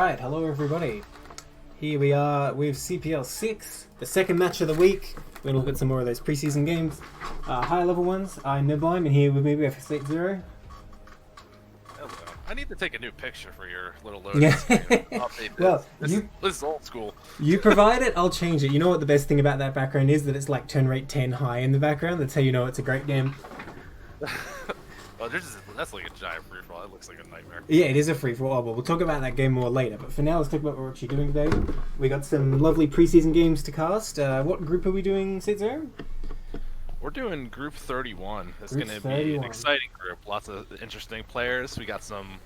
Alright, hello everybody. Here we are with CPL 6, the second match of the week. We're going to look at some more of those preseason games. Higher level ones. I'm Neblime, and here with me we have Saetzero. Hello. I need to take a new picture for your little loading screen. Update this. Well, this is old school. You provide it, I'll change it. You know what the best thing about that background is? That it's like turn rate 10 high in the background. That's how you know it's a great game. Well, that's like a giant free-for-all. It looks like a nightmare. Yeah, it is a free-for-all, but we'll talk about that game more later. But for now, let's talk about what we're actually doing today. We got some lovely preseason games to cast. What group are we doing, Saetzero? We're doing Group 31. It's going to be an exciting group. Lots of interesting players. We got some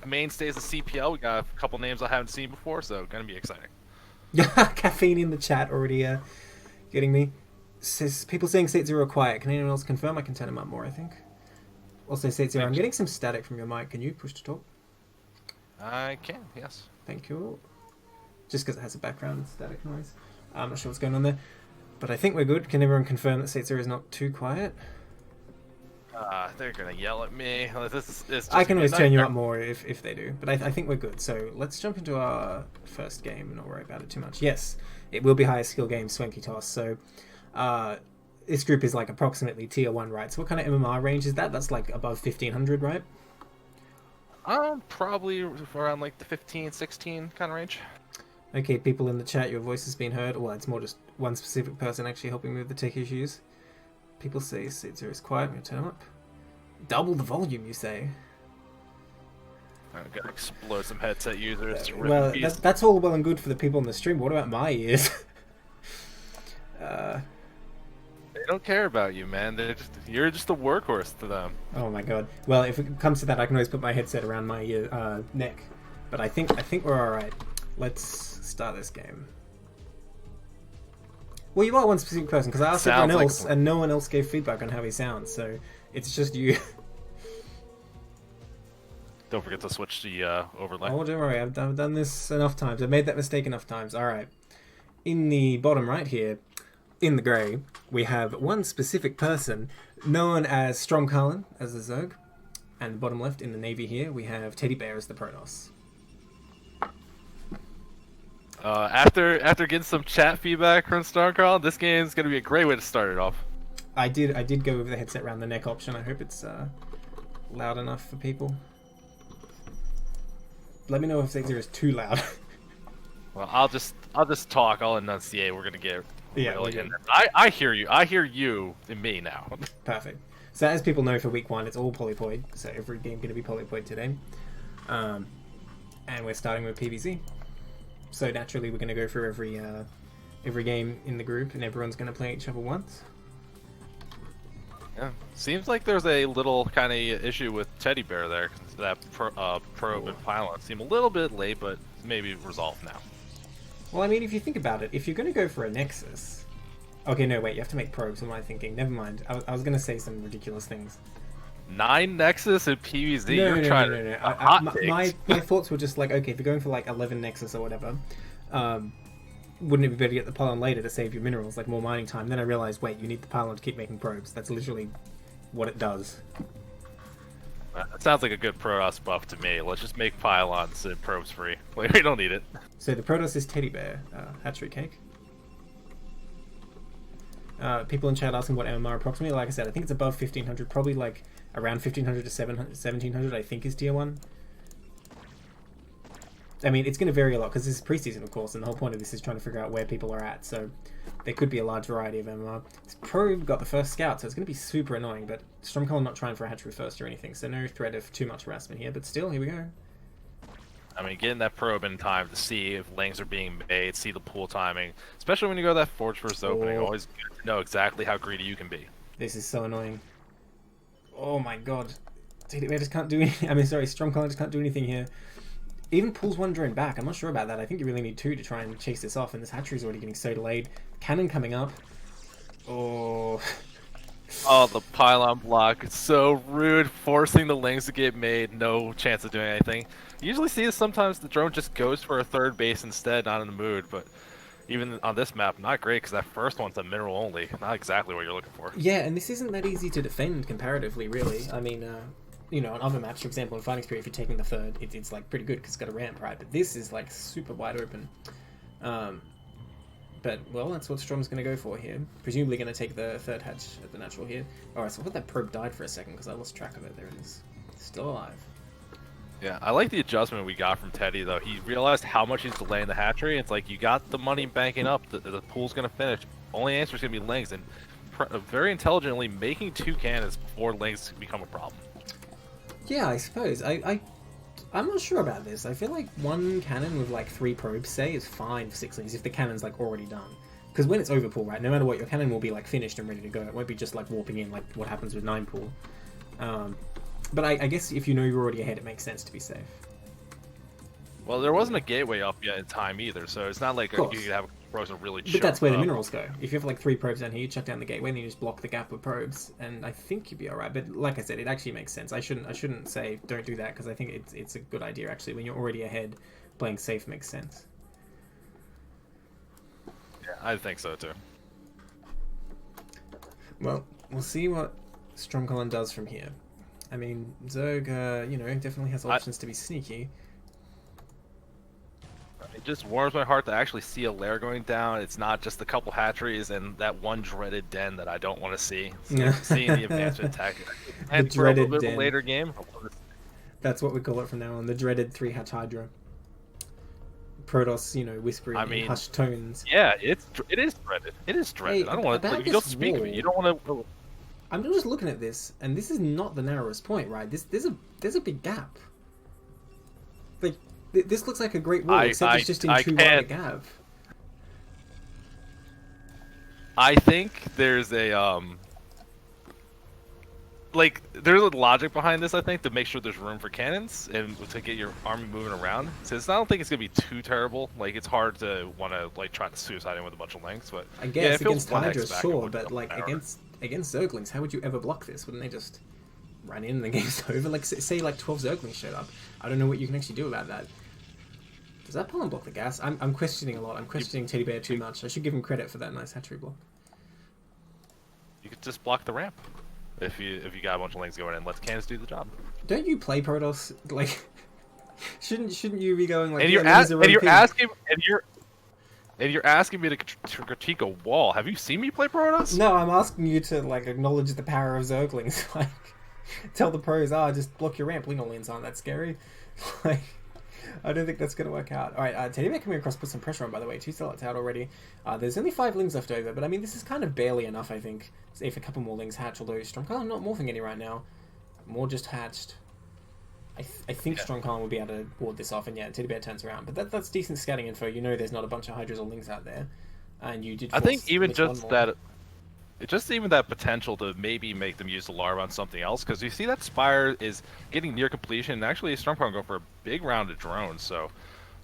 mainstays of CPL. We got a couple names I haven't seen before, so going to be exciting. Caffeine in the chat already getting me. Says people saying Saetzero are quiet. Can anyone else confirm? I can turn him up more, I think. Also, Saetzero, I'm getting some static from your mic. Can you push to talk? I can, yes. Thank you. Just because it has a background static noise. I'm not sure what's going on there. But I think we're good. Can everyone confirm that Saetzero is not too quiet? They're going to yell at me. I can always turn you up more if they do. But I think we're good. So let's jump into our first game and not worry about it too much. Yes, it will be higher skill game, Swanky Toss. So this group is like approximately tier 1, right? So what kind of MMR range is that? That's like above 1500, right? Probably around like the 15, 16 kind of range. Okay, people in the chat, your voice has been heard. Well, it's more just one specific person actually helping me with the tech issues. People say Saetzero is quiet. I'm going to turn them up. Double the volume, you say? I'm going to explode some headset users. Well, that's all well and good for the people on the stream, but what about my ears? They don't care about you, man. You're just a workhorse to them. Oh my god. Well, if it comes to that, I can always put my headset around my neck. But I think we're alright. Let's start this game. Well, you are one specific person, because I asked everyone else, and no one else gave feedback on how he sounds, so it's just you. Don't forget to switch the overlay. Oh, don't worry, I've done this enough times. I've made that mistake enough times. Alright. In the bottom right here, in the grey, we have one specific person known as Strong Carlin as the Zerg. And the bottom left in the navy here, we have Teddy Bear as the Protoss. After getting some chat feedback from Strong Carlin, this game is going to be a great way to start it off. I did go with the headset around the neck option. I hope it's loud enough for people. Let me know if Saetzero is too loud. Well, I'll just talk. I'll enunciate. We're gonna get really in there. I hear you. I hear you and me now. Perfect. So as people know, for week 1, it's all polypoid. So every game going to be polypoid today. And we're starting with PvZ. So naturally, we're going to go through every game in the group, and everyone's going to play each other once. Yeah. Seems like there's a little kind of issue with Teddy Bear there. That probe and pylon seem a little bit late, but maybe resolved now. Well, I mean, if you think about it, if you're going to go for a Nexus... Okay, no, wait, you have to make probes. What am I thinking? Never mind. I was going to say some ridiculous things. 9 Nexus and PvZ? No. My thoughts were just like, okay, if you're going for like 11 Nexus or whatever, wouldn't it be better to get the pylon later to save your minerals, like more mining time? Then I realized, wait, you need the pylon to keep making probes. That's literally what it does. That sounds like a good Protoss buff to me. Let's just make pylons and probes free. Like, we don't need it. So the Protoss is Teddy Bear, hatchery cake. People in chat asking what MMR approximately. Like I said, I think it's above 1500, probably like around 1500 to 1700, I think is tier 1. I mean, it's going to vary a lot because this is preseason, of course, and the whole point of this is trying to figure out where people are at, so there could be a large variety of MMR. This probe got the first scout, so it's going to be super annoying, but Stormcaller not trying for a hatchery first or anything, so no threat of too much harassment here, but still, here we go. I mean, getting that probe in time to see if lanes are being made, see the pool timing, especially when you go to that Forge first opening, always good to know exactly how greedy you can be. This is so annoying. Oh my god. Teddy Bear just can't do anything. I mean, sorry, Stormcaller just can't do anything here. Even pulls one drone back. I'm not sure about that. I think you really need 2 to try and chase this off, and this hatchery is already getting so delayed. Cannon coming up. Oh. Oh, the pylon block. It's so rude, forcing the lanes to get made. No chance of doing anything. You usually see this sometimes the drone just goes for a third base instead, not in the mood, but even on this map, not great because that first one's a mineral only. Not exactly what you're looking for. Yeah, and this isn't that easy to defend comparatively, really. I mean, you know, another match, for example, in Fighting Spirit, if you're taking the third, it's like pretty good because it's got a ramp, right? But this is like super wide open. But, well, that's what Strom's going to go for here. Presumably going to take the third hatch at the natural here. Alright, so I thought that probe died for a second because I lost track of it. There it is. Still alive. Yeah, I like the adjustment we got from Teddy, though. He realized how much he's delaying the hatchery. It's like, you got the money banking up, the pool's going to finish. Only answer is going to be Lings, and very intelligently making 2 cannons before Lings become a problem. Yeah, I suppose. I'm not sure about this. I feel like 1 cannon with like 3 probes, say, is fine for 6 Lings if the cannon's like already done. Because when it's overpool, right, no matter what, your cannon will be like finished and ready to go. It won't be just like warping in like what happens with 9 pool. But I guess if you know you're already ahead, it makes sense to be safe. Well, there wasn't a gateway up yet in time either, so it's not like you could have probes really. But that's where the minerals go. If you have like 3 probes down here, you chuck down the gateway, and you just block the gap with probes, and I think you'd be alright. But like I said, it actually makes sense. I shouldn't say don't do that because I think it's a good idea actually. When you're already ahead, playing safe makes sense. Yeah, I think so too. Well, we'll see what Stromcolin does from here. I mean, Zerg, you know, definitely has options to be sneaky. It just warms my heart to actually see a lair going down. It's not just a couple hatcheries and that one dreaded den that I don't want to see. So seeing the advancement attack. The dreaded for a den. later game. That's what we call it from now on. The dreaded 3-hatch Hydra. Protoss, you know, whispering in hushed tones. Yeah, it is dreaded. It is dreaded. Hey, I don't want to. You don't speak of it. You don't want to. I'm just looking at this, and this is not the narrowest point, right? There's a big gap. Like this looks like a great wall, except it's just in too wide a gap. I think there's a like there's a logic behind this. I think to make sure there's room for cannons and to get your army moving around. So I don't think it's gonna be too terrible. Like it's hard to want to like try to suicide him with a bunch of links, but I guess yeah, against Hydra, sure, but like against Zerglings, how would you ever block this? Wouldn't they just run in and the game's over? Like say like 12 Zerglings showed up. I don't know what you can actually do about that. Does that Pollen block the gas? I'm questioning a lot. I'm questioning Teddy Bear too much. I should give him credit for that nice hatchery block. You could just block the ramp if you got a bunch of links going in. Let cannons do the job. Don't you play Protoss? Like, shouldn't you be going like? And you're asking me to critique a wall. Have you seen me play Protoss? No, I'm asking you to like acknowledge the power of Zerglings. Like, tell the pros, just block your ramp. Linolins aren't that scary. Like, I don't think that's going to work out. Alright, Teddy Bear coming across, put some pressure on, by the way. 2 sellouts out already. There's only 5 lings left over, but I mean, this is kind of barely enough, I think. If a couple more lings hatch, although Stromcolin not morphing any right now. More just hatched. I think Stromcolin will be able to ward this off, and yeah, Teddy Bear turns around. But that's decent scouting info. You know there's not a bunch of Hydras or lings out there. And you did. I think even just that... Just even that potential to maybe make them use the larva on something else, because you see that Spire is getting near completion, and actually Stormcrown going for a big round of drones, so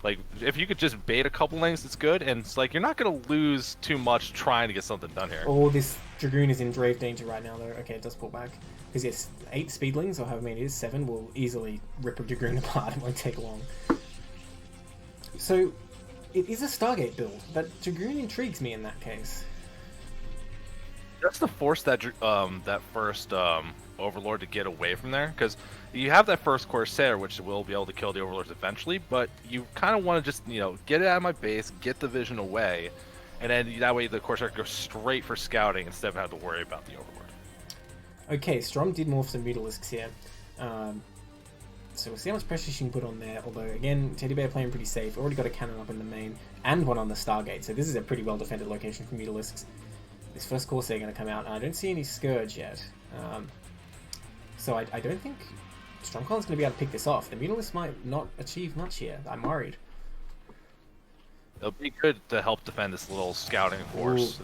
like if you could just bait a couple lanes, it's good, and it's like you're not going to lose too much trying to get something done here. Oh, this Dragoon is in grave danger right now, though. Okay, it does pull back. Because yes, 8 speedlings, or however many it is, 7, will easily rip a Dragoon apart. It won't take long. So, it is a Stargate build. That Dragoon intrigues me in that case. Just to force that that first Overlord to get away from there, because you have that first Corsair, which will be able to kill the Overlords eventually, but you kind of want to just, you know, get it out of my base, get the vision away, and then that way the Corsair can go straight for scouting instead of having to worry about the Overlord. Okay, Strom did morph some Mutalisks here. So we'll see how much pressure she can put on there, although again, Teddy Bear playing pretty safe. Already got a cannon up in the main, and one on the Stargate, so this is a pretty well defended location for Mutalisks. This first Corsair going to come out, and I don't see any Scourge yet. So I don't think Stromcolin's going to be able to pick this off. The Mutalisk might not achieve much here. I'm worried. It'll be good to help defend this little scouting force.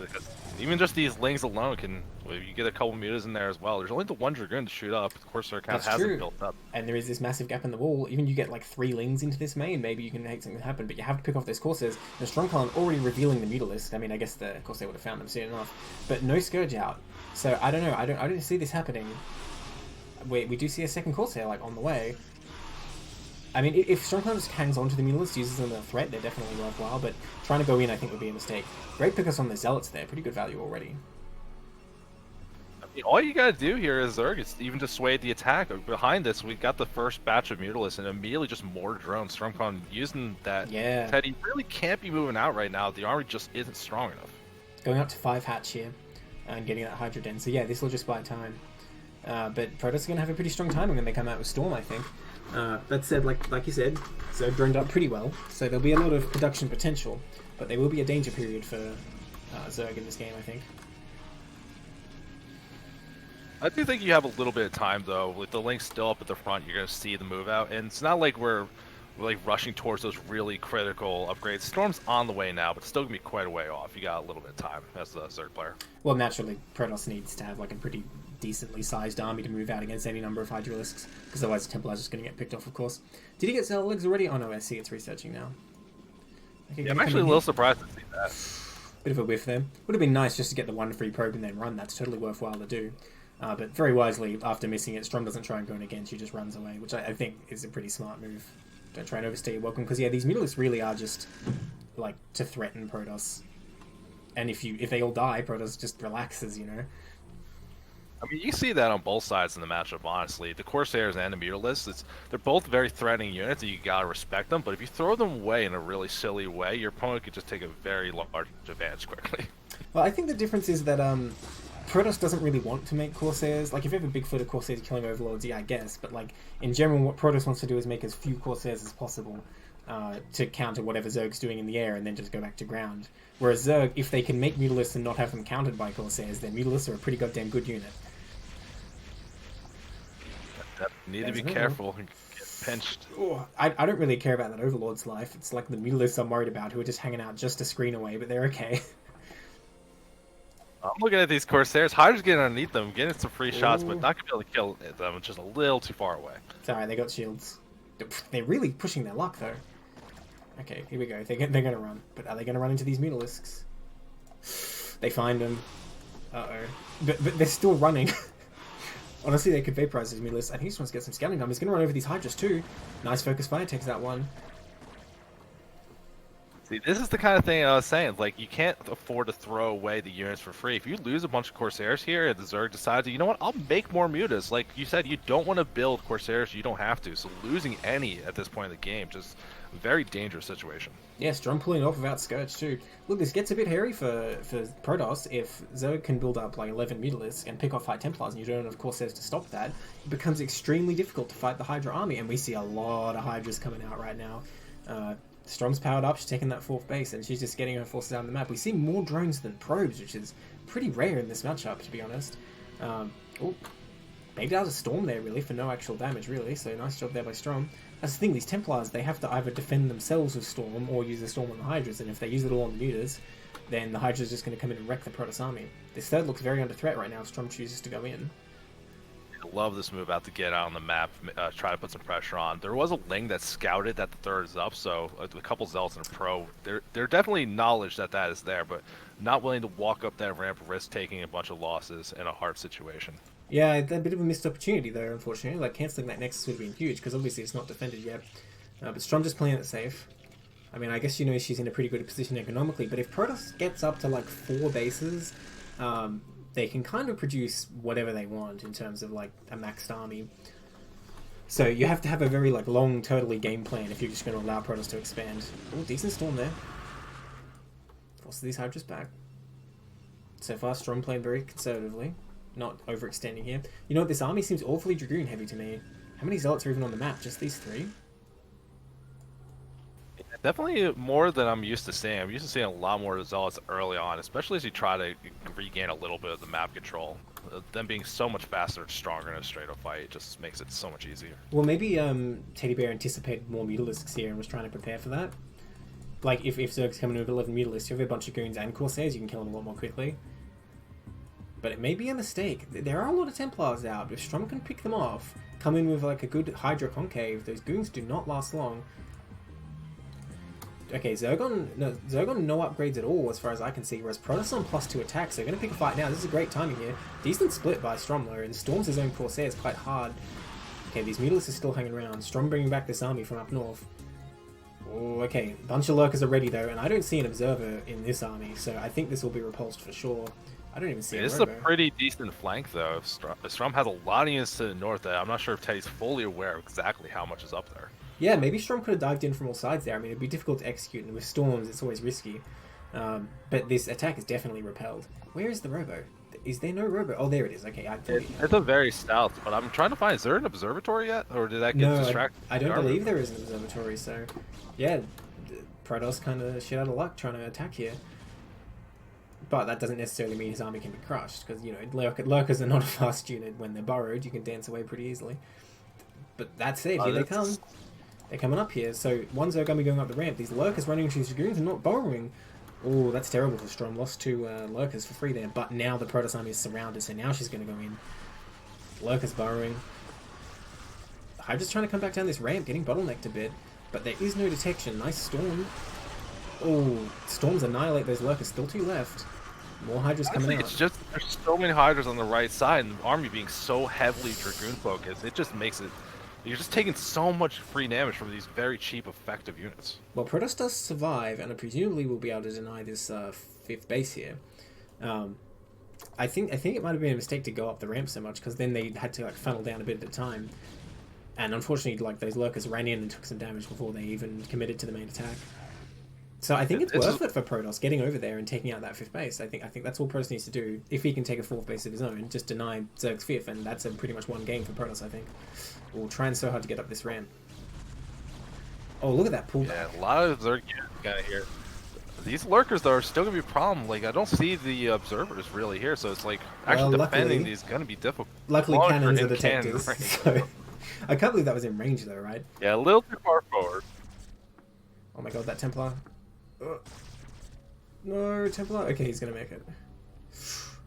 Even just these lings alone can, well, you get a couple mutas in there as well. There's only the 1 Dragoon to shoot up. Of course, their count hasn't built up. And there is this massive gap in the wall. Even you get like 3 lings into this main, maybe you can make something happen, but you have to pick off those Corsairs. The Stromcolin already revealing the Mutalisk. I mean, I guess the Corsair would have found them soon enough. But no Scourge out. So I don't know. I don't see this happening. We do see a second Corsair like on the way. I mean, if Stromcolin just hangs on to the Mutalisk, uses them as a threat, they're definitely worthwhile, but trying to go in, I think, would be a mistake. Great pick us on the Zealots there. Pretty good value already. All you gotta do here is Zerg is even dissuade the attack. Behind this, we got the first batch of Mutalisks and immediately just more drones. Stormcon using that. Yeah. Teddy really can't be moving out right now. The army just isn't strong enough. Going up to 5 hatch here and getting that Hydra Den. So yeah, this will just buy time. But Protoss are going to have a pretty strong timing when they come out with Storm, I think. That said, like you said, Zerg droned up pretty well, so there'll be a lot of production potential, but there will be a danger period for Zerg in this game, I think. I do think you have a little bit of time though. With the link still up at the front, you're gonna see the move out, and it's not like we're like rushing towards those really critical upgrades. Storm's on the way now, but still gonna be quite a way off. You got a little bit of time as the Zerg player. Well, naturally, Protoss needs to have like a pretty decently sized army to move out against any number of Hydralisks, because otherwise the Templar's just going to get picked off, of course. Did he get Cell Legs already? Oh no, I see it's researching now. Okay, yeah, I'm actually a little surprised to see that. Bit of a whiff there. Would have been nice just to get the one free probe and then run. That's totally worthwhile to do. But very wisely, after missing it, Strom doesn't try and go in again, she just runs away, which I think is a pretty smart move. Don't try and overstay your welcome, because yeah, these Mutalisks really are just like to threaten Protoss. And if they all die, Protoss just relaxes, you know. I mean, you see that on both sides in the matchup, honestly. The Corsairs and the Mutalisks, they're both very threatening units, and you gotta respect them, but if you throw them away in a really silly way, your opponent could just take a very large advantage quickly. Well, I think the difference is that Protoss doesn't really want to make Corsairs. Like, if you have a big fleet of Corsairs killing Overlords, yeah, I guess, but like, in general, what Protoss wants to do is make as few Corsairs as possible to counter whatever Zerg's doing in the air and then just go back to ground. Whereas Zerg, if they can make Mutalisks and not have them countered by Corsairs, then Mutalisks are a pretty goddamn good unit. Need to be careful and get pinched. Oh, I don't really care about that Overlord's life. It's like the Mutalisks I'm worried about, who are just hanging out just a screen away, but they're okay. I'm looking at these Corsairs. Hydra's getting underneath them, getting some free shots, but not going to be able to kill them. Just a little too far away. It's alright, they got shields. They're really pushing their luck, though. Okay, here we go. They're going to run. But are they going to run into these Mutalisks? They find them. Uh-oh. But they're still running. Honestly, they could vaporize these Mutalisks. I think he just wants to get some scouting numbers. He's going to run over these Hydras, too. Nice focus fire. Takes that one. See, this is the kind of thing I was saying. Like, you can't afford to throw away the units for free. If you lose a bunch of Corsairs here, and the Zerg decides, you know what, I'll make more Mutas. Like you said, you don't want to build Corsairs. You don't have to. So losing any at this point in the game, just a very dangerous situation. Yeah, Strom pulling off without Scourge, too. Look, this gets a bit hairy for Protoss. If Zerg can build up, like, 11 Mutalisks and pick off 5 Templars, and you don't have Corsairs to stop that, it becomes extremely difficult to fight the Hydra army. And we see a lot of Hydras coming out right now. Strom's powered up, she's taking that 4th base, and she's just getting her forces down the map. We see more drones than probes, which is pretty rare in this matchup, to be honest. Oh, maybe that was a Storm there, really, for no actual damage, really, so nice job there by Strom. That's the thing, these Templars, they have to either defend themselves with Storm, or use the Storm on the Hydras, and if they use it all on the Mutas, then the Hydra's just going to come in and wreck the Protoss army. This third looks very under threat right now, Strom chooses to go in. I love this move out to get out on the map, try to put some pressure on. There was a Ling that scouted that the third is up, so a couple Zealots and a Pro, they're definitely knowledge that is there, but not willing to walk up that ramp, risk taking a bunch of losses in a hard situation. Yeah, a bit of a missed opportunity there, unfortunately. Like, cancelling that Nexus would have been huge, because obviously it's not defended yet. But Strom just playing it safe. I mean, I guess you know she's in a pretty good position economically, but if Protoss gets up to like 4 bases, they can kind of produce whatever they want in terms of like a maxed army. So you have to have a very like long, turtley game plan if you're just going to allow Protoss to expand. Oh, decent Storm there. Forces these Hydras back. So far, Strom playing very conservatively, not overextending here. You know what, this army seems awfully Dragoon heavy to me. How many Zealots are even on the map? Just these 3? Definitely more than I'm used to seeing. I'm used to seeing a lot more Zealots early on, especially as you try to regain a little bit of the map control. Them being so much faster and stronger in a straight-up fight just makes it so much easier. Well, maybe Teddy Bear anticipated more Mutalisks here and was trying to prepare for that. Like, if Zerg's coming with 11 Mutalisks, you have a bunch of Goons and Corsairs, you can kill them a lot more quickly. But it may be a mistake. There are a lot of Templars out. If Strom can pick them off, come in with like a good Hydra Concave, those Goons do not last long. Okay, Zergon no upgrades at all as far as I can see, whereas Protoss on +2 attacks, so they're going to pick a fight now. This is a great timing here. Decent split by Strom though, and Storms his own Corsairs quite hard. Okay, these Mutalisks are still hanging around. Strom bringing back this army from up north. Oh, okay, a bunch of Lurkers are ready though, and I don't see an Observer in this army, so I think this will be repulsed for sure. I don't even see a This is robo. a pretty decent flank, though. Strum has a lot of units to the north that I'm not sure if Teddy's fully aware of exactly how much is up there. Yeah, maybe Strom could have dived in from all sides there. I mean, it'd be difficult to execute, and with storms, it's always risky. But this attack is definitely repelled. Where is the robo? Is there no robo? Oh, there it is. Okay, I thought It's a very stealth, but I'm trying to find. Is there an observatory yet, or did that get no, distracted? I don't believe there is an observatory. So, yeah, Protoss kind of shit out of luck trying to attack here. But that doesn't necessarily mean his army can be crushed, because, you know, lurkers are not a fast unit. When they're burrowed, you can dance away pretty easily. But that said, here they come. They're coming up here. So one Zerg army going up the ramp. These lurkers running into these dragoons and not burrowing. Oh, that's terrible for Strom. Lost two lurkers for free there. But now the Protoss army is surrounded, so now she's going to go in. Lurkers burrowing. Hydra's trying to come back down this ramp, getting bottlenecked a bit. But there is no detection. Nice storm. Oh, storms annihilate those lurkers. Still two left. More Hydras coming out. It's just there's so many Hydras on the right side, and the army being so heavily Dragoon focused, it just makes it. You're just taking so much free damage from these very cheap, effective units. Well, Protoss does survive, and presumably will be able to deny this fifth base here. I think it might have been a mistake to go up the ramp so much, because then they had to like funnel down a bit at a time. And unfortunately, like those lurkers ran in and took some damage before they even committed to the main attack. So I think it's worth it for Protoss getting over there and taking out that fifth base. I think that's all Protoss needs to do. If he can take a fourth base of his own, just deny Zerg's fifth, and that's a pretty much one game for Protoss, I think. We'll trying so hard to get up this ramp. Oh, look at that pullback. Yeah, a lot of Zerg got here. These lurkers, though, are still going to be a problem. Like, I don't see the observers really here, so it's like, actually defending these is going to be difficult. Luckily, cannons are detectors. So, I can't believe that was in range, though, right? Yeah, a little too far forward. Oh my god, that Templar. No, Templar. Okay, he's going to make it.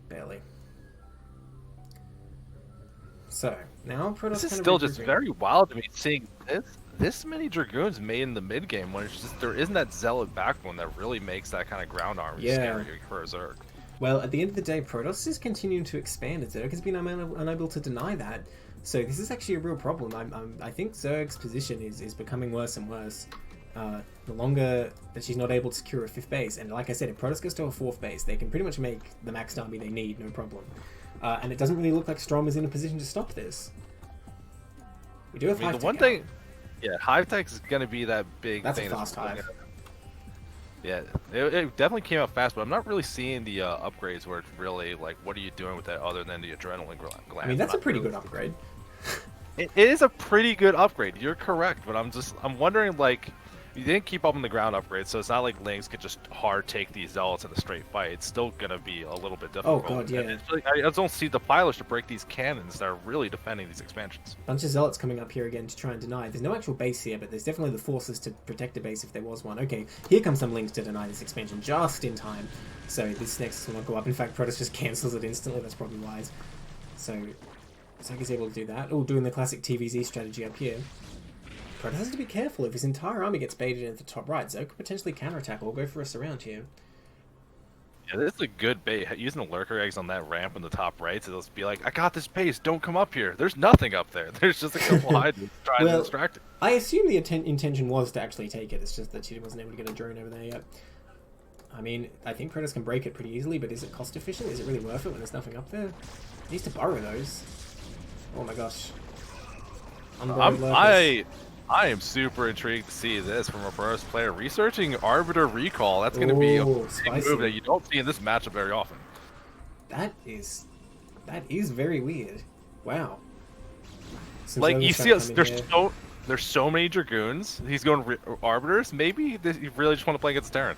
Barely. So, now Protoss This is still just very wild to me, seeing this many Dragoons made in the mid game when it's just there isn't that zealot backbone that really makes that kind of ground army scary for a Zerg. Well, at the end of the day, Protoss is continuing to expand. Zerg has been unable to deny that. So this is actually a real problem. I think Zerg's position is becoming worse and worse. The longer that she's not able to secure a fifth base, and like I said, if Protoss goes to a fourth base, they can pretty much make the maxed army they need, no problem. And it doesn't really look like Strom is in a position to stop this. We do have the one thing, yeah, Hive Tech is going to be that big that's thing. That's a fast Hive. Yeah, it definitely came out fast, but I'm not really seeing the upgrades where it's really like, what are you doing with that other than the adrenaline gland? I mean, that's a pretty good upgrade. It is a pretty good upgrade. You're correct, but I'm wondering, like, you didn't keep up on the ground upgrade, so it's not like Lings could just hard take these zealots in a straight fight. It's still gonna be a little bit difficult. Oh god, yeah. It's really, I just don't see the pilots to break these cannons that are really defending these expansions. Bunch of zealots coming up here again to try and deny. There's no actual base here, but there's definitely the forces to protect a base if there was one. Okay, here comes some Lings to deny this expansion just in time. So this next will not go up. In fact, Protoss just cancels it instantly. That's probably wise. So Zerg is able to do that. Oh, doing the classic TVZ strategy up here. Protoss has to be careful. If his entire army gets baited into the top right, Zerg could potentially counterattack or go for a surround here. Yeah, this is a good bait. Using the lurker eggs on that ramp in the top right to just be like, I got this base, don't come up here. There's nothing up there. There's just a couple hydras trying to distract it. I assume the intention was to actually take it. It's just that she wasn't able to get a drone over there yet. I mean, I think Protoss can break it pretty easily, but is it cost efficient? Is it really worth it when there's nothing up there? It needs to burrow those. Oh my gosh. I am super intrigued to see this from a Protoss player. Researching Arbiter Recall, that's going to be a big move that you don't see in this matchup very often. That is very weird. Wow. Like, you see, there's so many Dragoons. He's going Arbiters. Maybe you really just want to play against Terran.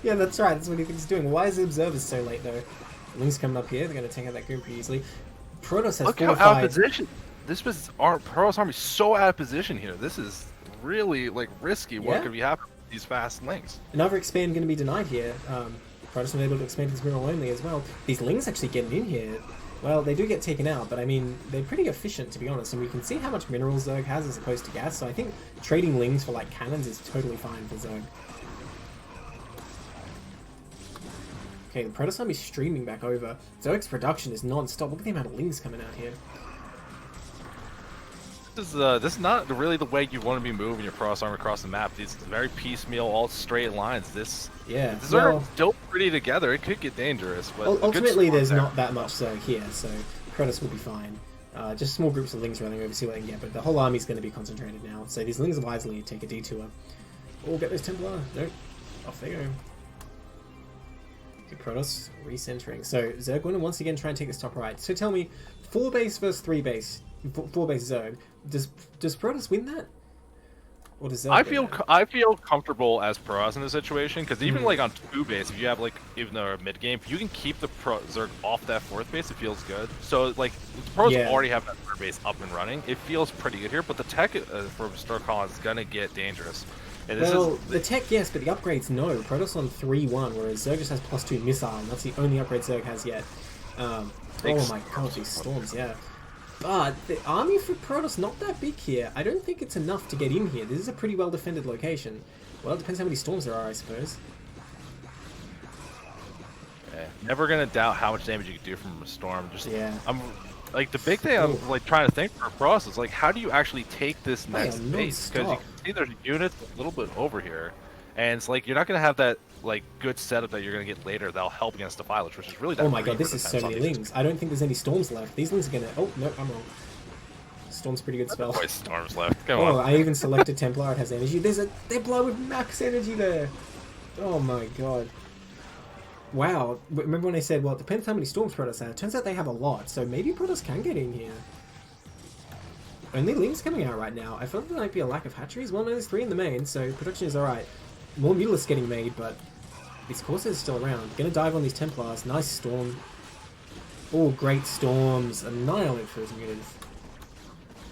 Yeah, that's right. That's what he thinks he's doing. Why is the Observers so late, though? Lings coming up here. They're going to take out that goon pretty easily. Protoss has Look how out of position. This was our Protoss army so out of position here. This is really like risky. What could be happening with these fast Lings? Another expand going to be denied here. Protoss are able to expand his mineral only as well. These Lings actually getting in here. Well, they do get taken out, but I mean, they're pretty efficient to be honest, and we can see how much minerals Zerg has as opposed to gas, so I think trading Lings for like cannons is totally fine for Zerg. Okay, the Protoss army is streaming back over. Zerg's production is non-stop. Look at the amount of Lings coming out here. This is not really the way you want to be moving your cross arm across the map. These very piecemeal, all straight lines. This well, are still pretty together. It could get dangerous, but ultimately there's not that much Zerg here, so Protoss will be fine. Just small groups of Lings running over, see what they can get, but the whole army's going to be concentrated now. So these Lings wisely take a detour. Oh, get those Templar. Nope. Off they go. Okay, Protoss recentering. So Zerg going to once again try and take this top right. So tell me, 4 base versus 3 base. 4 base Zerg. Does Protoss win that? Or does Zerg I feel comfortable as Protoss in this situation, because even like on 2 base, if you have like even a mid game, if you can keep the Zerg off that 4th base, it feels good. So like Protoss already have that 3rd base up and running. It feels pretty good here, but the tech from Star Collins is gonna get dangerous. And the tech, yes, but the upgrades, no. Protoss on 3-1, whereas Zerg just has +2 missile, and that's the only upgrade Zerg has yet. Oh my god, these storms, yeah. But the army for Protoss not that big here. I don't think it's enough to get in here. This is a pretty well defended location. Well, it depends how many storms there are, I suppose. Yeah, never gonna doubt how much damage you can do from a storm. I'm like the big thing I'm like trying to think for Protoss is like, how do you actually take this next base? Because you can see there's units a little bit over here, and it's like you're not gonna have that like good setup that you're gonna get later that'll help against Defilers, which is really. Oh my god, this is so many Lings. I don't think there's any storms left. These Lings are gonna. Oh no, I'm wrong. Storm's pretty good spell. There's storms left. Come on. I even selected Templar. It has energy. There's a Templar with max energy there. Oh my god. Wow. Remember when I said, well, it depends how many storms Protoss have. Turns out they have a lot, so maybe Protoss can get in here. Only Lings coming out right now. I feel like there might be a lack of hatcheries. Well, no, there's 3 in the main, so production is alright. More Mutalisks getting made, but these Corsairs are still around. Gonna dive on these Templars. Nice storm. Oh, great storms. Annihilate those units.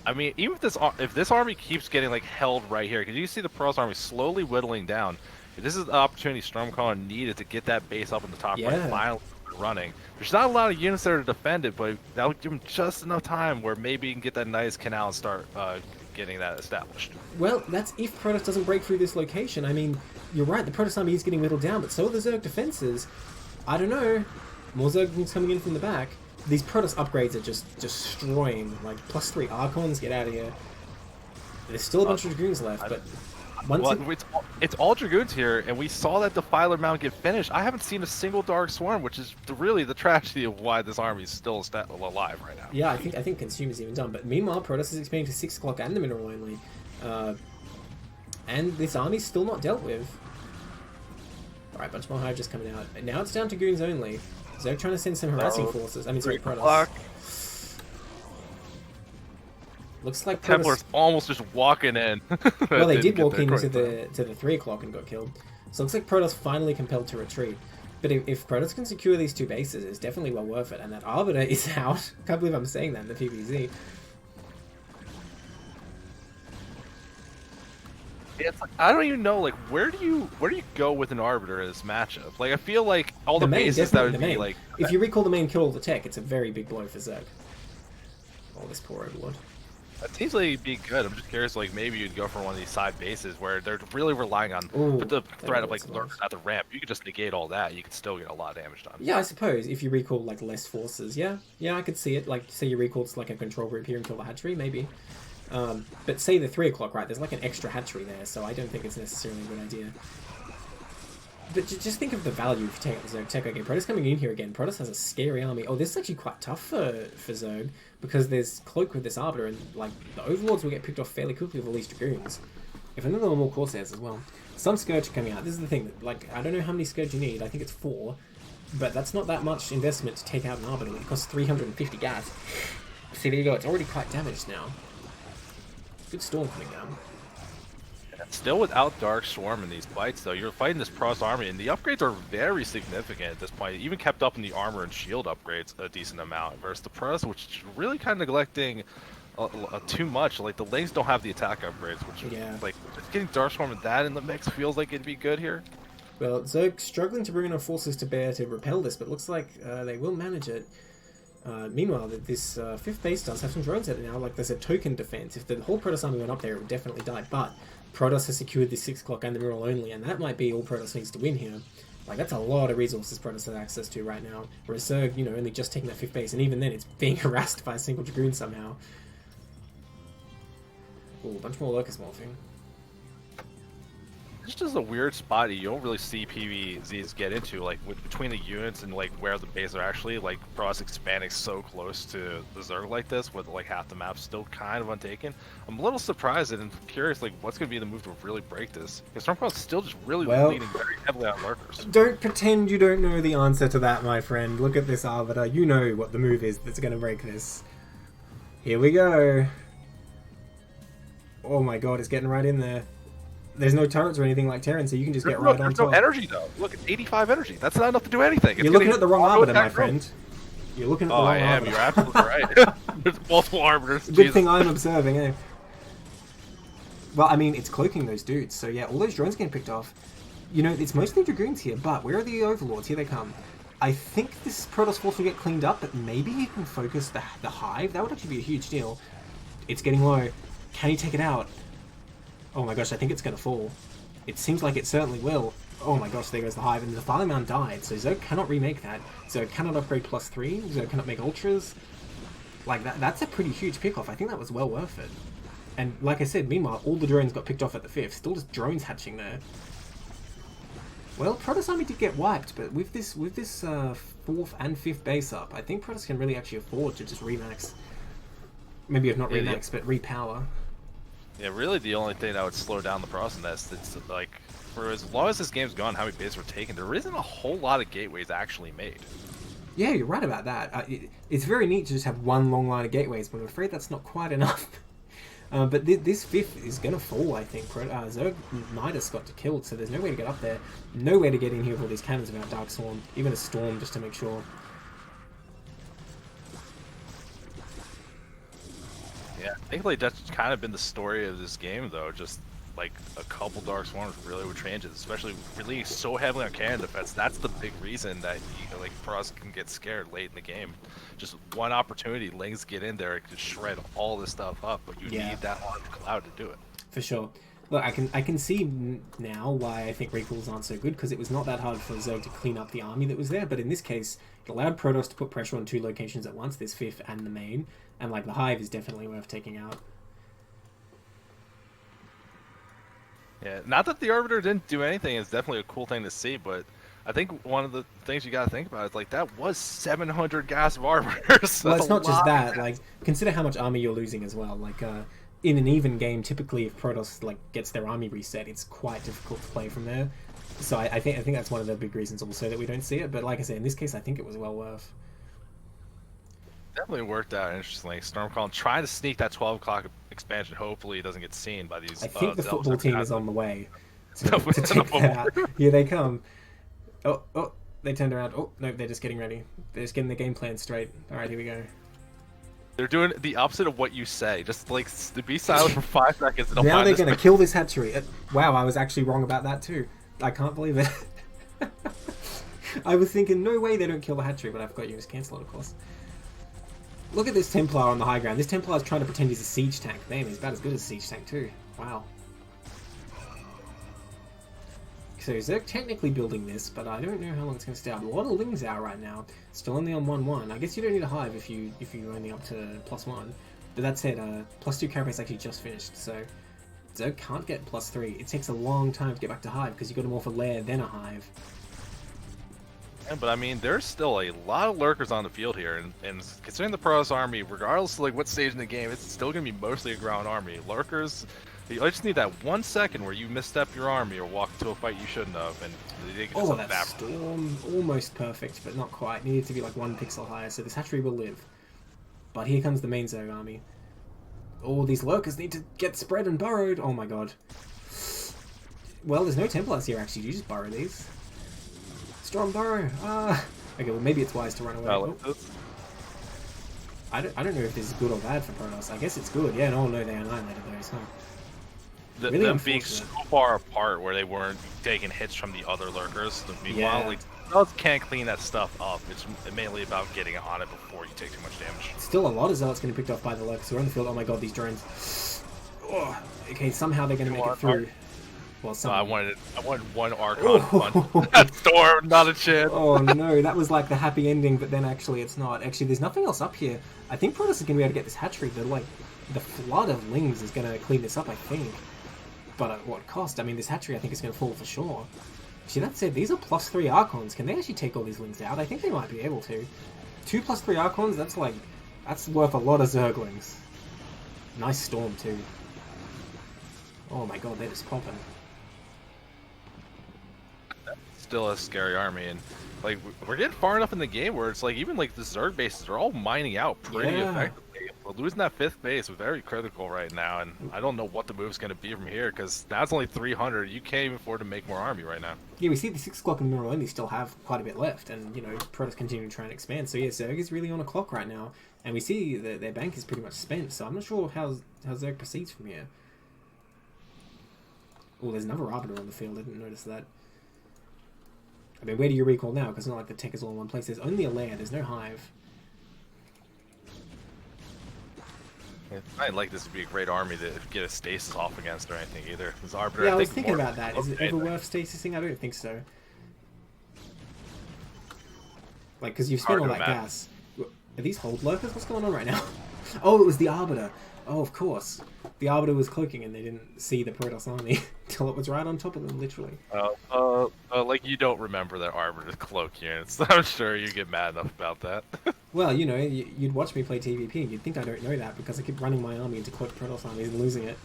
I mean, even if this army keeps getting like held right here, because you see the Protoss army slowly whittling down. This is the opportunity Stormcaller needed to get that base up in the top right, finally running. There's not a lot of units there to defend it, but that would give him just enough time where maybe he can get that nice canal and start getting that established. Well, that's if Protoss doesn't break through this location. I mean, you're right, the Protoss army is getting whittled down, but so are the Zerg defenses. I don't know. More Zerglings coming in from the back. These Protoss upgrades are just destroying. Like, +3 Archons, get out of here. There's still a bunch of Dragoons left, but... it's all Dragoons here, and we saw that Defiler Mount get finished. I haven't seen a single Dark Swarm, which is really the tragedy of why this army is still alive right now. Yeah, I think Consumer's even done. But meanwhile, Protoss is expanding to 6 o'clock and the mineral only. And this army's still not dealt with. Alright, bunch more Hive just coming out. And now it's down to Goons only. Zerg trying to send some harassing forces. I mean, sorry, Protoss. Looks like Templar's almost just walking in. Well, they did walk into the 3 o'clock and got killed. So it looks like Protoss finally compelled to retreat. But if Protoss can secure these 2 bases, it's definitely well worth it. And that Arbiter is out. Can't believe I'm saying that in the PvZ. It's like, I don't even know, like, where do you go with an Arbiter in this matchup? Like, I feel like all the bases that would be like... If you recall the main kill all the tech, it's a very big blow for Zerg. Oh, this poor Overlord. That seems like it'd be good. I'm just curious, like, maybe you'd go for one of these side bases where they're really relying on the threat of, like, lurks at the ramp. You could just negate all that. You could still get a lot of damage done. Yeah, I suppose. If you recall, like, less forces. Yeah, I could see it. Like, say you recall to, like, a control group here and kill the hatchery, maybe. But say the 3 o'clock, right? There's, like, an extra hatchery there, so I don't think it's necessarily a good idea. But just think of the value if you take out the Zerg tech. Okay, Protoss coming in here again. Protoss has a scary army. Oh, this is actually quite tough for Zerg, because there's Cloak with this Arbiter, and like the Overlords will get picked off fairly quickly with all these Dragoons. If only there were more Corsairs as well. Some Scourge are coming out. This is the thing. Like, I don't know how many Scourge you need. I think it's 4. But that's not that much investment to take out an Arbiter. It costs 350 gas. See, there you go. It's already quite damaged now. Good Storm coming down. Still without Dark Swarm in these fights, though, you're fighting this Protoss army, and the upgrades are very significant at this point. Even kept up in the armor and shield upgrades a decent amount, versus the Protoss, which is really kind of neglecting too much. Like, the Lings don't have the attack upgrades, which is, like, just getting Dark Swarm and that in the mix feels like it'd be good here. Well, Zerg struggling to bring enough forces to bear to repel this, but looks like they will manage it. Meanwhile, this 5th base does have some drones at it now. Like, there's a token defense. If the whole Protoss army went up there, it would definitely die. But Protoss has secured the 6 o'clock and the mineral only, and that might be all Protoss needs to win here. Like, that's a lot of resources Protoss has access to right now. Whereas Zerg, you know, only just taking that 5th base, and even then it's being harassed by a single Dragoon somehow. Ooh, a bunch more locust morphing. It's just a weird spot you don't really see PvZs get into, like between the units and like where the bases are actually. Like Protoss expanding so close to the Zerg like this, with like half the map still kind of untaken. I'm a little surprised and curious, like what's going to be the move to really break this? Because Stormcloud's still just really leaning very heavily on lurkers. Don't pretend you don't know the answer to that, my friend. Look at this Arbiter. You know what the move is that's going to break this. Here we go. Oh my god, it's getting right in there. There's no turrets or anything like Terran, so you can just get right on top. There's no energy though. Look, it's 85 energy. That's not enough to do anything. You're looking at the wrong Arbiter, my friend. You're looking at the wrong Arbiter. You're absolutely right. There's multiple Arbiters. Good thing I'm observing, eh? Well, I mean, it's cloaking those dudes, so yeah, all those drones getting picked off. You know, it's mostly Dragoons here, but where are the Overlords? Here they come. I think this Protoss force will get cleaned up, but maybe he can focus the Hive. That would actually be a huge deal. It's getting low. Can he take it out? Oh my gosh, I think it's going to fall. It seems like it certainly will. Oh my gosh, there goes the Hive, and the Defiling Mound died, so Zerg cannot remake that. Zerg cannot upgrade +3, Zerg cannot make Ultras. Like, that's a pretty huge pick-off. I think that was well worth it. And like I said, meanwhile, all the drones got picked off at the 5th. Still just drones hatching there. Well, Protoss Army did get wiped, but with this 4th and 5th base up, I think Protoss can really actually afford to just remax. Maybe if not remax, but repower. Yeah, really the only thing that would slow down the process, it's like, for as long as this game's gone, how many bases were taken, there isn't a whole lot of gateways actually made. Yeah, you're right about that. It's very neat to just have one long line of gateways, but I'm afraid that's not quite enough. But this 5th is going to fall, I think. Zerg Midas got killed, so there's no way to get up there. No way to get in here with all these cannons without Dark Swarm. Even a Storm, just to make sure. Yeah, I think like that's kind of been the story of this game, though. Just like a couple Dark Swarms really would change it, especially relying so heavily on cannon defense. That's the big reason that like Protoss can get scared late in the game. Just one opportunity, Lings get in there, it could shred all this stuff up, but you need that on cloud to do it. For sure. Look, I can see now why I think recalls aren't so good, because it was not that hard for Zerg to clean up the army that was there, but in this case, it allowed Protoss to put pressure on 2 locations at once, this 5th and the main, and like the Hive is definitely worth taking out. Yeah, not that the Arbiter didn't do anything, it's definitely a cool thing to see, but I think one of the things you gotta think about is like that was 700 gas of Arbiters. Well, it's not just that, like, consider how much army you're losing as well, like, in an even game, typically if Protoss like gets their army reset, it's quite difficult to play from there. So I think that's one of the big reasons also that we don't see it. But like I said, in this case, I think it was well worth. Definitely worked out interestingly. Stormcloud trying to sneak that 12 o'clock expansion. Hopefully, it doesn't get seen by these. I think the football team is on the way to take that out. Here they come. Oh, they turned around. Oh no, they're just getting ready. They're just getting the game plan straight. All right, here we go. They're doing the opposite of what you say. Just like to be silent for 5 seconds. And now they're going to kill this hatchery. Wow, I was actually wrong about that too. I can't believe it. I was thinking, no way they don't kill the hatchery, but I forgot you just cancel it, of course. Look at this Templar on the high ground. This Templar is trying to pretend he's a siege tank. Damn, he's about as good as a siege tank too. Wow. So Zerg technically building this, but I don't know how long it's going to stay up. A lot of Lings out right now. Still only on 1-1. I guess you don't need a Hive if you're only up to +1. But that said, +2 carapace actually just finished, so Zerg can't get +3. It takes a long time to get back to Hive because you've got to morph a lair, then a Hive. Yeah, but I mean, there's still a lot of lurkers on the field here, and considering the Protoss army, regardless of like what stage in the game, it's still going to be mostly a ground army. Lurkers, you just need that 1 second where you misstep your army or walk into a fight you shouldn't have, and they can just that Storm, almost perfect, but not quite. Needed to be like 1 pixel higher, so this hatchery will live. But here comes the main Zerg army. All these lurkers need to get spread and burrowed. Oh my god. Well, there's no Templars here actually. You just burrow these. Strong burrow. Okay, well maybe it's wise to run away. I don't know if this is good or bad for Protoss. I guess it's good. Yeah, no, they annihilated those. Huh? Really them being so far apart where they weren't taking hits from the other lurkers. Meanwhile, like, Zealots can't clean that stuff up. It's mainly about getting on it before you take too much damage. Still a lot of Zealots getting picked off by the lurkers who are on the field. Oh my god, these drones. Oh, okay, somehow they're going to make it through. Well, no, I wanted one Archon punch. That Storm, not a chance. Oh no, that was like the happy ending, but then actually it's not. Actually, there's nothing else up here. I think Protoss is going to be able to get this hatchery, but like, The flood of Lings is going to clean this up, I think. But at what cost? I mean, this hatchery I think is going to fall for sure. See, that said, these are +3 Archons. Can they actually take all these Lings out? I think they might be able to. 2 +3 Archons, that's like... That's worth a lot of Zerglings. Nice Storm, too. Oh my god, they're just popping. Still a scary army, and like we're getting far enough in the game where it's like even like the Zerg bases are all mining out pretty effectively. We're losing that 5th base is very critical right now, and I don't know what the move's going to be from here because now it's only 300. You can't even afford to make more army right now. Yeah, we see the 6 o'clock and Mineral Only still have quite a bit left, and you know Protoss continue to try and expand. So yeah, Zerg is really on a clock right now, and we see that their bank is pretty much spent. So I'm not sure how Zerg proceeds from here. Oh, there's another Arbiter on the field. I didn't notice that. I mean, where do you recall now? Because it's not like the tech is all in one place. There's only a lair. There's no hive. I like this would be a great army to get a stasis off against or anything either. This Arbiter, Yeah, I was thinking about that. Is it ever worth stasising? I don't think so. Like, because you've spent all that gas. Are these hold lurkers? What's going on right now? Oh, it was the Arbiter. Oh, of course. The Arbiter was cloaking and they didn't see the Protoss army until it was right on top of them, literally. Like you don't remember that Arbiter's cloak units. I'm sure you get mad enough about that. Well, you know, you'd watch me play TVP and you'd think I don't know that because I keep running my army into cloaked Protoss armies and losing it.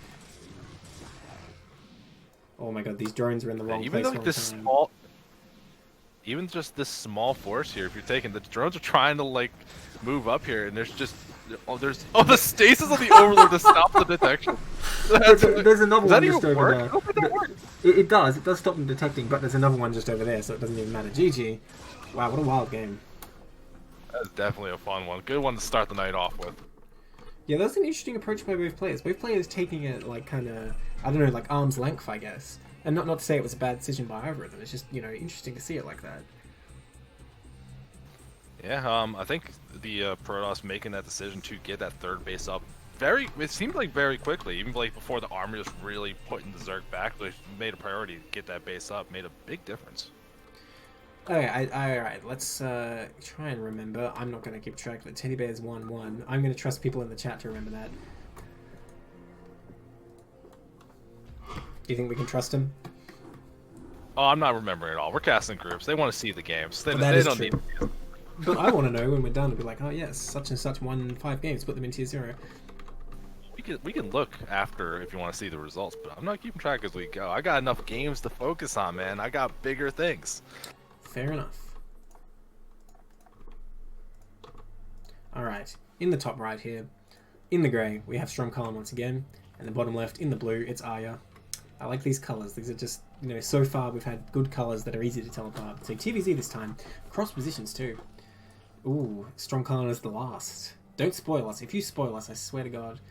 Oh my god, these drones are in the wrong place. Even like this small... Even just this small force here, if you're taking... The drones are trying to, like, move up here and there's just... Oh, the stasis of the Overlord to stop the detection. There's another one just over work? there. I don't think that works. It does. It does stop them detecting, but there's another one just over there, so it doesn't even matter. GG. Wow, what a wild game. That's definitely a fun one. Good one to start the night off with. Yeah, that's an interesting approach by both players. Both players taking it, like, kind of, I don't know, like, arm's length, I guess. And not to say it was a bad decision by either of them. It's just, you know, interesting to see it like that. Yeah, I think the Protoss making that decision to get that 3rd base up it seemed like very quickly, even like before the army was really putting the Zerg back, they made a priority to get that base up, made a big difference. Okay, alright, let's try and remember. I'm not going to keep track, but Teddy Bear's 1-1. I'm going to trust people in the chat to remember that. Do you think we can trust him? Oh, I'm not remembering it all. We're casting groups. They want to see the games. They don't need to. But I want to know when we're done to be like, oh yes, such and such won 5 games, put them in tier 0. We can look after if you want to see the results, but I'm not keeping track as we go. I got enough games to focus on, man. I got bigger things. Fair enough. Alright, in the top right here, in the grey, we have Strom Column once again, and the bottom left, in the blue, it's Arya. I like these colours. These are just, you know, so far we've had good colours that are easy to tell apart. So TVZ this time, cross positions too. Ooh, Strong Column is the last. Don't spoil us. If you spoil us, I swear to God.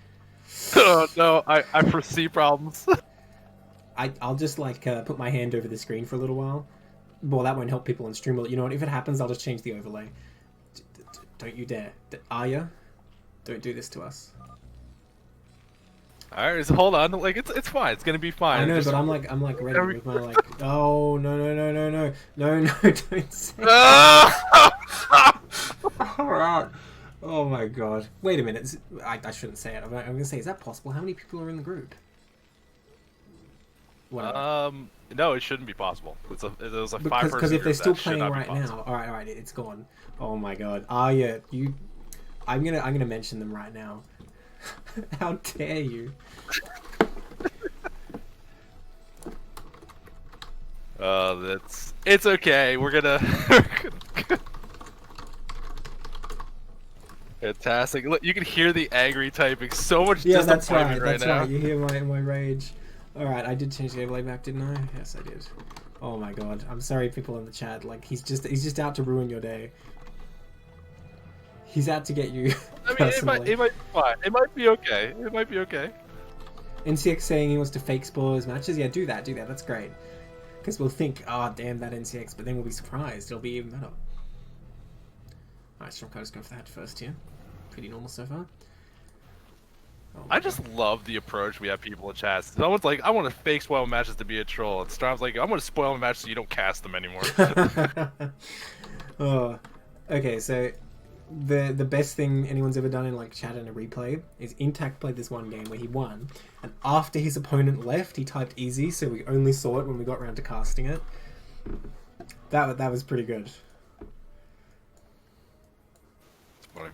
Oh, no, I foresee problems. I'll just, like, put my hand over the screen for a little while. Well, that won't help people on stream. You know what? If it happens, I'll just change the overlay. Don't you dare. Arya, don't do this to us. Alright, so hold on. Like, it's fine. It's gonna be fine. I know, but I'm like ready with my, like... Oh, no, don't say Alright. Oh my god. Wait a minute. I shouldn't say it. I'm gonna say, is that possible? How many people are in the group? Whatever. No, it shouldn't be possible. It was a 5-person group. Because if they're still playing right now... Alright, it's gone. Oh my god. Arya, you... I'm gonna mention them right now. How dare you? It's okay. We're gonna Fantastic. Look, you can hear the angry typing. So much disappointment right now. Right. You hear my rage. Alright, I did change the overlay back, didn't I? Yes, I did. Oh my god. I'm sorry, people in the chat. Like, he's just out to ruin your day. He's out to get you. I mean, it might be fine. It might be okay. It might be okay. NCX saying he wants to fake spoilers matches. Yeah, do that. That's great. Because we'll think, oh, damn that NCX, but then we'll be surprised. It'll be even better. Alright, Stromco's going for that first here. Pretty normal so far. Oh I just love the approach we have people in chat. Someone's like, I want to fake spoil matches to be a troll. And Strom's like, I want to spoil matches so you don't cast them anymore. Oh, okay, so the best thing anyone's ever done in like chat and a replay is Intact played this one game where he won, and after his opponent left, he typed easy, so we only saw it when we got around to casting it. That was pretty good. Funny.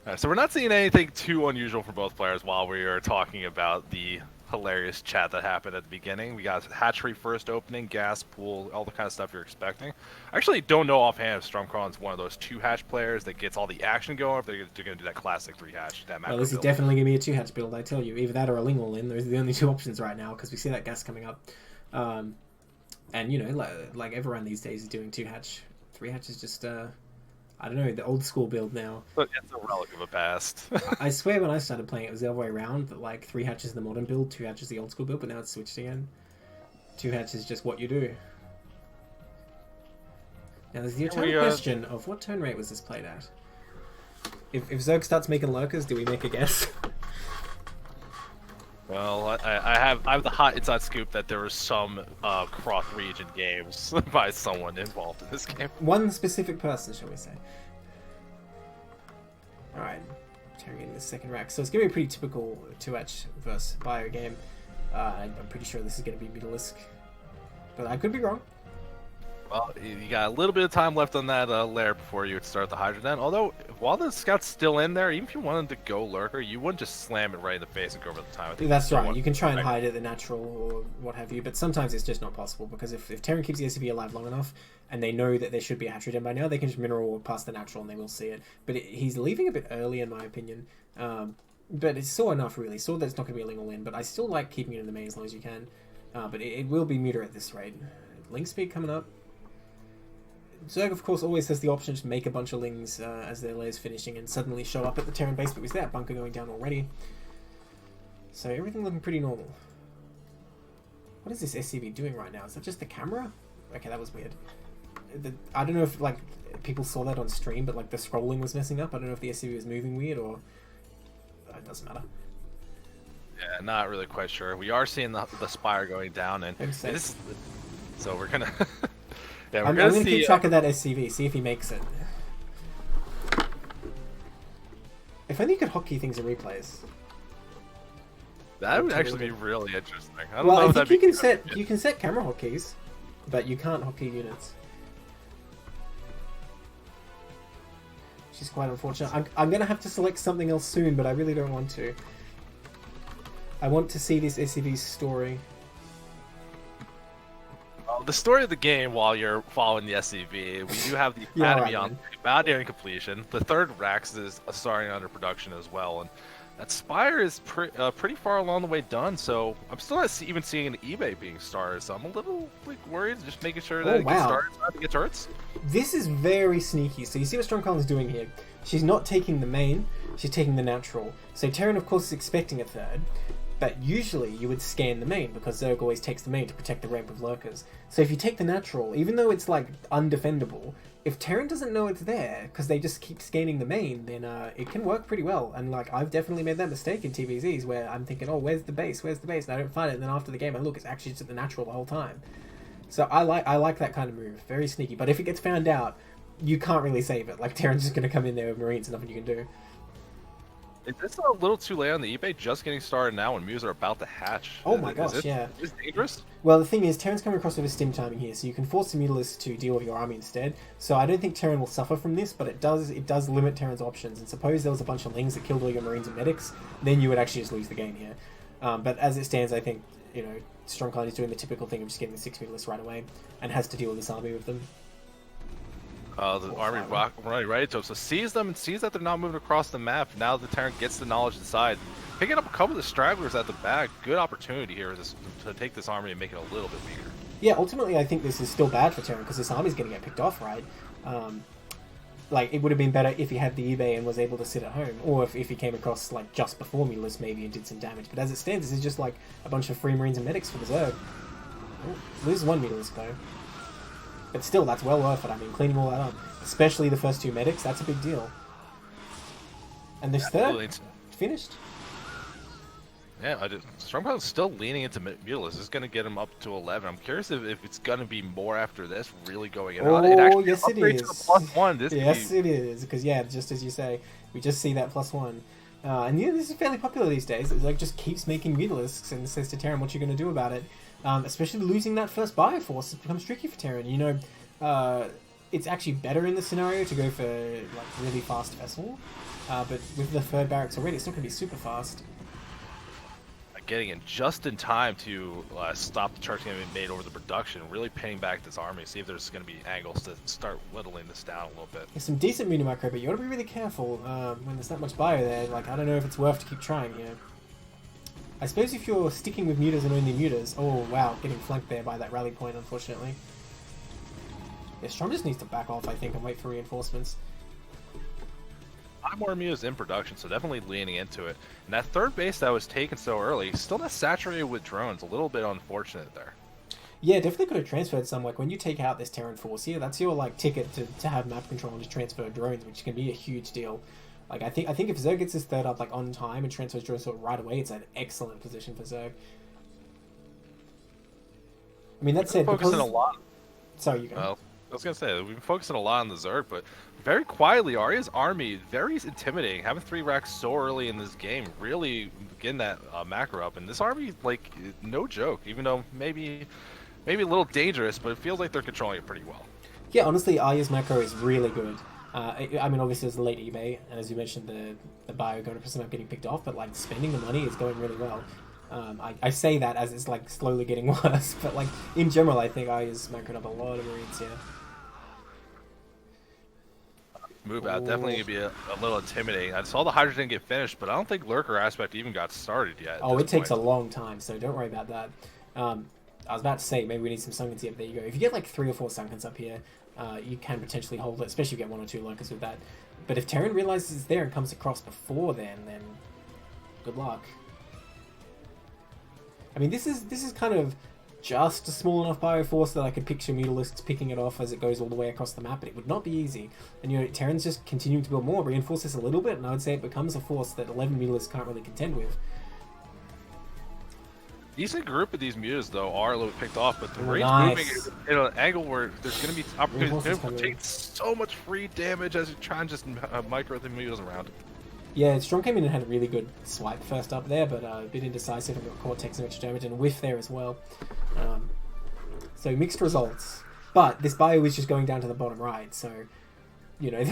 Alright, so we're not seeing anything too unusual for both players while we are talking about the hilarious chat that happened at the beginning. We got hatchery first opening, gas pool, all the kind of stuff you're expecting. I actually don't know offhand if Stormcrawl's one of those 2-hatch players that gets all the action going, or if they're going to do that classic 3-hatch. Well, this is definitely going to be a 2-hatch build, I tell you. Either that or a Ling all-in. Those are the only two options right now, because we see that gas coming up. And, you know, like everyone these days is doing 2-hatch. 3-hatch is just, I don't know, the old school build now. But it's a relic of a past. I swear when I started playing it was the other way around, that like 3-hatch is the modern build, 2-hatch is the old school build, but now it's switched again. 2-hatch is just what you do. Now there's the eternal question of what turn rate was this played at? If Zerg starts making lurkers, do we make a guess? Well, I have the hot inside scoop that there were some cross-region games by someone involved in this game. One specific person, shall we say. Alright, getting the second rack. So it's going to be a pretty typical 2-hatch versus bio game. I'm pretty sure this is going to be Mutalisk. But I could be wrong. Well, you got a little bit of time left on that lair before you would start the Hydra Den. Although, while the scout's still in there, even if you wanted to go Lurker, you wouldn't just slam it right in the face and go over the time. I think that's right. You can try and hide it, the natural or what have you, but sometimes it's just not possible, because if Terran keeps the SCV alive long enough, and they know that there should be a Hatchery Den by now, they can just mineral walk past the natural and they will see it. But he's leaving a bit early, in my opinion. But it's saw enough, really. Saw that it's not going to be a Ling all in, but I still like keeping it in the main as long as you can. But it will be Muta at this rate. Link speed coming up. Zerg, of course, always has the option to make a bunch of Lings as their layer's finishing and suddenly show up at the Terran base, but was that bunker going down already? So everything looking pretty normal. What is this SCV doing right now? Is that just the camera? Okay, that was weird. I don't know if like people saw that on stream, but like the scrolling was messing up. I don't know if the SCV was moving weird or... it doesn't matter. Yeah, not really quite sure. We are seeing the spire going down, and this, so we're gonna... yeah, I'm gonna keep track of that SCV, see if he makes it. If only you could hotkey things in replays. That would actually be really interesting. I don't know if I think you can set camera hotkeys, but you can't hotkey units. Which is quite unfortunate. I'm gonna have to select something else soon, but I really don't want to. I want to see this SCV's story. The story of the game, while you're following the SCV, we do have the Academy on about nearing completion. The third Rax is starting under production as well, and that Spire is pretty far along the way done. So I'm still not even seeing an eBay being started. So I'm a little worried, just making sure that it gets started so it gets turrets. This is very sneaky. So you see what Stormcrawler is doing here. She's not taking the main, she's taking the natural. So Terran, of course, is expecting a third. But usually you would scan the main, because Zerg always takes the main to protect the ramp of lurkers. So if you take the natural, even though it's like undefendable, if Terran doesn't know it's there, because they just keep scanning the main, then it can work pretty well. And like I've definitely made that mistake in TVZs where I'm thinking, oh, where's the base? Where's the base? And I don't find it, and then after the game I look, it's actually just at the natural the whole time. So I like that kind of move. Very sneaky. But if it gets found out, you can't really save it. Like Terran's just going to come in there with Marines and nothing you can do. Is this a little too late on the eBay? Just getting started now when Mews are about to hatch. Oh my gosh, yeah. Is it dangerous? Well, the thing is, Terran's coming across with a stim timing here, so you can force the Mutalisk to deal with your army instead. So I don't think Terran will suffer from this, but it does limit Terran's options. And suppose there was a bunch of Lings that killed all your Marines and Medics, then you would actually just lose the game here. But as it stands, I think, you know, Stormcloud is doing the typical thing of just getting the 6 Mutalisks right away, and has to deal with this army with them. The army running right to him, so sees them and sees that they're not moving across the map. Now the Terran gets the knowledge inside. Picking up a couple of the stragglers at the back, good opportunity here to take this army and make it a little bit weaker. Yeah, ultimately I think this is still bad for Terran, because this army's going to get picked off, right? Like, it would have been better if he had the eBay and was able to sit at home, or if he came across, like, just before Mutalisk maybe and did some damage. But as it stands, this is just, like, a bunch of free Marines and Medics for the Zerg. Oh, loses one Mutalisk, though. But still, that's well worth it. I mean, cleaning all that up. Especially the first 2 medics, that's a big deal. And this third, finished. Yeah, Strongpow's still leaning into Mutalisk. This is going to get him up to 11. I'm curious if it's going to be more after this, really going in. It Oh, actually yes it upgrades to is. a +1. This Yes could it is, because yeah, just as you say, we just see that +1. And yeah, this is fairly popular these days. It like just keeps making Mutalisks and says to Terran what you're going to do about it. Especially losing that first Bioforce, it becomes tricky for Terran. You know, it's actually better in this scenario to go for like really fast Vessel, but with the third barracks already, it's not going to be super fast. getting in just in time to stop the charge getting made over the production, really pinning back this army, see if there's going to be angles to start whittling this down a little bit. There's some decent Muni Micro, but you got to be really careful when there's that much bio there. Like, I don't know if it's worth to keep trying here. I suppose if you're sticking with mutas and only mutas... Oh, wow, getting flanked there by that rally point, unfortunately. Yeah, Strom just needs to back off, I think, and wait for reinforcements. 5 more mutas in production, so definitely leaning into it. And that third base that was taken so early, still not saturated with drones. A little bit unfortunate there. Yeah, definitely could have transferred some. Like, when you take out this Terran force here, that's your, like, ticket to have map control and just transfer drones, which can be a huge deal. Like, I think if Zerg gets his third up, like, on time and transfers drones sort of right away, it's an excellent position for Zerg. I mean, that said, focusing a lot. Sorry, you go. Well, I was gonna say we've been focusing a lot on the Zerg, but very quietly, Arya's army very intimidating. Having 3 racks so early in this game, really getting that macro up, and this army, like, no joke. Even though maybe a little dangerous, but it feels like they're controlling it pretty well. Yeah, honestly, Arya's macro is really good. I mean, obviously, there's a late eBay, and as you mentioned, the bio going to map getting picked off, but, like, spending the money is going really well. I say that as it's, like, slowly getting worse, but, like, in general, I think Arya's macroed up a lot of Marines here. Move out definitely going to be a little intimidating. I saw the Hydra didn't get finished, but I don't think Lurker aspect even got started yet. Oh, it takes a long time, so don't worry about that. I was about to say, maybe we need some Sunkens here, but there you go. If you get, like, 3 or 4 Sunkens up here, you can potentially hold it, especially if you get 1 or 2 Lurkers with that. But if Terran realizes it's there and comes across before then good luck. I mean, this is kind of just a small enough bioforce that I could picture Mutalisks picking it off as it goes all the way across the map, but it would not be easy. And, you know, Terran's just continuing to build more, reinforce this a little bit, and I would say it becomes a force that 11 Mutalisks can't really contend with. Decent group of these mutas, though, are a little picked off, but the Marines moving in an angle where there's going to be opportunities to take so much free damage as you try and just micro the mutas around. Yeah, Strong came in and had a really good swipe first up there, but a bit indecisive and got caught, takes some extra damage, and a whiff there as well. So mixed results. But this bio is just going down to the bottom right, so, you know,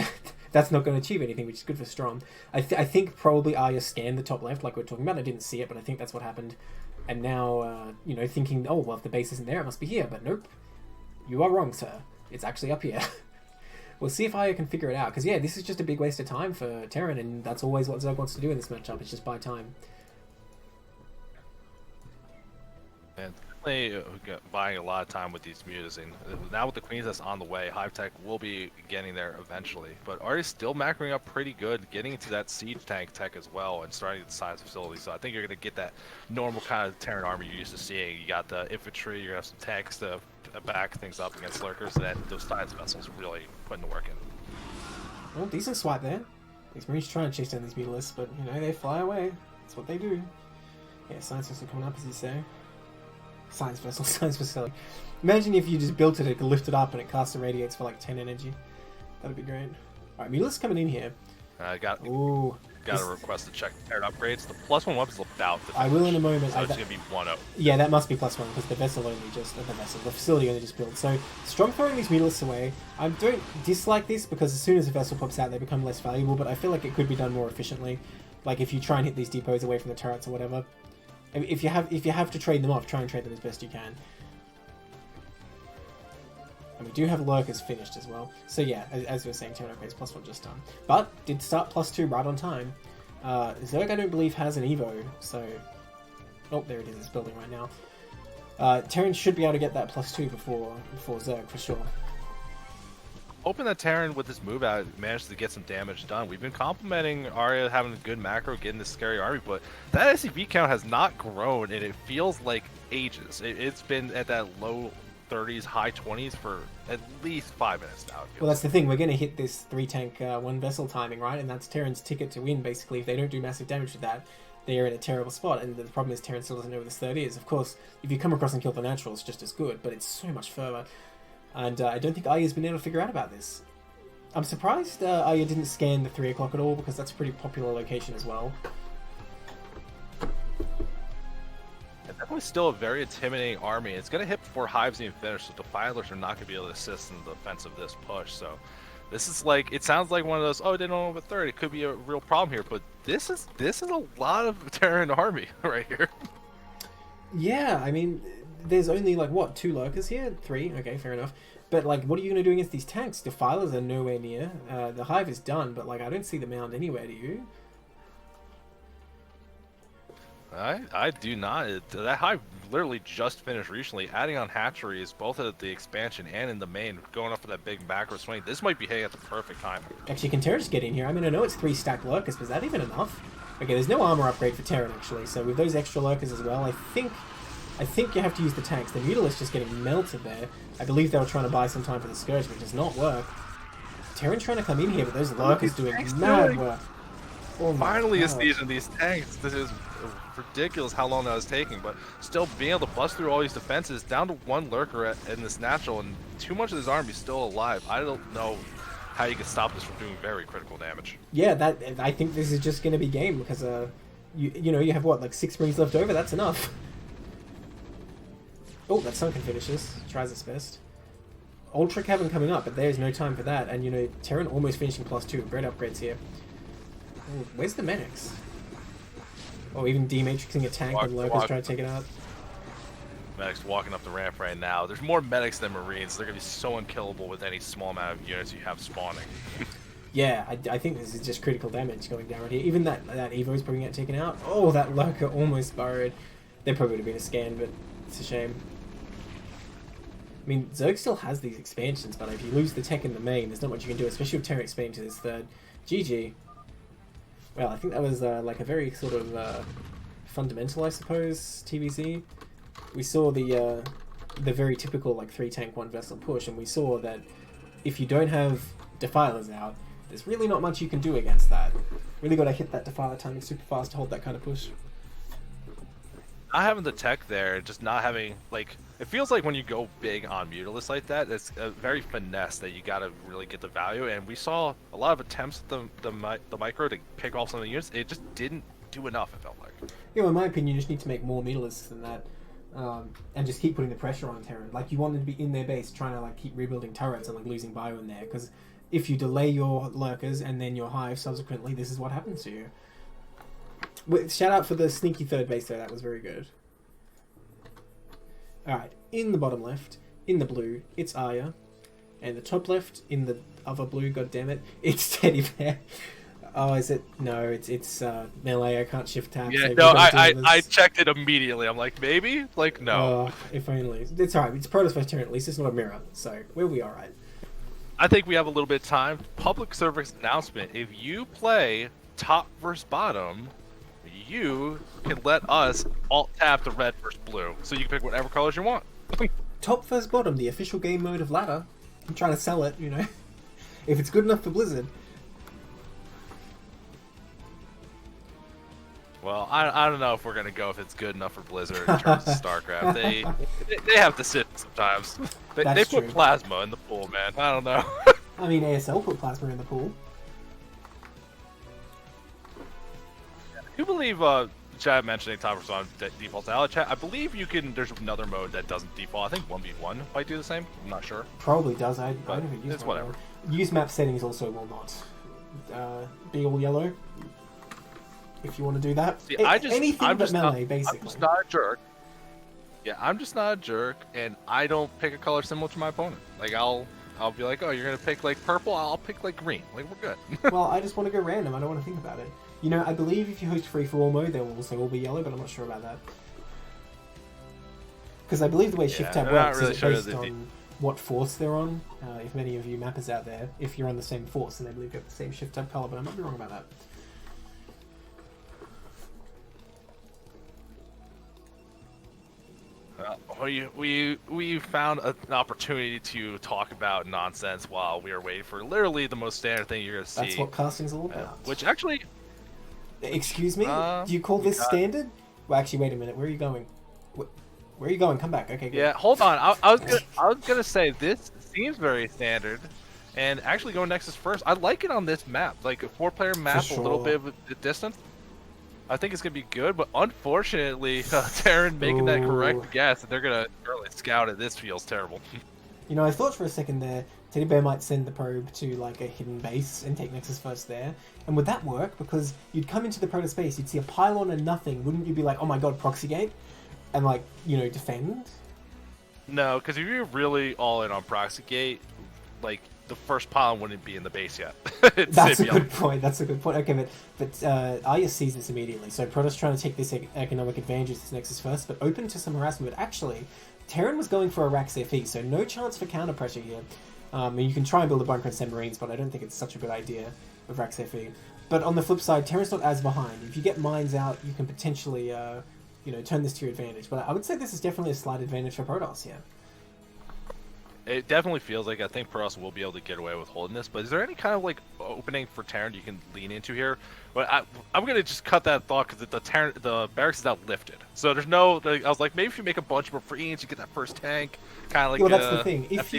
that's not going to achieve anything, which is good for Strong. I think probably Arya scanned the top left, like we were talking about. I didn't see it, but I think that's what happened. And now, you know, thinking, oh, well, if the base isn't there, it must be here. But nope, you are wrong, sir. It's actually up here. We'll see if Arya can figure it out. Because, yeah, this is just a big waste of time for Terran, and that's always what Zerg wants to do in this matchup. It's just buy time. And definitely buying a lot of time with these mutas. And now with the Queens that's on the way, Hive Tech will be getting there eventually. But Arya's still macroing up pretty good, getting into that siege tank tech as well, and starting to design facilities. So I think you're going to get that normal kind of Terran army you're used to seeing. You got the infantry, you're going to have some tanks to back things up against lurkers, and then those science vessels really putting the work in. Well, decent swipe there. These Marines trying to chase down these Mutalisks, but, you know, they fly away. That's what they do. Yeah, science vessel coming up, as you say. Science vessel, science facility. Imagine if you just built it, it could lift it up, and it casts and radiates for like 10 energy. That'd be great. Alright, Mutalisks coming in here. Got a request to check Terran upgrades. The +1 weapons is about to finish, I will in a moment. So it's going to be 1-0. Yeah, that must be +1 because the facility only just built. So Strong throwing these Mutalisks away. I don't dislike this because as soon as a vessel pops out, they become less valuable. But I feel like it could be done more efficiently. Like if you try and hit these depots away from the turrets or whatever. If you have to trade them off, try and trade them as best you can. And we do have Lurkers finished as well. So yeah, as we were saying, Terran upgrades +1 just done. But did start +2 right on time. Zerg I don't believe has an Evo, so... Oh, there it is, it's building right now. Terran should be able to get that +2 before Zerg, for sure. Hoping that Terran, with this move out, managed to get some damage done. We've been complimenting Arya having a good macro, getting this scary army, but that SCV count has not grown, and it feels like ages. It's been at that low 30s, high 20s for at least 5 minutes now. Well, that's the thing. We're going to hit this 3 tank, 1 vessel timing, right? And that's Terran's ticket to win, basically. If they don't do massive damage with that, they are in a terrible spot. And the problem is Terran still doesn't know where this third is. Of course, if you come across and kill the natural, it's just as good, but it's so much further. And I don't think Arya's been able to figure out about this. I'm surprised Arya didn't scan the 3 o'clock at all, because that's a pretty popular location as well. It's definitely still a very intimidating army. It's going to hit before Hive's even finished, so Defilers are not going to be able to assist in the defense of this push. So this is like, it sounds like one of those, oh, they don't have a third. It could be a real problem here, but this is a lot of Terran army right here. Yeah, I mean, there's only like, what, 2 lurkers here? 3? Okay, fair enough. But like, what are you going to do against these tanks? Defilers are nowhere near. The Hive is done, but like, I don't see the mound anywhere, do you? I do not. That Hive literally just finished recently, adding on hatcheries both at the expansion and in the main, going up for that big macro swing. This might be hitting at the perfect time. Actually, can Terran just get in here? I mean, I know it's 3 stacked lurkers, but is that even enough? Okay, there's no armor upgrade for Terran, actually, so with those extra lurkers as well, I think you have to use the tanks. The Mutilist's just getting melted there. I believe they were trying to buy some time for the Scourge, but it does not work. Terran's trying to come in here, but those lurkers doing mad work. Oh Finally a siege of these tanks. This is ridiculous how long that was taking, but still being able to bust through all these defenses, down to 1 lurker in this natural, and too much of this army still alive. I don't know how you can stop this from doing very critical damage. Yeah, I think this is just going to be game, because you know, you have what, like 6 springs left over. That's enough. Oh, that Sunken finishes. Tries its best. Ultra Cavern coming up, but there's no time for that. And, you know, Terran almost finishing +2. Great upgrades here. Ooh, where's the medics? Oh, even dematrixing a tank and lurkers trying to take it out. Medics walking up the ramp right now. There's more medics than Marines. They're going to be so unkillable with any small amount of units you have spawning. Yeah, I think this is just critical damage going down right here. Even that Evo's probably get taken out. Oh, that lurker almost burrowed. There probably would have been a scan, but it's a shame. I mean, Zerg still has these expansions, but if you lose the tech in the main, there's not much you can do, especially with Terran expanding to this third. GG. Well, I think that was like a very sort of fundamental, I suppose, TVZ. We saw the very typical like 3 tank 1 vessel push, and we saw that if you don't have Defilers out, there's really not much you can do against that. Really got to hit that Defiler timing super fast to hold that kind of push. Not having the tech there, just not having, like, it feels like when you go big on Mutalists like that, it's a very finesse that you gotta really get the value, and we saw a lot of attempts at the micro to pick off some of the units. It just didn't do enough, it felt like. Yeah, well, in my opinion, you just need to make more Mutalists than that, and just keep putting the pressure on Terran. Like, you want them to be in their base trying to, like, keep rebuilding turrets and, like, losing bio in there, because if you delay your lurkers and then your hive subsequently, this is what happens to you. Shout out for the sneaky third base there, that was very good. Alright, in the bottom left, in the blue, it's Arya. And the top left, in the other blue, goddammit, it's Teddy Bear. Oh, is it? No, it's melee, I can't shift tab. Yeah, so no, I checked it immediately. I'm like, maybe? Like, no. If only. It's alright, it's Protoss vs. Terran, at least it's not a mirror, so we'll be alright. I think we have a little bit of time. Public service announcement. If you play top versus bottom, you can let us alt-tab the red versus blue. So you can pick whatever colors you want. Top versus bottom, the official game mode of ladder. I'm trying to sell it, you know. If it's good enough for Blizzard. Well, I don't know if we're going to go if it's good enough for Blizzard in terms of StarCraft. They have to sit sometimes. They put plasma in the pool, man. I don't know. I mean, ASL put plasma in the pool. You believe Chad mentioning top versus on defaults out. Chat, I believe you can. There's another mode that doesn't default. I think 1v1 might do the same. I'm not sure. Probably does. I don't even use it's whatever. Use map settings also will not be all yellow. If you want to do that, see, anything I'm but just melee, basically. I'm just not a jerk. Yeah, I'm just not a jerk, and I don't pick a color similar to my opponent. Like I'll be like, oh, you're gonna pick like purple. I'll pick like green. Like we're good. Well, I just want to go random. I don't want to think about it. You know, I believe if you host free-for-all mode, they will also all be yellow, but I'm not sure about that. Because I believe the way Shift Tab works is based on what force they're on. If many of you mappers out there, if you're on the same force, then they believe you have the same Shift Tab color, but I might be wrong about that. We found an opportunity to talk about nonsense while we were waiting for literally the most standard thing you're gonna see. That's what casting's all about. Which actually, Excuse me? Do you call this standard? Well, actually, wait a minute. Where are you going? Where are you going? Come back. Okay, good. Yeah, hold on. I was gonna say this seems very standard, and actually going Nexus first. I like it on this map, like a 4-player map, sure. a little bit of a distance. I think it's gonna be good, but unfortunately, Terran making that correct guess, and they're gonna early scout it. This feels terrible. You know, I thought for a second there, Teddy Bear might send the probe to like a hidden base and take Nexus first there. And would that work? Because you'd come into the Proto space, you'd see a pylon and nothing. Wouldn't you be like, oh my god, proxy gate? And like, you know, defend? No, because if you're really all in on proxy gate, like the first pylon wouldn't be in the base yet. That's a good point. That's a good point. Okay, but Arya sees this immediately. So Protoss trying to take this economic advantage of this Nexus first, but open to some harassment. But actually, Terran was going for a Rax FE, so no chance for counter pressure here. And you can try and build a bunker and send Marines, but I don't think it's such a good idea with Rax FE. But on the flip side, Terran's not as behind. If you get mines out, you can potentially, you know, turn this to your advantage. But I would say this is definitely a slight advantage for Protoss, yeah. It definitely feels like I think Protoss will be able to get away with holding this, but is there any kind of like opening for Terran you can lean into here? But I'm gonna just cut that thought because the barracks is now lifted, so there's no. I was like, maybe if you make a bunch more Marines, you get that first tank, kind of like. Well, that's the thing. If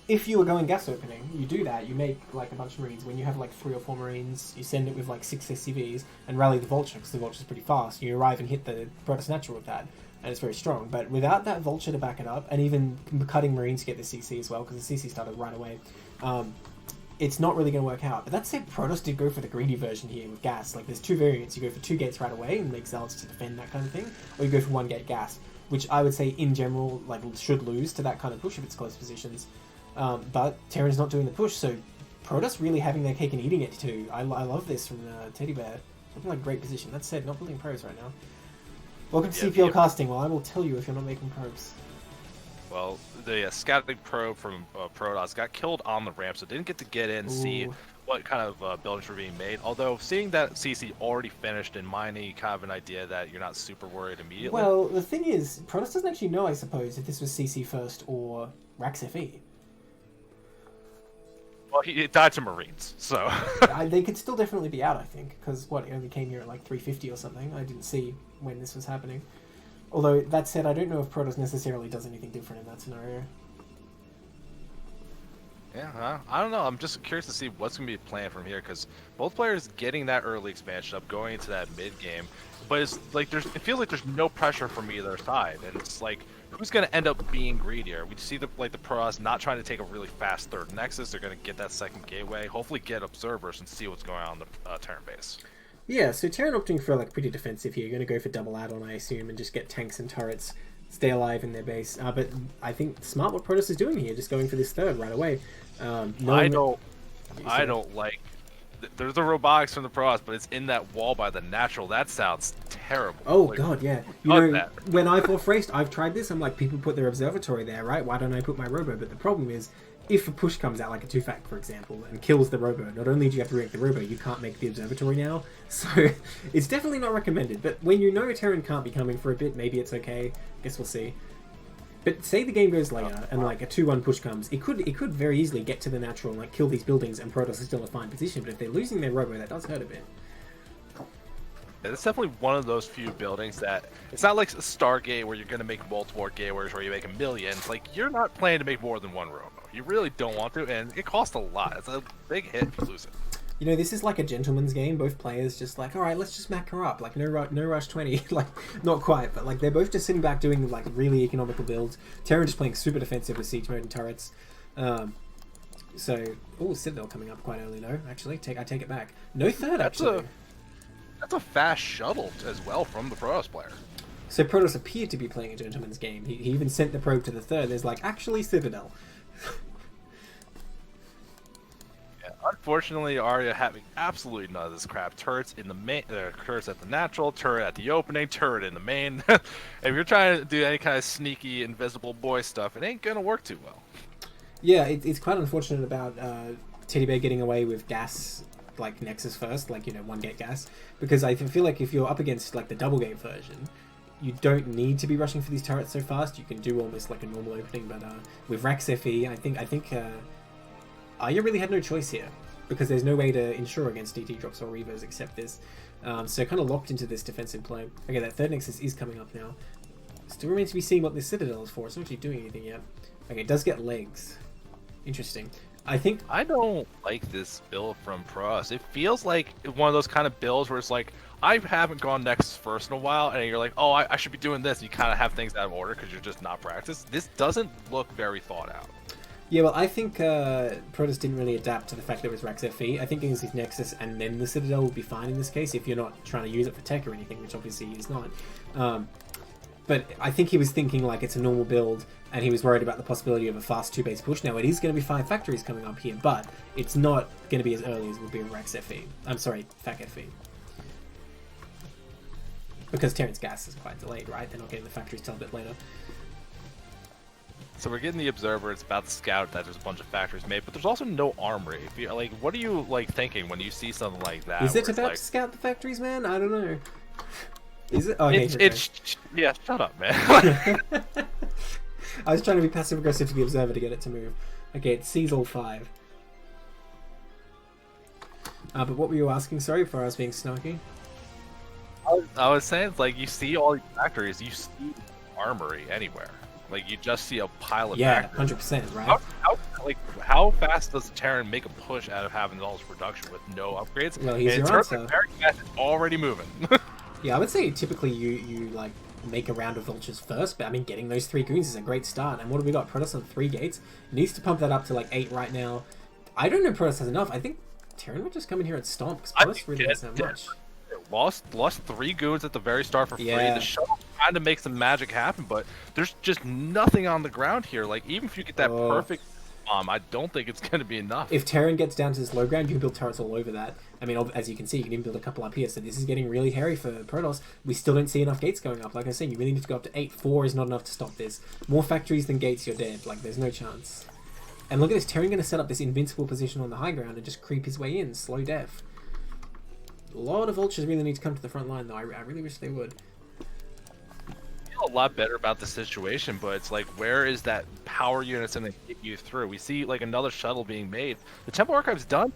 if you were going gas opening, you do that. You make like a bunch of Marines. When you have like 3 or 4 Marines, you send it with like 6 SCVs and rally the Vulture because the Vulture's pretty fast. You arrive and hit the Protoss Natural with that. And it's very strong, but without that Vulture to back it up, and even cutting Marines to get the CC as well, because the CC started right away, it's not really going to work out. But that said, Protoss did go for the greedy version here with gas. Like, there's 2 variants. You go for 2 gates right away and make Zealots to defend that kind of thing, or you go for 1 gate gas, which I would say, in general, like should lose to that kind of push if it's close positions. But Terran's not doing the push, so Protoss really having their cake and eating it too. I love this from Teddy Bear. Looking like a great position. That said, not building pros right now. Welcome to CPL casting. Well, I will tell you if you're not making probes. Well, the scouting probe from Protoss got killed on the ramp, so didn't get to get in and see what kind of buildings were being made. Although, seeing that CC already finished in mining, kind of an idea that you're not super worried immediately. Well, the thing is, Protoss doesn't actually know, I suppose, if this was CC first or Rax FE. Well, he died to Marines, so... They could still definitely be out, I think, because, what, it only came here at like 350 or something. I didn't see when this was happening. Although, that said, I don't know if Protoss necessarily does anything different in that scenario. Yeah, I don't know. I'm just curious to see what's going to be planned from here, because both players getting that early expansion up, going into that mid-game, but it's like it feels like there's no pressure from either side, and it's like, who's going to end up being greedier? We see the Protoss not trying to take a really fast third Nexus. They're going to get that second gateway, hopefully get observers and see what's going on in the Terran base. Yeah, so Terran opting for like pretty defensive here. You're going to go for double add-on, I assume, and just get tanks and turrets, stay alive in their base. But I think smart what Protoss is doing here, just going for this third right away. I don't like. There's the robotics from the Protoss, but it's in that wall by the natural. That sounds terrible. Oh like, god, yeah. You know, when I fought raced, I've tried this. I'm like, people put their observatory there, right? Why don't I put my robo? But the problem is, if a push comes out, like a 2-fact, for example, and kills the robo, not only do you have to react the robo, you can't make the observatory now. So it's definitely not recommended. But when you know Terran can't be coming for a bit, maybe it's okay. Guess we'll see. But say the game goes later and like a 2-1 push comes, it could very easily get to the natural and like kill these buildings, and Protoss is still in a fine position. But if they're losing their robo, that does hurt a bit. Yeah, it's definitely one of those few buildings that it's not like a Stargate where you're going to make multiple gateways where you make a million. It's like you're not planning to make more than 1 robo. You really don't want to, and it costs a lot. It's a big hit if you lose it. You know, this is like a gentleman's game. Both players just like, all right, let's just mac her up. Like, no rush 20. Like, not quite, but like they're both just sitting back doing like really economical builds. Terran just playing super defensive with siege mode and turrets. So, Citadel coming up quite early though. Actually, I take it back. No third actually. That's a fast shuttle as well from the Protoss player. So Protoss appeared to be playing a gentleman's game. He even sent the probe to the third. There's like, actually Citadel. Unfortunately, Arya having absolutely none of this crap. Turrets in the main, turrets at the natural, turret at the opening, turret in the main. If you're trying to do any kind of sneaky, invisible boy stuff, it ain't gonna work too well. Yeah, it's quite unfortunate about Teddy Bear getting away with gas, like Nexus first, like, you know, 1 gate gas, because I feel like if you're up against like the double gate version, you don't need to be rushing for these turrets so fast. You can do almost like a normal opening, but with Rax FE, I think Arya really had no choice here, because there's no way to ensure against DT drops or Reavers except this. So kind of locked into this defensive play. Okay, that third Nexus is coming up now. Still remains to be seen what this Citadel is for. It's not actually doing anything yet. Okay, it does get legs. Interesting. I think... I don't like this build from Pros. It feels like one of those kind of builds where it's like, I haven't gone Nexus first in a while, and you're like, oh, I should be doing this. You kind of have things out of order because you're just not practiced. This doesn't look very thought out. Yeah, well, I think Protoss didn't really adapt to the fact that it was Rax FE. I think using Nexus and then the Citadel would be fine in this case if you're not trying to use it for tech or anything, which obviously is not. But I think he was thinking like it's a normal build, and he was worried about the possibility of a fast 2-base push. Now, it is going to be 5 factories coming up here, but it's not going to be as early as it would be a Rax FE. I'm sorry, FAC FE. Because Terran's gas is quite delayed, right? They're not getting the factories till a bit later. So we're getting the Observer. It's about the Scout that there's a bunch of factories made, but there's also no armory. If you, like, what are you like thinking when you see something like that? Is it about like... to scout the factories, man? I don't know. Is it? Oh, okay, yeah, shut up, man. I was trying to be passive aggressive to the Observer to get it to move. Okay, it sees all 5. But what were you asking? Sorry, before I was being snarky. I was saying, like, you see all these factories, you see armory anywhere. Like, you just see a pile of factories. 100%, right? How fast does Terran make a push out of having all this production with no upgrades? Well, here's your answer. Terran gas is already moving. Yeah, I would say typically you like make a round of vultures first, but I mean getting those 3 goons is a great start. And what have we got? Protoss on 3 gates. Needs to pump that up to like 8 right now. I don't know if Protoss has enough. I think Terran would just come in here and stomp because Protoss really doesn't have much. Lost 3 goons at the very start for free. The shuttle kind of makes some magic happen, but there's just nothing on the ground here. Like, even if you get that perfect bomb, I don't think it's going to be enough. If Terran gets down to this low ground, you can build turrets all over that. I mean, as you can see, you can even build a couple up here. So this is getting really hairy for Protoss. We still don't see enough gates going up. Like I said, you really need to go up to 8. 4 is not enough to stop this. More factories than gates, you're dead. Like, there's no chance. And look at this. Terran going to set up this invincible position on the high ground and just creep his way in. Slow death. A lot of vultures really need to come to the front line, though. I really wish they would. I feel a lot better about the situation, but it's like, where is that power units going to get you through? We see like another shuttle being made. The Temple Archive's done.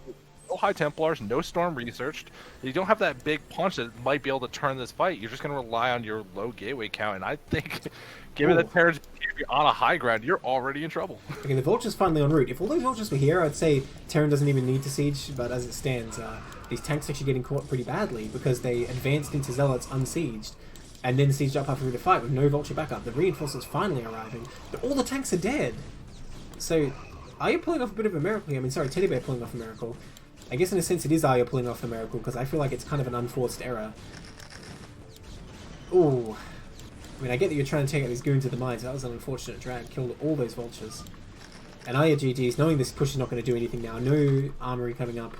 No High Templars, no Storm researched. You don't have that big punch that might be able to turn this fight. You're just going to rely on your low gateway count, and I think, given that Terran's on a high ground, you're already in trouble. Okay, the vulture's finally en route. If all those vultures were here, I'd say Terran doesn't even need to siege, but as it stands, these tanks are actually getting caught pretty badly because they advanced into Zealots unsieged and then sieged up halfway through the fight with no vulture backup. The reinforcements finally arriving, but all the tanks are dead. So, are you pulling off a bit of a miracle here? I mean, sorry, Teddy Bear pulling off a miracle. I guess in a sense it is Arya pulling off a miracle because I feel like it's kind of an unforced error. Ooh. I mean, I get that you're trying to take out these goons of the mines. That was an unfortunate drag. Killed all those vultures. And Arya GG's, knowing this push is not going to do anything now. No armory coming up.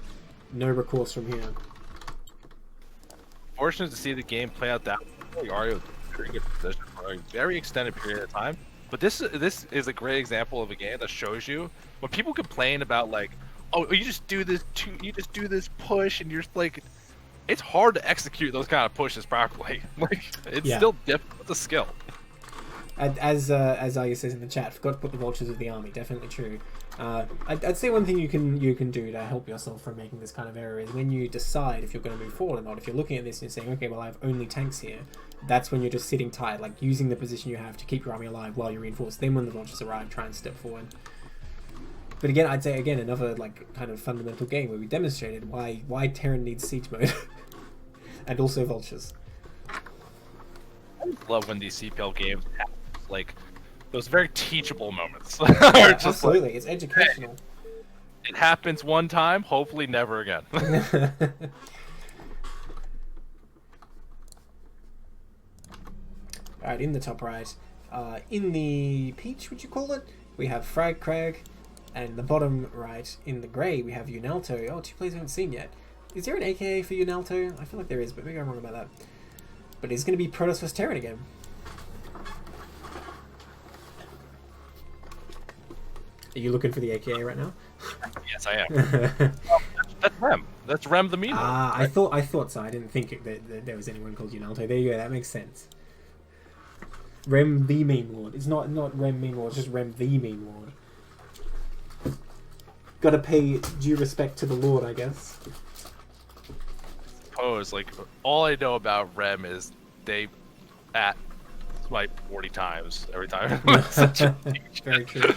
No recourse from here. Fortunate to see the game play out that way. Arya very good position for a very extended period of time. But this is a great example of a game that shows you when people complain about like, oh, you just do this push, and you're like, it's hard to execute those kind of pushes properly. Like, it's still difficult. It's a skill. As Arya says in the chat, forgot to put the vultures with the army. Definitely true. I'd say one thing you can do to help yourself from making this kind of error is when you decide if you're going to move forward or not. If you're looking at this and you're saying, okay, well, I have only tanks here, that's when you're just sitting tight, like using the position you have to keep your army alive while you reinforce. Then when the vultures arrive, try and step forward. But again, I'd say another like kind of fundamental game where we demonstrated why Terran needs siege mode, and also vultures. I love when these CPL games have like those very teachable moments. Just absolutely, it's educational. Hey, it happens one time, hopefully never again. Alright, in the top right, in the peach, would you call it? We have Frag Crag, and the bottom right, in the grey, we have Unalto. Oh, 2 players we haven't seen yet. Is there an AKA for Unalto? I feel like there is, but maybe I'm wrong about that. But it's going to be Protoss vs Terran again. Are you looking for the AKA right now? Yes, I am. That's Rem. That's Rem the Mean Lord. Right? I thought so. I didn't think that there was anyone called Unalto. There you go. That makes sense. Rem the Mean Lord. It's not Rem Mean Lord. It's just Rem the Mean Lord. Gotta pay due respect to the Lord, I guess. pose, like all I know about Rem is they at like 40 times every time. Very true.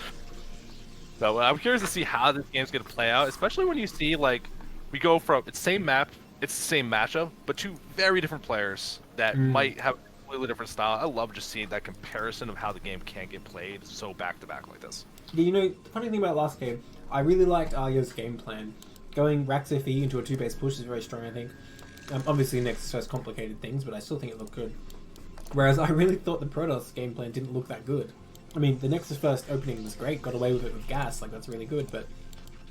So I'm curious to see how this game's gonna play out, especially when you see like we go from it's same map, it's the same matchup, but two very different players that might have a completely different style. I love just seeing that comparison of how the game can get played so back to back like this. Yeah, you know, the funny thing about last game, I really liked Arya's game plan. Going Rax FE into a 2-base push is very strong, I think. Obviously, Nexus has complicated things, but I still think it looked good. Whereas I really thought the Protoss game plan didn't look that good. I mean, the Nexus first opening was great, got away with it with gas, like that's really good, but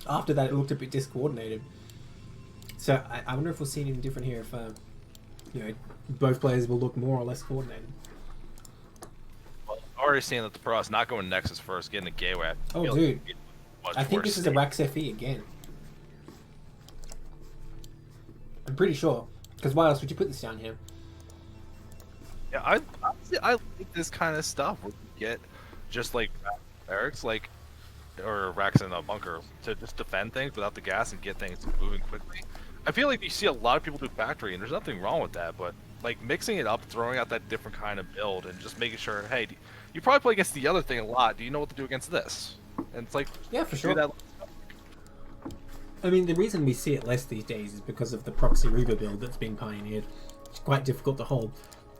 after that it looked a bit discoordinated. So I wonder if we'll see anything different here if, you know, both players will look more or less coordinated. Well, already seeing that the Protoss not going Nexus first, getting a gateway. Oh, dude. I think this is a Rax FE again. I'm pretty sure. Because why else would you put this down here? Yeah, I like this kind of stuff where you get just like Eric's like or Rax in a bunker to just defend things without the gas and get things moving quickly. I feel like you see a lot of people do factory, and there's nothing wrong with that, but like mixing it up, throwing out that different kind of build, and just making sure, hey, you probably play against the other thing a lot. Do you know what to do against this? And it's like, yeah, for sure. That. I mean, the reason we see it less these days is because of the proxy Reaver build that's being pioneered. It's quite difficult to hold.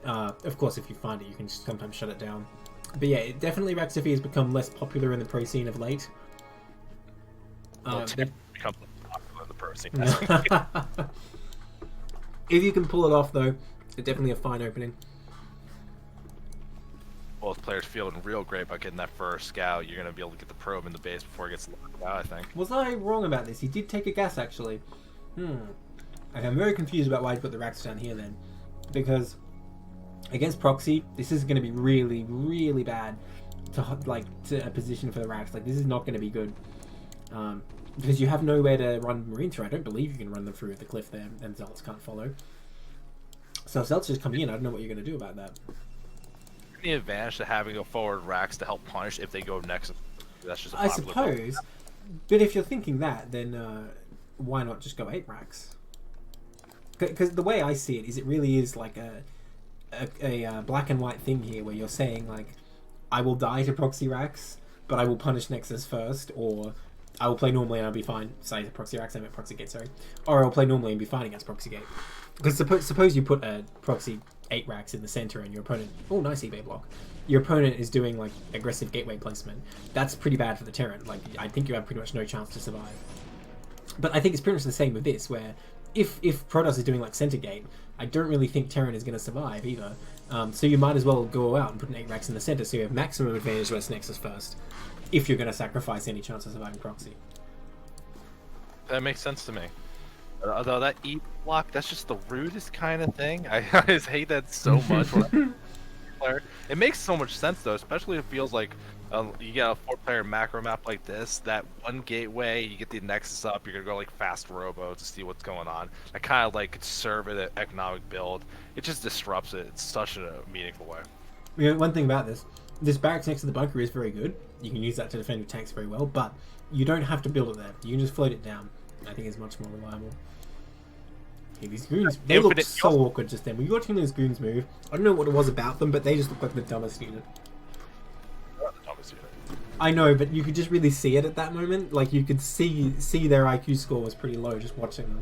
Of course, if you find it, you can just sometimes shut it down. But yeah, it definitely Rax FE has become less popular in the pro scene of late. Become popular in the pro scene. If you can pull it off, though, it's definitely a fine opening. Both players feeling real great about getting that first scout. You're going to be able to get the probe in the base before it gets locked out, I think. Was I wrong about this? He did take a gas, actually. Okay, I'm very confused about why he put the Rax down here, then. Because against proxy, this is going to be really, really bad to a position for the Rax. Like, this is not going to be good. Because you have nowhere to run Marine through. I don't believe you can run them through the cliff there, and Zealots can't follow. So if Zealots just come in, I don't know what you're going to do about that. The advantage to having a forward Rax to help punish if they go next. That's just a I suppose, but if you're thinking that, then why not just go 8 Rax? Because the way I see it is, it really is like a black and white thing here, where you're saying like, I will die to proxy Rax, but I will punish Nexus first, or I will play normally and I'll be fine. Say proxy Rax, I meant proxy gate, sorry, or I'll play normally and be fine against proxy gate. Because suppose you put a proxy 8 Rax in the center and your opponent, oh nice eBay block, your opponent is doing like aggressive gateway placement. That's pretty bad for the Terran. Like, I think you have pretty much no chance to survive. But I think it's pretty much the same with this, where if Protoss is doing like center gate, I don't really think Terran is going to survive either. So you might as well go out and put an 8 Rax in the center so you have maximum advantage versus Nexus first, if you're going to sacrifice any chance of surviving proxy. That makes sense to me. Although that E block, that's just the rudest kind of thing. I just hate that so much. It makes so much sense though, especially if it feels like you get a 4-player macro map like this. That one gateway, you get the Nexus up, you're gonna go like fast robo to see what's going on. I kind of like conservative economic build. It just disrupts it in such a meaningful way. You know, one thing about this barracks next to the bunker is very good. You can use that to defend your tanks very well, but you don't have to build it there. You can just float it down. I think it's much more reliable. Okay, these goons, they look so awkward just then. When you watching those goons move, I don't know what it was about them, but they just look like the dumbest unit. I know, but you could just really see it at that moment. Like, you could see their IQ score was pretty low just watching them.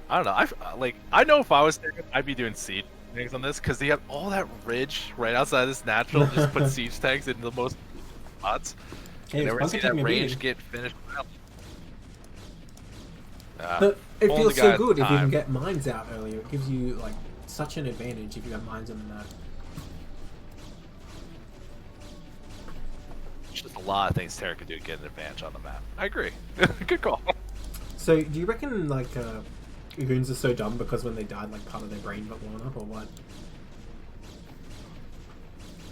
I don't know. I know if I was there, I'd be doing siege things on this, because they have all that ridge right outside this natural. Just put siege tanks in the most spots. Hey, never see that range get finished. But it feels so good if you can get mines out earlier. It gives you like such an advantage if you have mines on the map. Just a lot of things Terra could do to get an advantage on the map. I agree. Good call. So, do you reckon like goons are so dumb because when they died, like part of their brain got blown up, or what?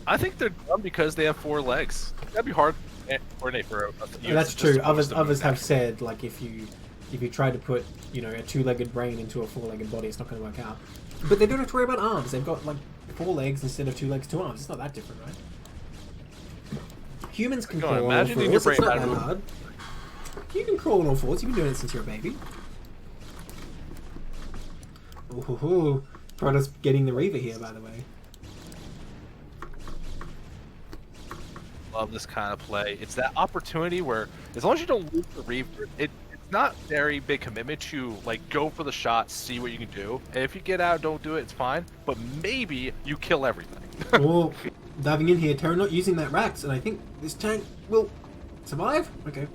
I think they're dumb because they have 4 legs. That'd be hard to coordinate for that's true. Others have said like if you try to put, you know, a 2-legged brain into a 4-legged body, it's not going to work out. But they don't have to worry about arms. They've got like 4 legs instead of 2 legs, 2 arms. It's not that different, right? Humans can crawl. Imagine it's not that hard. You can crawl on all fours. You've been doing it since you're a baby. Ooh, Protoss getting the Reaver here, by the way. Love this kind of play. It's that opportunity where, as long as you don't lose the Reaver, it's not very big commitment to like go for the shot, see what you can do. And if you get out, don't do it, it's fine. But maybe you kill everything. Oh, diving in here, Terran not using that Rax, and I think this tank will survive. Okay.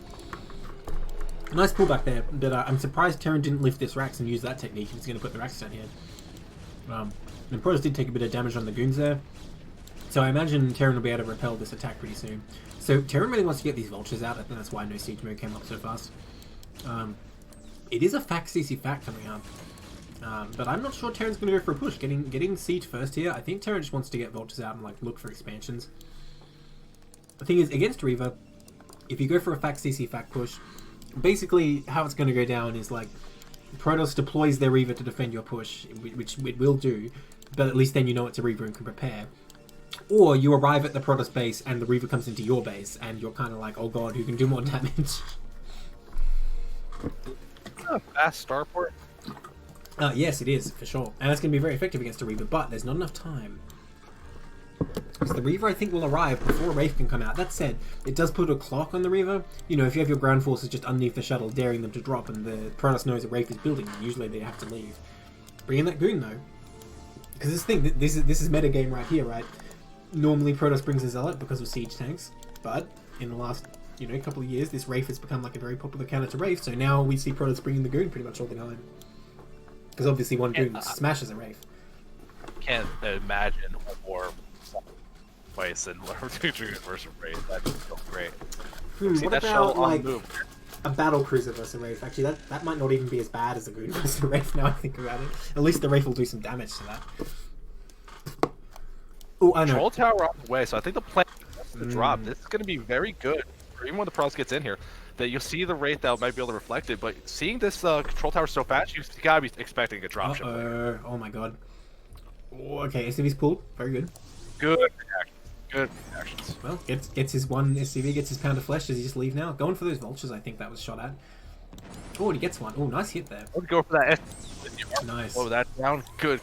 A nice pullback there, but I'm surprised Terran didn't lift this Rax and use that technique. He's going to put the Rax down here. And Protoss did take a bit of damage on the goons there. So I imagine Terran will be able to repel this attack pretty soon. So Terran really wants to get these vultures out. I think that's why no siege mode came up so fast. It is a fact CC fact coming up. But I'm not sure Terran's going to go for a push. Getting siege first here. I think Terran just wants to get vultures out and like look for expansions. The thing is, against Reaver, if you go for a fact CC fact push, basically how it's going to go down is like Protoss deploys their Reaver to defend your push, which it will do, but at least then you know it's a Reaver and can prepare. Or you arrive at the Protoss base and the Reaver comes into your base and you're kind of like, oh god, who can do more damage? A fast starport. Yes, it is, for sure. And that's going to be very effective against a Reaver, but there's not enough time. Because the Reaver, I think, will arrive before Wraith can come out. That said, it does put a clock on the Reaver. You know, if you have your ground forces just underneath the shuttle, daring them to drop, and the Protoss knows that Wraith is building, usually they have to leave. Bring in that goon, though. Because this is metagame right here, right? Normally, Protoss brings a Zealot because of siege tanks, but in the last, couple of years, this Wraith has become like a very popular counter to Wraith, so now we see Protoss bringing the goon pretty much all the time. Because obviously one goon smashes a Wraith. Can't imagine a more place than Goon versus Wraith. That'd be so great. What about like a battle cruiser versus a Wraith? Actually, that might not even be as bad as a goon versus a Wraith. Now I think about it. At least the Wraith will do some damage to that. Oh, I know. Control tower on the way, so I think the plan is to drop. This is going to be very good, even when the Protoss gets in here. That you'll see the Wraith that might be able to reflect it, but seeing this control tower so fast, you gotta be expecting a dropship. Oh my god. Oh, okay, SCV's pulled. Very good. Good reactions. Good reactions. Well, gets his one SCV, gets his pound of flesh. Does he just leave now? Going for those vultures, I think that was shot at. Oh, he gets one. Oh, nice hit there. Let's go for that. Nice. Oh, that down. Good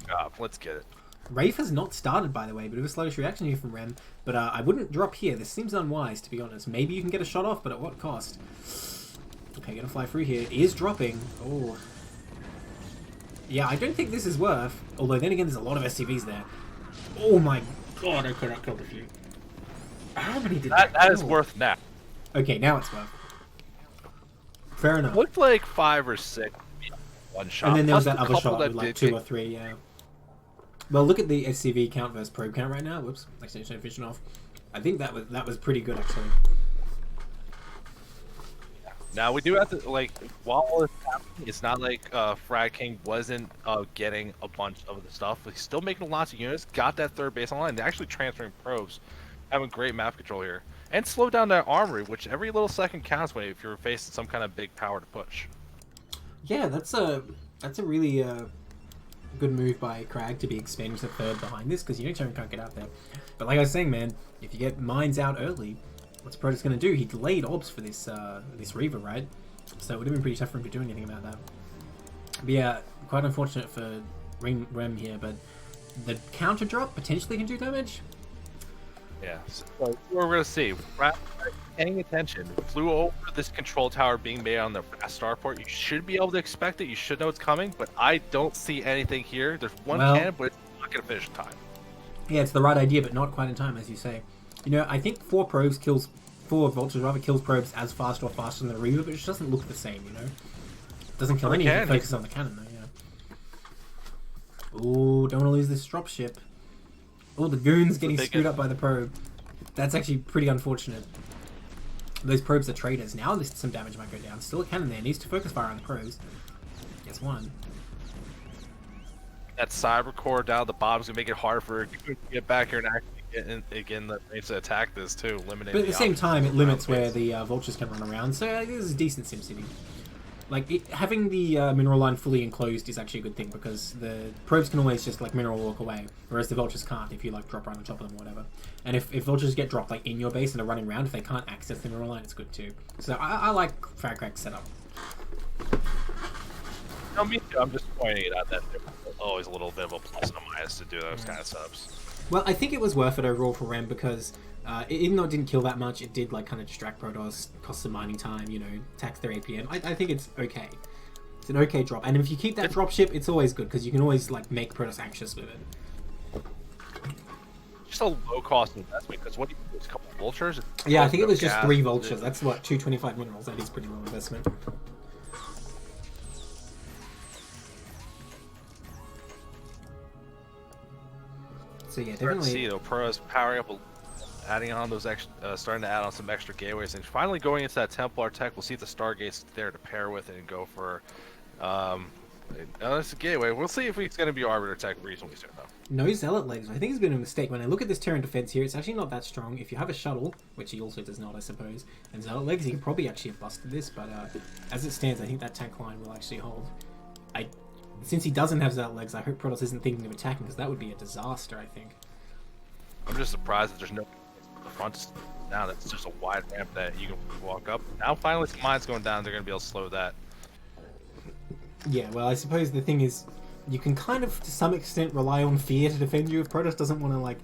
job. Let's get it. Wraith has not started, by the way. Bit of a sluggish reaction here from Rem. But I wouldn't drop here. This seems unwise, to be honest. Maybe you can get a shot off, but at what cost? Okay, gonna fly through here. It is dropping. Oh. Yeah, I don't think this is worth. Although, then again, there's a lot of SCVs there. Oh my god, I could not kill the few. How many did that That is worth now. Okay, now it's worth. Fair enough. Looked like 5 or 6. One shot. And then there was that Plus other shot that with like 2 or 3, yeah. Well, look at the SCV count versus probe count right now. Whoops, accidentally vision off. I think that was pretty good actually. Now we do have to while it's happening, it's not like Frag King wasn't getting a bunch of the stuff. He's still making lots of units. Got that third base online. They're actually transferring probes, having great map control here, and slow down that armory, which every little second counts when if you're facing some kind of big power to push. Yeah, that's a really good move by Crag to be expanding to third behind this, because Terran can't get out there. But like I was saying, man, if you get mines out early, what's Protoss going to do? He delayed obs for this this Reaver, right? So it would have been pretty tough for him to do anything about that. But yeah, quite unfortunate for Rem here, but the counter drop potentially can do damage. Yeah, so we're going to see. Paying attention, flew over this control tower being made on the fast starport. You should be able to expect it. You should know it's coming, but I don't see anything here. There's one cannon, but it's not going to finish in time. Yeah, it's the right idea, but not quite in time, as you say. I think 4 vultures kills probes as fast or faster than the Reaver, but it just doesn't look the same, It doesn't kill any, it focuses on the cannon, though, yeah. Ooh, don't want to lose this dropship. Oh, the goon's getting screwed up by the probe. That's actually pretty unfortunate. Those probes are traitors. Now some damage might go down. Still a cannon there. Needs to focus fire on the probes. Gets one. That cyber core down at the bottom is going to make it hard for it to get back here and actually get the range to attack this too, eliminating. But at the same time, it limits where the vultures can run around. So this is decent SimCity. having the mineral line fully enclosed is actually a good thing because the probes can always just like mineral walk away, whereas the vultures can't if you like drop right on top of them or whatever. And if vultures get dropped like in your base and are running around, if they can't access the mineral line, it's good too. So I like Farcrack's setup. No, me too. I'm just pointing it out that there's always a little bit of a plus and a minus to do those kind of subs. Well, I think it was worth it overall for Rem because even though it didn't kill that much, it did like kind of distract Protoss, cost some mining time, you know, tax their APM. I think it's okay. It's an okay drop, and if you keep that drop ship, it's always good because you can always like make Protoss anxious with it. Just a low cost investment because what do you do? It's a couple of vultures. Yeah, I think it was just 3 vultures. That's what 225 minerals. That is pretty low investment. So yeah, definitely. See though, Protoss powering up, adding on those extra, starting to add on some extra gateways, and finally going into that Templar tech. We'll see if the Stargate's there to pair with it and go for. It's a gateway. We'll see if it's going to be Arbiter tech reasonably soon though. No Zealot legs. I think it's been a mistake. When I look at this Terran defense here, it's actually not that strong. If you have a shuttle, which he also does not, I suppose, and Zealot legs, he could probably actually have busted this. But as it stands, I think that tank line will actually hold. Since he doesn't have Zealot legs, I hope Protoss isn't thinking of attacking because that would be a disaster. I think. I'm just surprised that there's no the front now. That's just a wide ramp that you can walk up. Now finally, some mines going down. They're going to be able to slow that. Yeah, well, I suppose the thing is, you can kind of, to some extent, rely on fear to defend you if Protoss doesn't want to, like,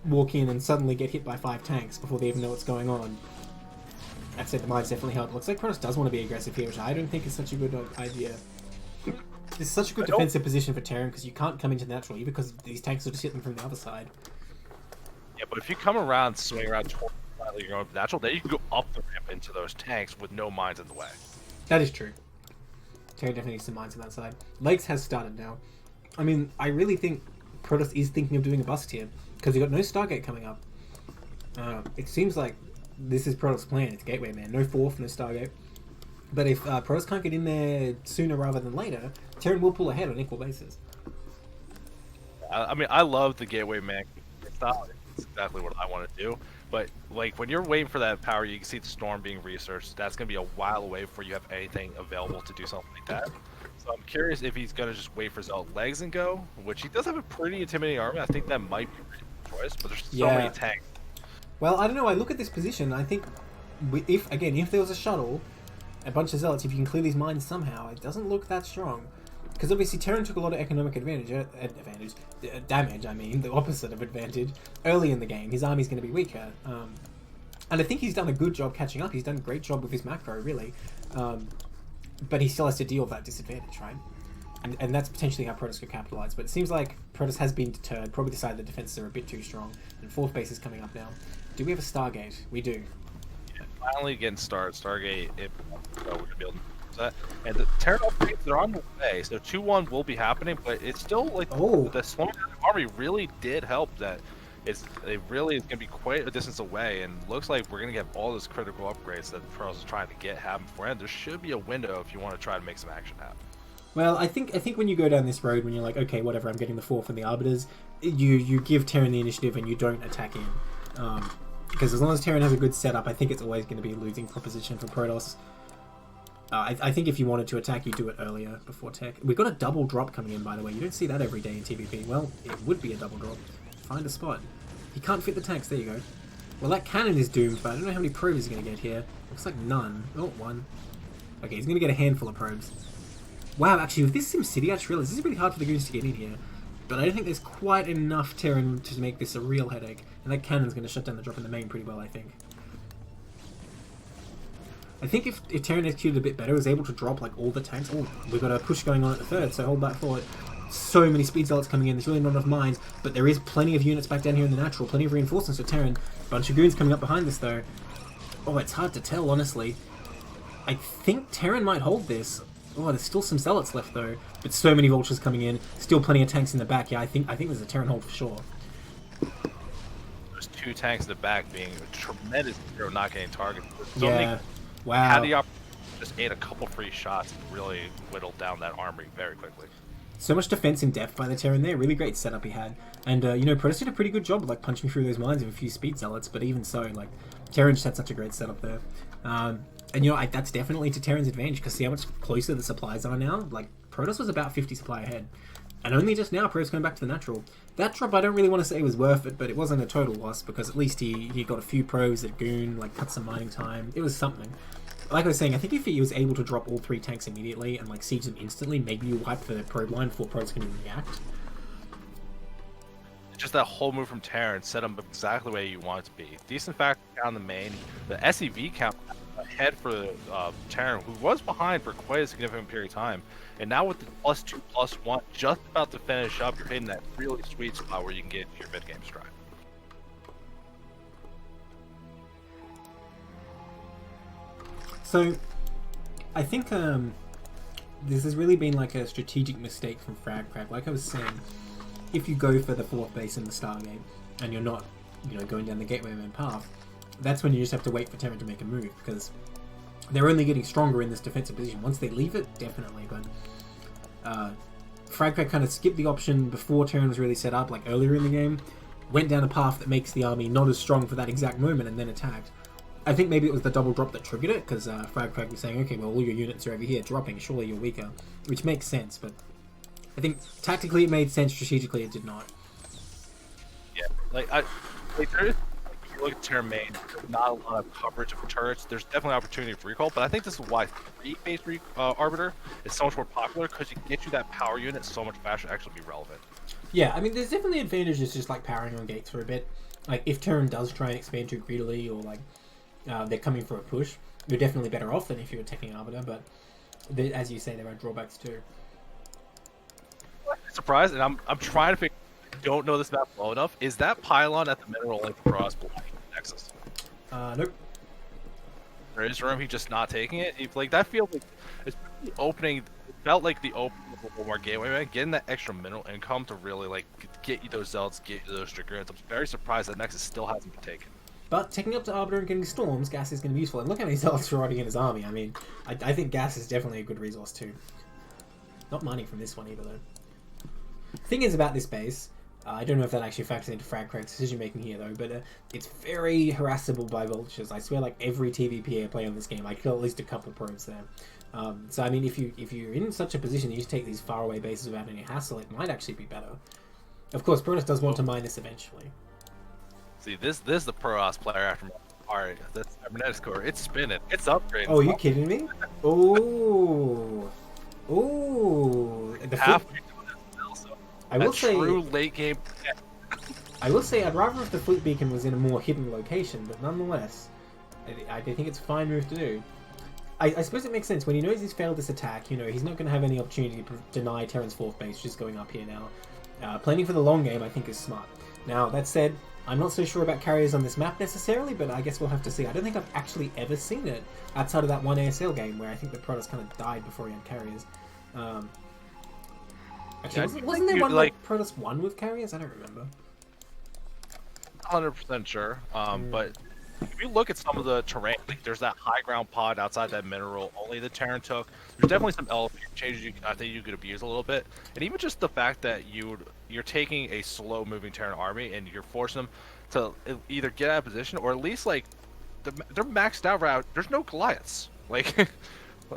walk in and suddenly get hit by 5 tanks before they even know what's going on. That said, the mines definitely help. Looks like Protoss does want to be aggressive here, which I don't think is such a good idea. It's such a good defensive position for Terran because you can't come into the natural either because these tanks will just hit them from the other side. Yeah, but if you come around, swing around towards you're going natural, then you can go up the ramp into those tanks with no mines in the way. That is true. Terran definitely needs some mines on that side. Lakes has started now. I mean, I really think Protoss is thinking of doing a bust here because you've got no Stargate coming up. It seems like this is Protoss' plan. It's Gateway, man. No fourth, no Stargate. But if Protoss can't get in there sooner rather than later, Terran will pull ahead on equal basis. I mean, I love the Gateway man style. It's exactly what I want to do. But like when you're waiting for that power, you can see the storm being researched. That's going to be a while away before you have anything available to do something like that. So I'm curious if he's going to just wait for Zealot legs and go, which he does have a pretty intimidating army. I think that might be a choice, but there's so many tanks. Well, I don't know. I look at this position. I think if there was a shuttle, a bunch of Zealots, if you can clear these mines somehow, it doesn't look that strong. Because obviously Terran took a lot of economic damage, I mean, the opposite of advantage, early in the game. His army's going to be weaker. And I think he's done a good job catching up. He's done a great job with his macro, really. But he still has to deal with that disadvantage, right? And that's potentially how Protoss could capitalize. But it seems like Protoss has been deterred, probably decided the defenses are a bit too strong. And 4th base is coming up now. Do we have a Stargate? We do. Yeah, finally getting started. Stargate, we're going to be able to that. And the Terran upgrades, they're on the way, so 2-1 will be happening, but it's still like the Swarm Army really did help that. It really is going to be quite a distance away, and looks like we're going to get all those critical upgrades that Protoss is trying to get happen for, and there should be a window if you want to try to make some action happen. Well, I think when you go down this road, when you're like, okay, whatever, I'm getting the 4th and the Arbiters, you give Terran the initiative and you don't attack in. Because as long as Terran has a good setup, I think it's always going to be a losing proposition for Protoss. I think if you wanted to attack, you do it earlier before tech. We've got a double drop coming in, by the way. You don't see that every day in TVP. Well, it would be a double drop. Find a spot. He can't fit the tanks. There you go. Well, that cannon is doomed, but I don't know how many probes he's going to get here. Looks like none. Oh, 1. Okay, he's going to get a handful of probes. Wow, actually, with this SimCity, I just realized this is really hard for the goons to get in here. But I don't think there's quite enough Terran to make this a real headache. And that cannon's going to shut down the drop in the main pretty well, I think. I think if Terran executed a bit better, was able to drop like all the tanks. Oh, we've got a push going on at the 3rd, so hold that thought. So many speed zealots coming in, there's really not enough mines, but there is plenty of units back down here in the natural, plenty of reinforcements for Terran. Bunch of goons coming up behind this though. Oh, it's hard to tell, honestly. I think Terran might hold this. Oh, there's still some zealots left though, but so many vultures coming in, still plenty of tanks in the back. Yeah, I think there's a Terran hold for sure. There's 2 tanks in the back being a tremendous hero, not getting targeted. So yeah. Wow. Had the opportunity to just ate a couple free shots and really whittled down that armory very quickly. So much defense in depth by the Terran there. Really great setup he had. And, Protoss did a pretty good job of, like, punching through those mines with a few speed zealots, but even so, like, Terran just had such a great setup there. And And you know, that's definitely to Terran's advantage, because see how much closer the supplies are now? Like, Protoss was about 50 supply ahead. And only just now, Protoss going back to the natural. That drop, I don't really want to say was worth it, but it wasn't a total loss, because at least he got a few probes at Goon, like, cut some mining time. It was something. Like I was saying, I think if he was able to drop all 3 tanks immediately and, like, siege them instantly, maybe you wipe the probe line before Protoss can even react. Just that whole move from Terran set him exactly the way you want it to be. Decent factor down the main. The SEV count ahead for Terran, who was behind for quite a significant period of time. And now with the +2, +1, just about to finish up, you're hitting that really sweet spot where you can get your mid-game strike. So, I think this has really been like a strategic mistake from FragCrack. Like I was saying, if you go for the 4th base in the Stargate, and you're not, you know, going down the Gateway Man path, that's when you just have to wait for Terran to make a move, because they're only getting stronger in this defensive position. Once they leave it, definitely, but FragCrack kind of skipped the option before Terran was really set up, like earlier in the game, went down a path that makes the army not as strong for that exact moment, and then attacked. I think maybe it was the double drop that triggered it, because FragCrack was saying, okay, well, all your units are over here dropping, surely you're weaker, which makes sense, but I think tactically it made sense, strategically it did not. Yeah, like there is, if you look at Terran main, there's not a lot of coverage of turrets. There's definitely opportunity for recall, but I think this is why 3-base Arbiter is so much more popular, because you can get you that power unit so much faster to actually be relevant. Yeah, I mean, there's definitely advantages just like powering on gates for a bit. Like, if Terran does try and expand too greedily, or like they're coming for a push, you're definitely better off than if you're attacking Arbiter, but as you say, there are drawbacks too. Surprised, and I'm trying to figure. I don't know this map well enough. Is that pylon at the mineral link across Nexus? Nope. There is room. He's just not taking it. Like that feels like it's opening. It felt like the opening of a little more gateway, man. Getting that extra mineral income to really like get you those zealots, get you those dragoons. I'm very surprised that Nexus still hasn't been taken. But taking up to Arbiter and getting storms, gas is going to be useful. And look how many zealots are already in his army. I mean, I think gas is definitely a good resource too. Not money from this one either, though. Thing is about this base, I don't know if that actually factors into FragCrack's decision making here though, but it's very harassable by vultures. I swear, like every TVP I play on this game, I kill at least a couple probes there. So I mean, if you're in such a position that you just take these faraway bases without any hassle, it might actually be better. Of course, Protoss does want to mine this eventually. See, this is the Protoss player after. Alright, that's cybernetics core. It's spinning. It's upgrading. Oh, are you kidding me? Oh, oh, the halfway. I will say, true late game. I will say, I'd rather if the fleet beacon was in a more hidden location, but nonetheless, I think it's a fine move to do. I suppose it makes sense when he knows he's failed this attack. You know, he's not going to have any opportunity to deny Terran's 4th base just going up here now. Planning for the long game, I think, is smart. Now that said, I'm not so sure about carriers on this map necessarily, but I guess we'll have to see. I don't think I've actually ever seen it outside of that one ASL game where I think the Protoss kind of died before he had carriers. Actually, wasn't there one like Protoss won with carriers? I don't remember. 100% sure. But if you look at some of the terrain, like there's that high ground pod outside that mineral only the Terran took. There's definitely some elevator changes I think you could abuse a little bit, and even just the fact that you're taking a slow moving Terran army and you're forcing them to either get out of position or at least like they're maxed out route. There's no Goliaths. Like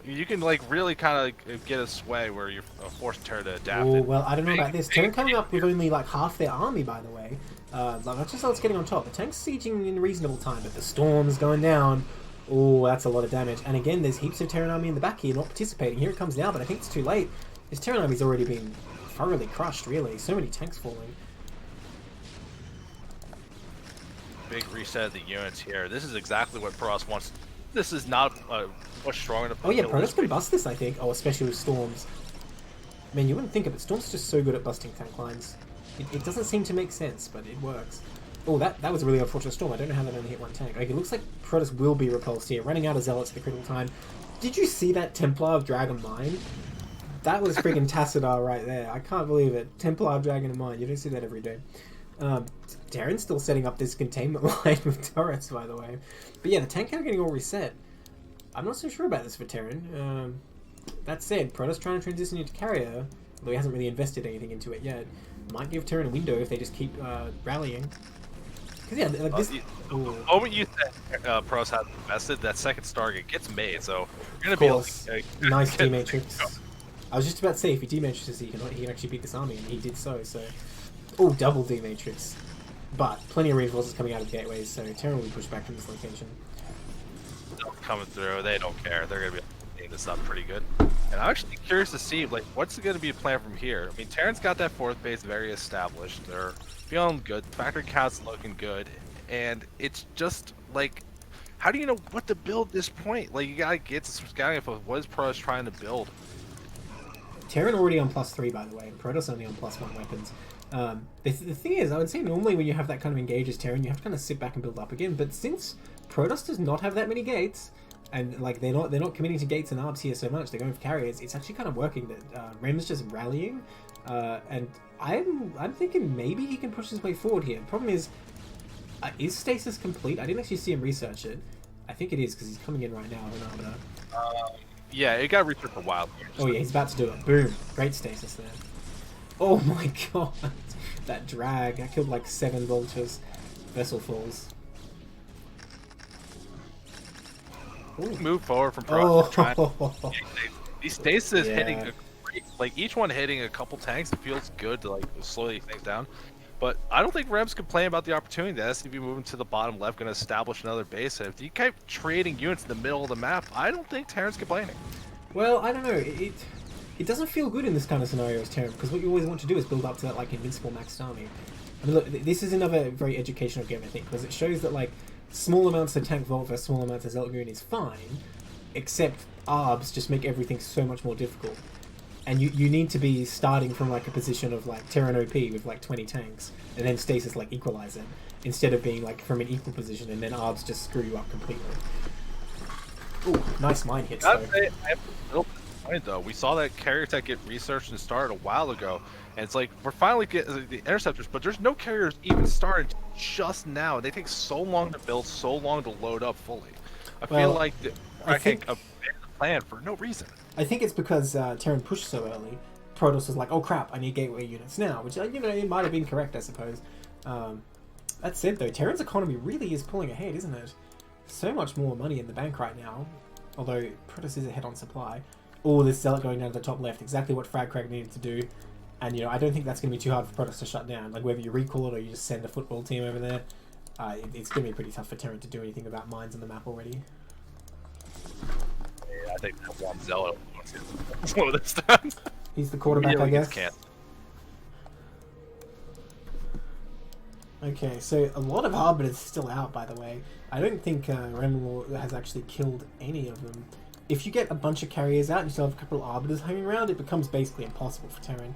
you can like really kind of get a sway where you're forcing Terran to adapt. Oh well, I don't know about this. Terran coming up with only like half their army, by the way. Not just what's getting on top. The tank's sieging in reasonable time, but the storm's going down. Oh, that's a lot of damage. And again, there's heaps of Terran army in the back here not participating. Here it comes now, but I think it's too late. This Terran army's already been thoroughly crushed, really. So many tanks falling. Big reset of the units here. This is exactly what Protoss wants. This is not much strong enough. Oh yeah, Protoss can bust this, I think. Oh, especially with storms. I mean, you wouldn't think of it. Storm's just so good at busting tank lines. It doesn't seem to make sense, but it works. Oh, that was a really unfortunate storm. I don't know how that only hit one tank. Okay, it looks like Protoss will be repulsed here. Running out of zealots at the critical time. Did you see that Templar of Dragon Mine? That was friggin' Tassadar right there. I can't believe it. Templar of Dragon Mine. You don't see that every day. Terran's still setting up this containment line with turrets, by the way. But yeah, the tank count getting all reset. I'm not so sure about this for Terran. That said, Protoss trying to transition into carrier, although he hasn't really invested anything into it yet, might give Terran a window if they just keep rallying. Because yeah, like this. The moment you said Pros has invested, that second Stargate gets made, so you're Of gonna course. be able to Nice D-Matrix. I was just about to say, if he D-Matrixes, he can actually beat this army, and he did so. Oh, double D-Matrix. But plenty of reinforcements coming out of the gateways, so Terran will be pushed back from this location. coming through. They don't care. They're gonna be cleaning this up pretty good. And I'm actually curious to see like what's going to be a plan from here. I mean, Terran's got that fourth base very established. They're feeling good. Factory count's looking good, and it's just like, how do you know what to build at this point? Like, you gotta get some scouting info. What is Protoss trying to build? Terran already on +3, by the way, and Protoss only on +1 weapons. The thing is, I would say normally when you have that kind of engage as Terran, you have to kind of sit back and build up again. But since Protoss does not have that many gates, and like they're not committing to gates and arbs here so much, they're going for carriers. It's actually kind of working. That Rem's just rallying, and I'm thinking maybe he can push his way forward here. The problem is stasis complete? I didn't actually see him research it. I think it is because he's coming in right now with an arbiter. Yeah, it got researched a while. Oh yeah, he's about to do it. Boom! Great stasis there. Oh my god, that drag! I killed like 7 vultures. Vessel falls. Ooh. Move forward from Pro. Oh. These stasis hitting, like each one hitting a couple tanks. It feels good to like slowly things down. But I don't think Rebs complain about the opportunity. The SCV moving to the bottom left, going to establish another base. And if you keep trading units in the middle of the map, I don't think Terran's complaining. Well, I don't know. It doesn't feel good in this kind of scenario as Terran, because what you always want to do is build up to that like invincible maxed army. I mean, look, this is another very educational game, I think, because it shows that like small amounts of tank vault versus small amounts of zealot goon is fine, except arbs just make everything so much more difficult. And you need to be starting from like a position of like Terran OP with like 20 tanks, and then stasis like equalize it, instead of being like from an equal position and then arbs just screw you up completely. Ooh, nice mine hits though. I have a little point though. We saw that carrier tech get researched and started a while ago, and it's like we're finally getting the interceptors, but there's no carriers even started just now. They take so long to build, so long to load up fully. I feel like I think abandon the plan for no reason. I think it's because Terran pushed so early. Protoss was like, oh crap, I need gateway units now, which, you know, it might have been correct, I suppose. That said, though, Terran's economy really is pulling ahead, isn't it? So much more money in the bank right now, although Protoss is ahead on supply. Oh, this Zealot going down to the top left, exactly what Frag Craig needed to do. And, you know, I don't think that's going to be too hard for Protoss to shut down. Like, whether you recall it or you just send a football team over there, it's going to be pretty tough for Terran to do anything about mines on the map already. Yeah, I think that one Zealot wants to slow this down. He's the quarterback, I guess. Okay, so a lot of Arbiters still out, by the way. I don't think Remlor has actually killed any of them. If you get a bunch of carriers out and you still have a couple of Arbiters hanging around, it becomes basically impossible for Terran.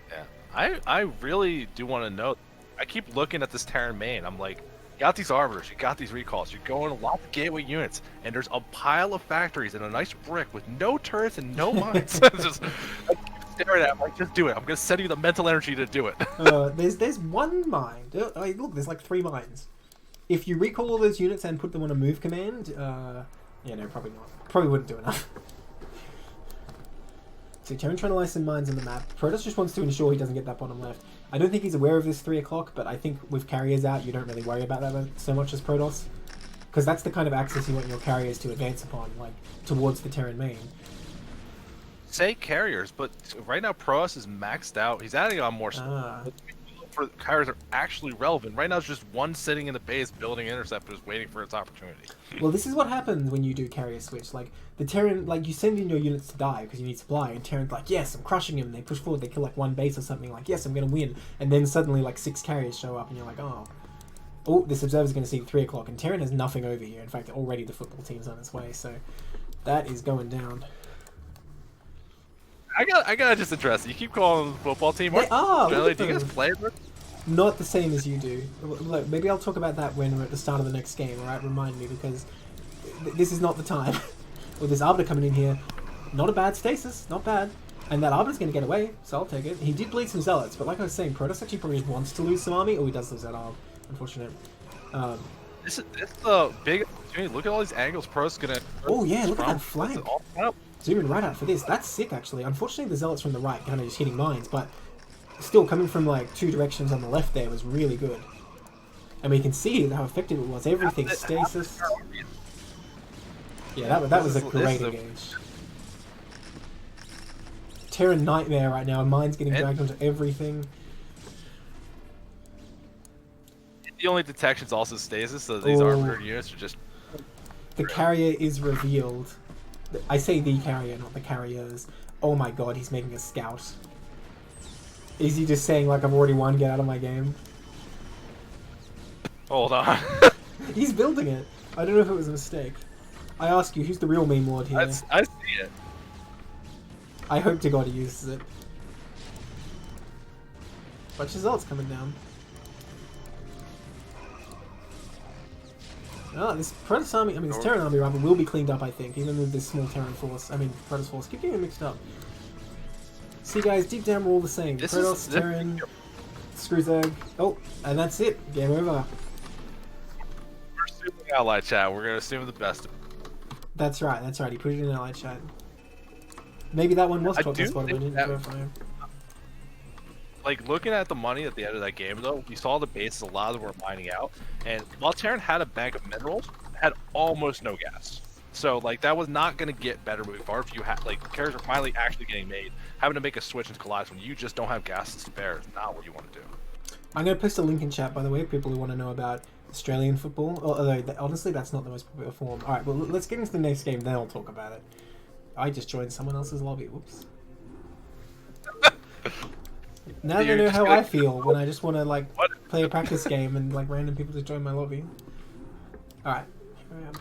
Yeah, I really do want to know. I keep looking at this Terran main. I'm like, you got these arbiters, you got these recalls, you're going a lot of gateway units, and there's a pile of factories and a nice brick with no turrets and no mines. Just like, staring at it, I'm like, just do it. I'm gonna send you the mental energy to do it. There's one mine. Look, there's like 3 mines. If you recall all those units and put them on a move command, yeah, no, probably not. Probably wouldn't do enough. So Terran trying to license mines on the map. Protoss just wants to ensure he doesn't get that bottom left. I don't think he's aware of this 3 o'clock, but I think with carriers out, you don't really worry about that so much as Protoss. Because that's the kind of access you want your carriers to advance upon, like, towards the Terran main. Say carriers, but right now Protoss is maxed out. He's adding on more stuff. For carriers are actually relevant. Right now it's just one sitting in the base building interceptors waiting for its opportunity. Well, this is what happens when you do carrier switch. Like, the Terran, like, you send in your units to die because you need supply, and Terran's like, yes, I'm crushing him, and they push forward, they kill like 1 base or something, like, yes, I'm gonna win, and then suddenly like 6 carriers show up and you're like, oh, this observer's gonna see 3 o'clock, and Terran has nothing over here. In fact, already the football team's on its way, so that is going down. I gotta just address it. You keep calling the football team. They are. Generally, do you guys play it? Not the same as you do. Look, maybe I'll talk about that when we're at the start of the next game, alright? Remind me, because this is not the time. With this Arbiter coming in here, not a bad stasis, not bad. And that Arbiter's going to get away, so I'll take it. He did bleed some Zealots, but like I was saying, Protoss actually probably wants to lose some army, or he does lose that arm. Unfortunate. This is a big opportunity. Look at all these angles Protoss going to... Oh yeah, look at that flank. Zoom in right out for this. That's sick, actually. Unfortunately, the Zealots from the right kind of just hitting mines, but still coming from like two directions on the left there was really good. And we can see how effective it was. Everything stasis. Yeah, that was a great engage. Terran nightmare right now. Mine's getting dragged onto everything. The only detection's also stasis, so these armored units are just... The carrier is revealed. I say the carrier, not the carriers. Oh my god, he's making a scout. Is he just saying, like, I've already won, get out of my game? Hold on. He's building it. I don't know if it was a mistake. I ask you, who's the real meme lord here? I see it. I hope to god he uses it. Watch his ult's coming down. Oh, this Protoss army, I mean, this Terran army rather will be cleaned up, I think, even with this small Terran force. I mean, Protoss force. Keep getting it mixed up. See, guys, deep down we're all the same. Protoss, Terran, Screwzerg. Oh, and that's it. Game over. We're assuming ally chat. We're going to assume the best. That's right, that's right. He put it in ally chat. Maybe that one was top spot, but I didn't verify him. Like, looking at the money at the end of that game, though, we saw the bases, a lot of them were mining out. And while Terran had a bank of minerals, it had almost no gas. So, like, that was not going to get better moving forward. If you had, like, carriers are finally actually getting made. Having to make a switch into Collides when you just don't have gas to spare is not what you want to do. I'm going to post a link in chat, by the way, people who want to know about Australian football. Although, honestly, that's not the most popular form. Alright, well, let's get into the next game, then I'll talk about it. I just joined someone else's lobby. Whoops. Now they know how I feel when I just want to, like, play a practice game and, like, random people just join my lobby. Alright, here I am.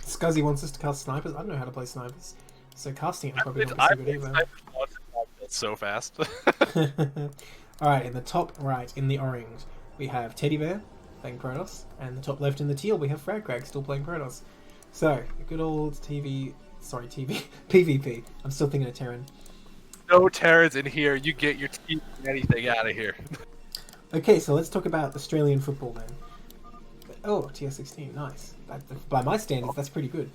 Scuzzy wants us to cast snipers. I don't know how to play snipers, so casting it probably not so good either. So fast. Alright, in the top right, in the orange, we have Teddy Bear playing Protoss, and the top left in the teal, we have Fragcrag still playing Protoss. So, good old PvP. I'm still thinking of Terran. No Terrans in here. You get your team anything out of here. Okay, so let's talk about Australian football then. Oh, tier 16, nice. By my standards, that's pretty good.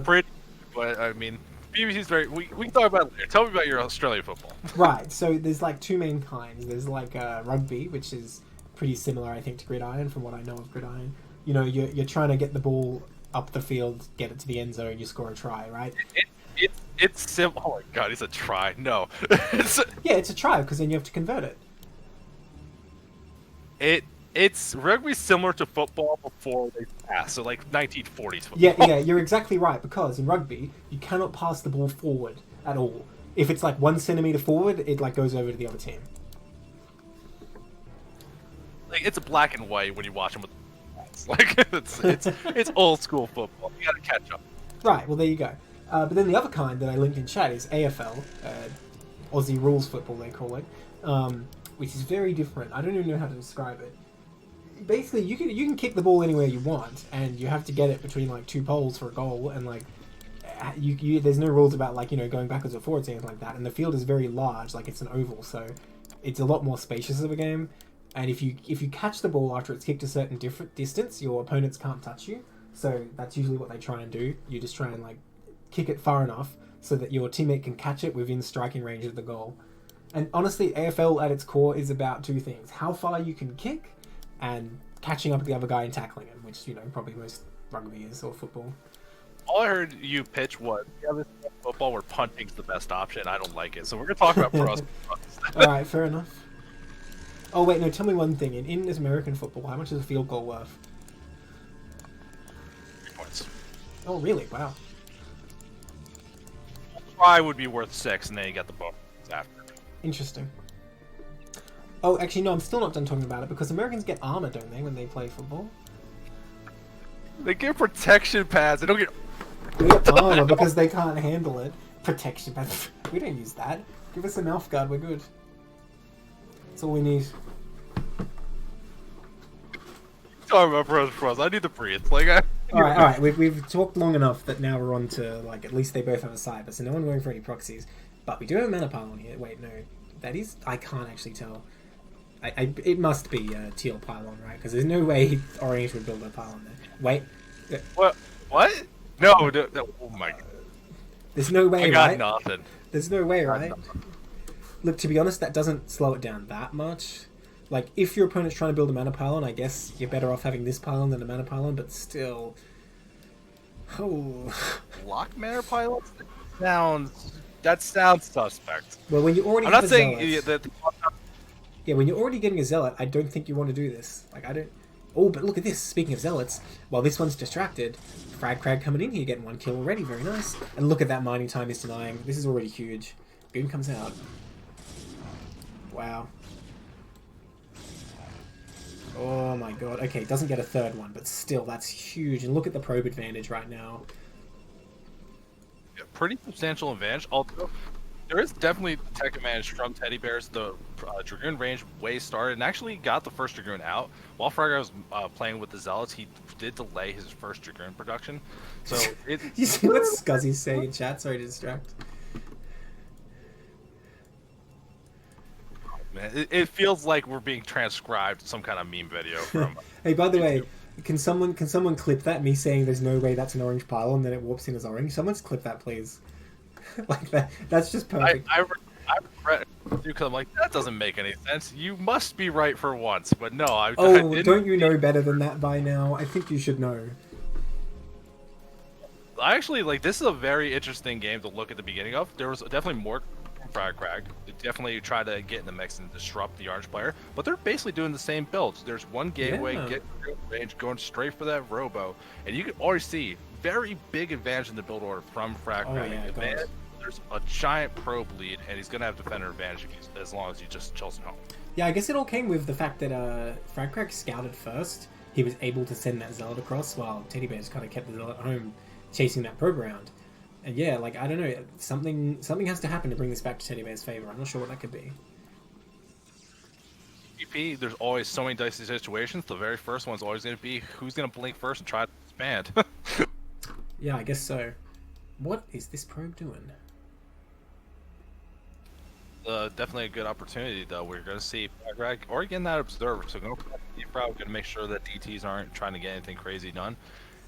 Pretty, but I mean, PvP's very. We can talk about it later. Tell me about your Australian football. Right, so there's like two main kinds. There's like rugby, which is pretty similar, I think, to Gridiron, from what I know of Gridiron. You know, you're trying to get the ball up the field, get it to the end zone, you score a try, right? It's simple. Oh my god, it's a try. No. Yeah, it's a try, because then you have to convert it. It's rugby similar to football before they passed, so like 1940s football. Yeah, you're exactly right, because in rugby, you cannot pass the ball forward at all. If it's like 1 centimeter forward, it like goes over to the other team. Like, it's black and white when you watch them with like it's old school football. You gotta catch up. Right, well there you go. But then the other kind that I linked in chat is AFL, Aussie Rules Football they call it, which is very different. I don't even know how to describe it. Basically, you can kick the ball anywhere you want, and you have to get it between like 2 poles for a goal, and like there's no rules about like, you know, going backwards or forwards or anything like that. And the field is very large, like it's an oval, so it's a lot more spacious of a game. And if you catch the ball after it's kicked a certain different distance, your opponents can't touch you. So that's usually what they try and do. You just try and like kick it far enough so that your teammate can catch it within striking range of the goal. And honestly, AFL at its core is about 2 things: how far you can kick, and catching up with the other guy and tackling him, which, you know, probably most rugby is, or football. All I heard you pitch was, yeah, this is football where punting's the best option. I don't like it, so we're gonna talk about pros. All right, fair enough. Oh wait, no. Tell me one thing. In this American football, how much is a field goal worth? 3 points. Oh really? Wow. Try would be worth 6, and then you get the bonus after. Interesting. Oh, actually, no. I'm still not done talking about it, because Americans get armor, don't they, when they play football? They get protection pads. They don't get. They get armor because they can't handle it. Protection pads. We don't use that. Give us a mouth guard. We're good. That's all we need. Talking about pros. I need to breathe. Like, all right. We've talked long enough that now we're on to, like, at least they both have a cyber, so no one going for any proxies. But we do have a mana pylon here. Wait, no, that is. I can't actually tell. It must be a teal pylon, right? Because there's no way orange would build a pylon there. Wait. What? No, no, oh my god. There's no way, I got right? nothing. There's no way, right? Look, to be honest, that doesn't slow it down that much. Like, if your opponent's trying to build a mana pylon, I guess you're better off having this pylon than a mana pylon, but still... Oh... Block mana pilots? That sounds suspect. Well, when you already I'm have not a saying zealot... that. Yeah, when you're already getting a zealot, I don't think you want to do this. Like, I don't... Oh, but look at this. Speaking of zealots, while this one's distracted, Frag Crag coming in here, getting one kill already. Very nice. And look at that mining time he's denying. This is already huge. Goon comes out. Wow. Oh my god. Okay, doesn't get a third one, but still, that's huge. And look at the probe advantage right now. Yeah, pretty substantial advantage, although there is definitely tech advantage from Teddy Bears. The Dragoon range way started and actually got the first Dragoon out. While Fragger was playing with the Zealots, he did delay his first Dragoon production. So You see what Scuzzy's saying in chat? Sorry to distract. Man, it feels like we're being transcribed some kind of meme video from. Hey, by the way, YouTube. can someone clip that? Me saying there's no way that's an orange pile and then it warps in as orange. Someone's clip that, please. Like that. That's just perfect. I regret it because I'm like, that doesn't make any sense. You must be right for once, but no. I didn't. Don't you know better than that by now? I think you should know. I actually like this is a very interesting game to look at the beginning of. There was definitely more from Frag Crag. They definitely try to get in the mix and disrupt the orange player, but they're basically doing the same builds. There's one gateway, Yeah. get range, going straight for that robo, and you can already see very big advantage in the build order from Frag Crag. Yeah, Advantage, there's a giant probe lead, and he's gonna have defender advantage as long as he just chills at home. Yeah, I guess it all came with the fact that Frag Crag scouted first. He was able to send that zealot across, while Teddy Bear just kind of kept the zealot at home, chasing that probe around. And yeah, like, I don't know, something has to happen to bring this back to Teddy Bear's favor. I'm not sure what that could be. EP, there's always so many dicey situations. The very first one's always going to be who's going to blink first and try to expand. Yeah, I guess so. What is this probe doing? Definitely a good opportunity, though. We're going to see Frag or again that observer. So we're going to make sure that DTs aren't trying to get anything crazy done.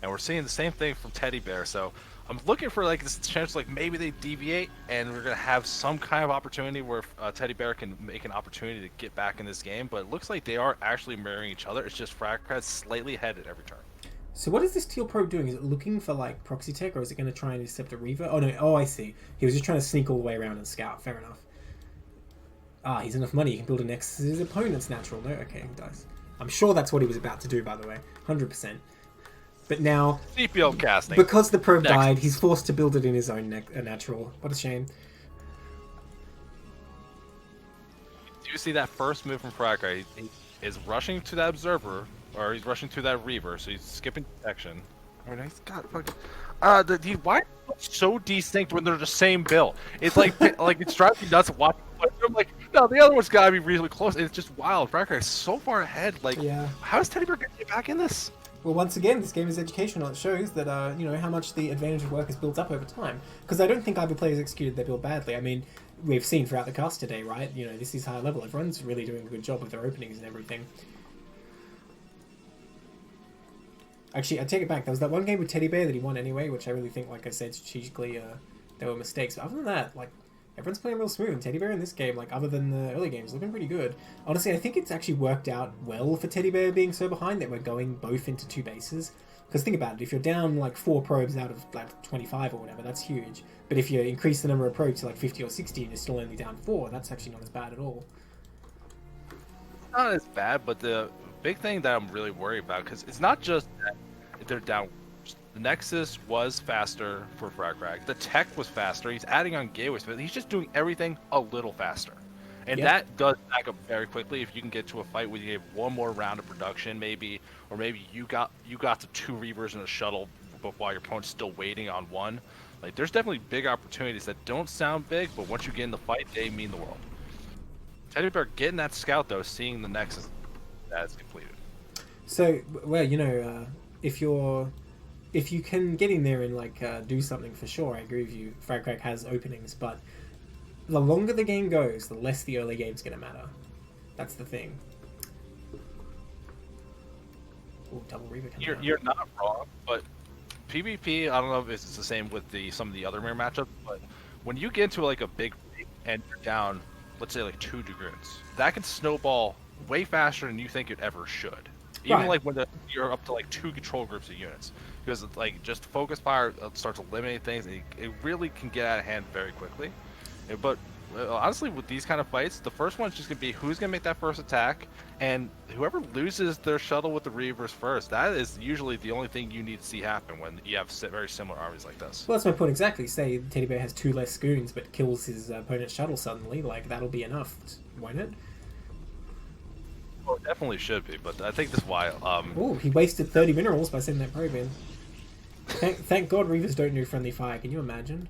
And we're seeing the same thing from Teddy Bear. So I'm looking for like this chance, like maybe they deviate, and we're gonna have some kind of opportunity where Teddy Bear can make an opportunity to get back in this game. But it looks like they are actually mirroring each other. It's just Fragcrad slightly ahead at every turn. So what is this teal probe doing? Is it looking for like proxy tech, or is it going to try and intercept a Reaver? Oh no! Oh, I see. He was just trying to sneak all the way around and scout. Fair enough. Ah, he's enough money. He can build a next his opponent's natural. No, okay, he does. I'm sure that's what he was about to do. By the way, 100%. But now, CPL casting. because the probe Next. died, he's forced to build it in his own natural. What a shame. Do you see that first move from Fragcrad? He is rushing to that observer, or he's rushing to that Reaver, so he's skipping detection. Oh, he's got fucking. Why so distinct when they're the same build? It's like like it's driving me nuts watching. I'm like, no, the other one's gotta be reasonably close. It's just wild. Fragcrad is so far ahead. Like, Yeah. how is Teddy Bear gonna get back in this? Well, once again, this game is educational. It shows that, you know, how much the advantage of work is built up over time. Because I don't think either players executed their build badly. I mean, we've seen throughout the cast today, right? You know, this is high level. Everyone's really doing a good job with their openings and everything. Actually, I take it back. There was that one game with Teddy Bear that he won anyway, which I really think, like I said, strategically, there were mistakes. But other than that, like, everyone's playing real smooth. Teddy Bear in this game, like, other than the early games, looking pretty good. Honestly, I think it's actually worked out well for Teddy Bear being so behind that we're going both into 2 bases. Because think about it, if you're down, like, 4 probes out of, like, 25 or whatever, that's huge. But if you increase the number of probes to, like, 50 or 60 and you're still only down 4, that's actually not as bad at all. Not as bad, but the big thing that I'm really worried about, because it's not just that they're down. The Nexus was faster for Fragcrag. The tech was faster. He's adding on gateways, but he's just doing everything a little faster. And that does back up very quickly if you can get to a fight where you have one more round of production, maybe, or maybe you got the 2 Reavers in a shuttle, but while your opponent's still waiting on 1. Like, there's definitely big opportunities that don't sound big, but once you get in the fight, they mean the world. Teddy Bear getting that scout though, seeing the Nexus that's completed. So, well, you know, if you can get in there and, like, do something for sure, I agree with you. Fragcrack has openings, but the longer the game goes, the less the early game's going to matter. That's the thing. Ooh, double Reaver coming out. You're not wrong, but PvP, I don't know if it's the same with some of the other mirror matchups, but when you get into like a big and you're down, let's say like 2 Dragoons, that can snowball way faster than you think it ever should. Even Right. like when you're up to like 2 control groups of units, because like just focus fire starts eliminating things, and it really can get out of hand very quickly. But honestly, with these kind of fights, the first one's just gonna be who's gonna make that first attack, and whoever loses their shuttle with the Reavers first. That is usually the only thing you need to see happen when you have very similar armies like this. Well, that's my point exactly. Say Teddy Bear has 2 less goons, but kills his opponent's shuttle suddenly. Like, that'll be enough, won't it? Well, it definitely should be, but I think this is why. Oh, he wasted 30 minerals by sending that probe in. Thank God Reavers don't do friendly fire. Can you imagine?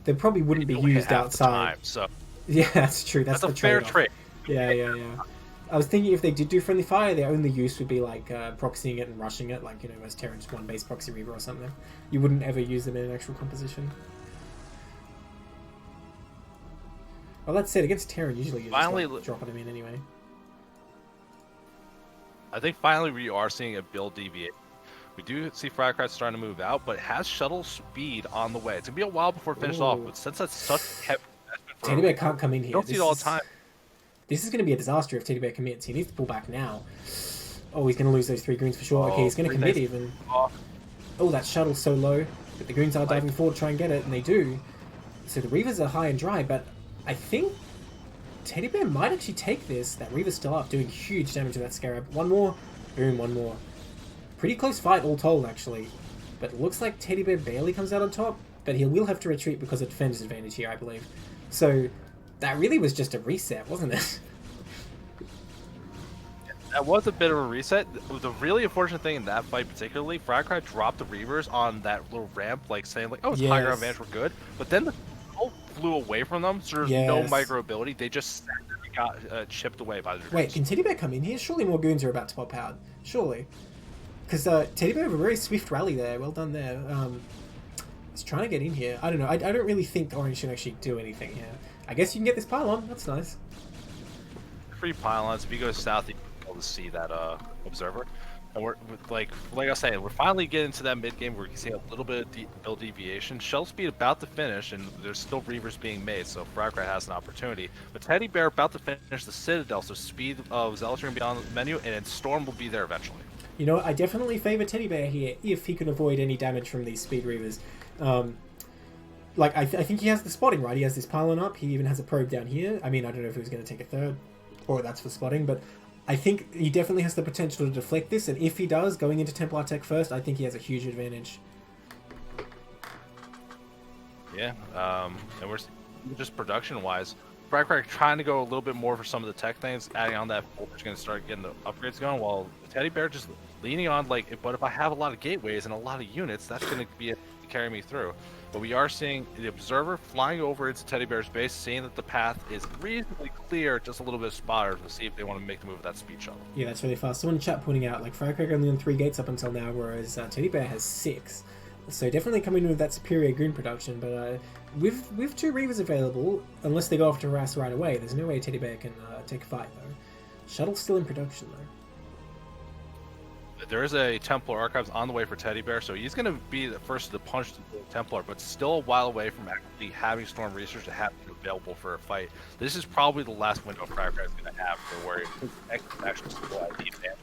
They probably wouldn't be used outside. Time, so yeah, that's true. That's a the fair trade-off. trade. Yeah. I was thinking if they did do friendly fire, their only use would be like proxying it and rushing it, like, you know, as Terran's 1 base proxy Reaver or something. You wouldn't ever use them in an actual composition. Well, that said, against Terran, usually you just like, dropping them in anyway. I think finally we are seeing a build deviate. We do see Firecraft starting to move out, but it has shuttle speed on the way. It's gonna be a while before it finishes off, but since that's such heavy investment for Teddy Bear can't come in here. You don't see it all the time. This is going to be a disaster if Teddy Bear commits. He needs to pull back now. Oh, he's going to lose those 3 goons for sure. Okay, he's going to commit even. Oh, that shuttle's so low. But the goons are diving forward to try and get it, and they do. So the Reavers are high and dry, but I think Teddy Bear might actually take this. That Reaver's still up, doing huge damage to that Scarab. One more. Boom, one more. Pretty close fight all told, actually. But it looks like Teddy Bear barely comes out on top, but he will have to retreat because of defender's advantage here, I believe. So that really was just a reset, wasn't it? That was a bit of a reset. The really unfortunate thing in that fight particularly, Firecraft dropped the Reavers on that little ramp, like saying like, oh, it's high ground advantage, we're good. But then the whole flew away from them, so there's no micro ability. They just got chipped away by the Dragoons. Wait, can Teddy Bear come in here? Surely more goons are about to pop out. Surely. Because Teddy Bear have a very swift rally there. Well done there. He's trying to get in here. I don't know. I don't really think Orange should actually do anything here. I guess you can get this pylon. That's nice. Free pylons. If you go south, you can be able to see that observer. And we're like I was saying, we're finally getting to that mid game where we can see a little bit of build deviation. Shell speed about to finish, and there's still Reavers being made, so Firecraft has an opportunity. But Teddy Bear about to finish the Citadel, so speed of Zealots are going to be on the menu, and then Storm will be there eventually. You know, I definitely favor Teddy Bear here if he can avoid any damage from these speed Reavers. Like, I think he has the spotting, right? He has this pylon up. He even has a probe down here. I mean, I don't know if he was going to take a third, or that's for spotting, but I think he definitely has the potential to deflect this, and if he does, going into Templar Tech first, I think he has a huge advantage. Yeah, and we're just production-wise, Firecraft trying to go a little bit more for some of the tech things, adding on that voltage, going to start getting the upgrades going, while Teddy Bear just leaning on, like, but if I have a lot of gateways and a lot of units, that's going to be able to carry me through. But we are seeing the Observer flying over into Teddy Bear's base, seeing that the path is reasonably clear, just a little bit of spotters to see if they want to make the move with that speed shuttle. Yeah, that's really fast. Someone in chat pointing out, like, Firecracker only on 3 gates up until now, whereas Teddy Bear has 6. So definitely coming in with that superior goon production, but with 2 Reavers available, unless they go off to harass right away, there's no way Teddy Bear can take a fight, though. Shuttle's still in production, though. There is a Templar Archives on the way for Teddy Bear, so he's going to be the first to punch the Templar, but still a while away from actually having Storm Research to have it available for a fight. This is probably the last window Firecraft is going to have to where his actual supply needs to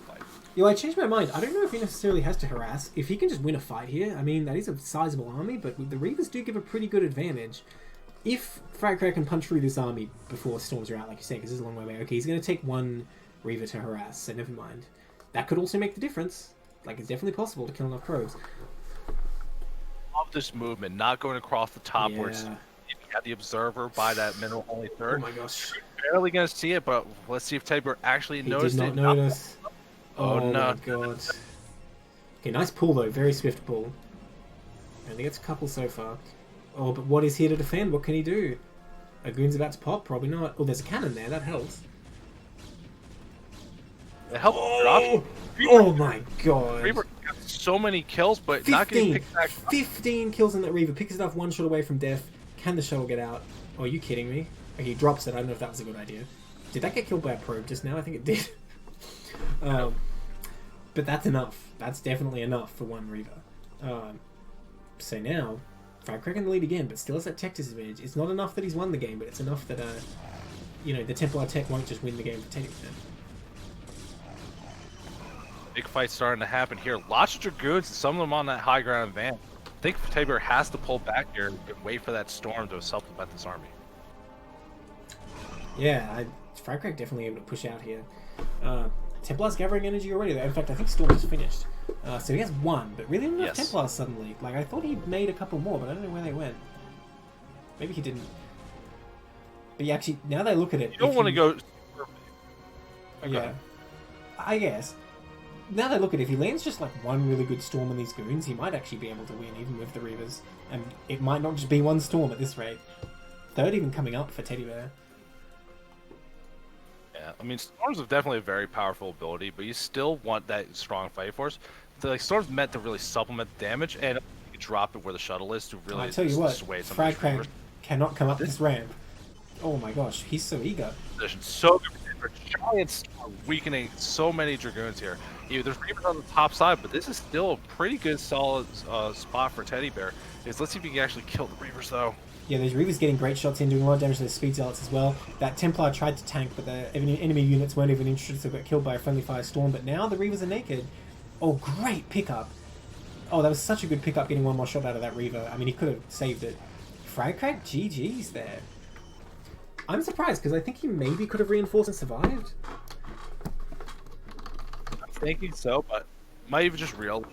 fight. Yo, I changed my mind. I don't know if he necessarily has to harass. If he can just win a fight here, I mean, that is a sizable army, but the Reavers do give a pretty good advantage. If Firecracker can punch through this army before Storms are out, like you say, because this is a long way away, okay, he's going to take 1 Reaver to harass, so never mind. That could also make the difference. Like, it's definitely possible to kill enough probes. Love this movement, not going across the top where it's, you have the Observer by that mineral only third. Oh my gosh. You're barely going to see it, but let's see if Teddy Bear actually noticed it. He did not notice. Oh no. My god. Okay, nice pull though. Very swift pull. Only gets a couple so far. Oh, but what is here to defend? What can he do? A goon's about to pop? Probably not. Oh, there's a cannon there. That helps. It helped drop. Oh my god. Reaver got so many kills, but 15, not getting picked back up. 15 kills in that Reaver. Picks it off 1 shot away from death. Can the shuttle get out? Oh, are you kidding me? Okay, he drops it. I don't know if that was a good idea. Did that get killed by a probe just now? I think it did. But that's enough. That's definitely enough for one Reaver. So now, Firecracker in the lead again, but still has that tech disadvantage. It's not enough that he's won the game, but it's enough that, you know, the Templar tech won't just win the game for Teddy Bear. Big fight starting to happen here. Lots of Dragoons, and some of them on that high ground advance. I think Teddy Bear has to pull back here and wait for that storm to supplement this army. Yeah, Firecracker definitely able to push out here. Templar's gathering energy already, though. In fact, I think Storm is finished. So he has one, but really enough Templars suddenly. Like, I thought he'd made a couple more, but I don't know where they went. Maybe he didn't. But yeah, actually, now they look at it... You don't want to go... Okay. Yeah. I guess. Now they look at it, if he lands just like one really good Storm on these goons, he might actually be able to win, even with the Reavers. And it might not just be one Storm at this rate. Third even coming up for Teddy Bear. Yeah, I mean, Storms are definitely a very powerful ability, but you still want that strong fight force. Like, Storm's meant to really supplement the damage, and you drop it where the shuttle is to really tell you what, sway some Fragcrank cannot come up this ramp. Oh my gosh, he's so eager. So good for Giants are weakening so many Dragoons here. Yeah, there's Reavers on the top side, but this is still a pretty good, solid spot for Teddy Bear. Let's see if he can actually kill the Reavers, though. Yeah, those Reavers getting great shots in, doing a lot of damage to those Speed Zealots as well. That Templar tried to tank, but the enemy units weren't even interested, so got killed by a friendly Firestorm. But now the Reavers are naked. Oh, great pickup. Oh, that was such a good pickup, getting one more shot out of that Reaver. I mean, he could have saved it. Fragcrack, GG's there. I'm surprised, because I think he maybe could have reinforced and survived. I'm thinking so, but might even just real.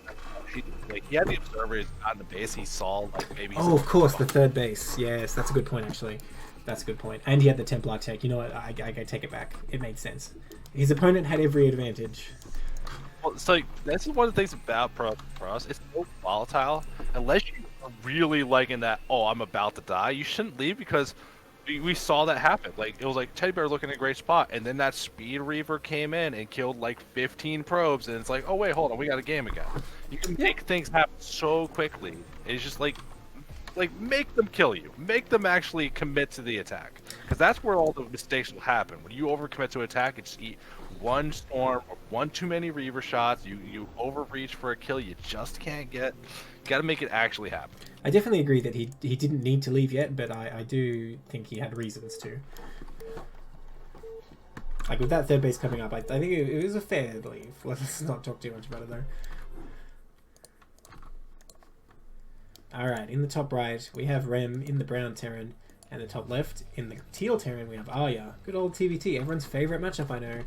He had the observer on the base. He saw like maybe. Oh, of course, the third base. Yes, that's a good point actually. That's a good point. And he had the Templar tech. You know what? I take it back. It made sense. His opponent had every advantage. Well, it's like that's one of the things about Pro. It's so volatile. Unless you are really liking that. Oh, I'm about to die. You shouldn't leave because we saw that happen. Like it was like Teddy Bear looking in a great spot, and then that Speed Reaver came in and killed like 15 probes, and it's like, oh wait, hold on, we got a game again. You can make things happen so quickly. It's just like make them kill you, make them actually commit to the attack, because that's where all the mistakes will happen. When you overcommit to attack, and just eat one Storm or one too many Reaver shots, you overreach for a kill. You just can't get. Got to make it actually happen. I definitely agree that he didn't need to leave yet, but I do think he had reasons to. Like with that third base coming up, I think it was a fair leave. Let's not talk too much about it though. Alright, in the top right, we have Rem in the brown Terran, and the top left, in the teal Terran, we have Arya. Good old TVT, everyone's favourite matchup, I know.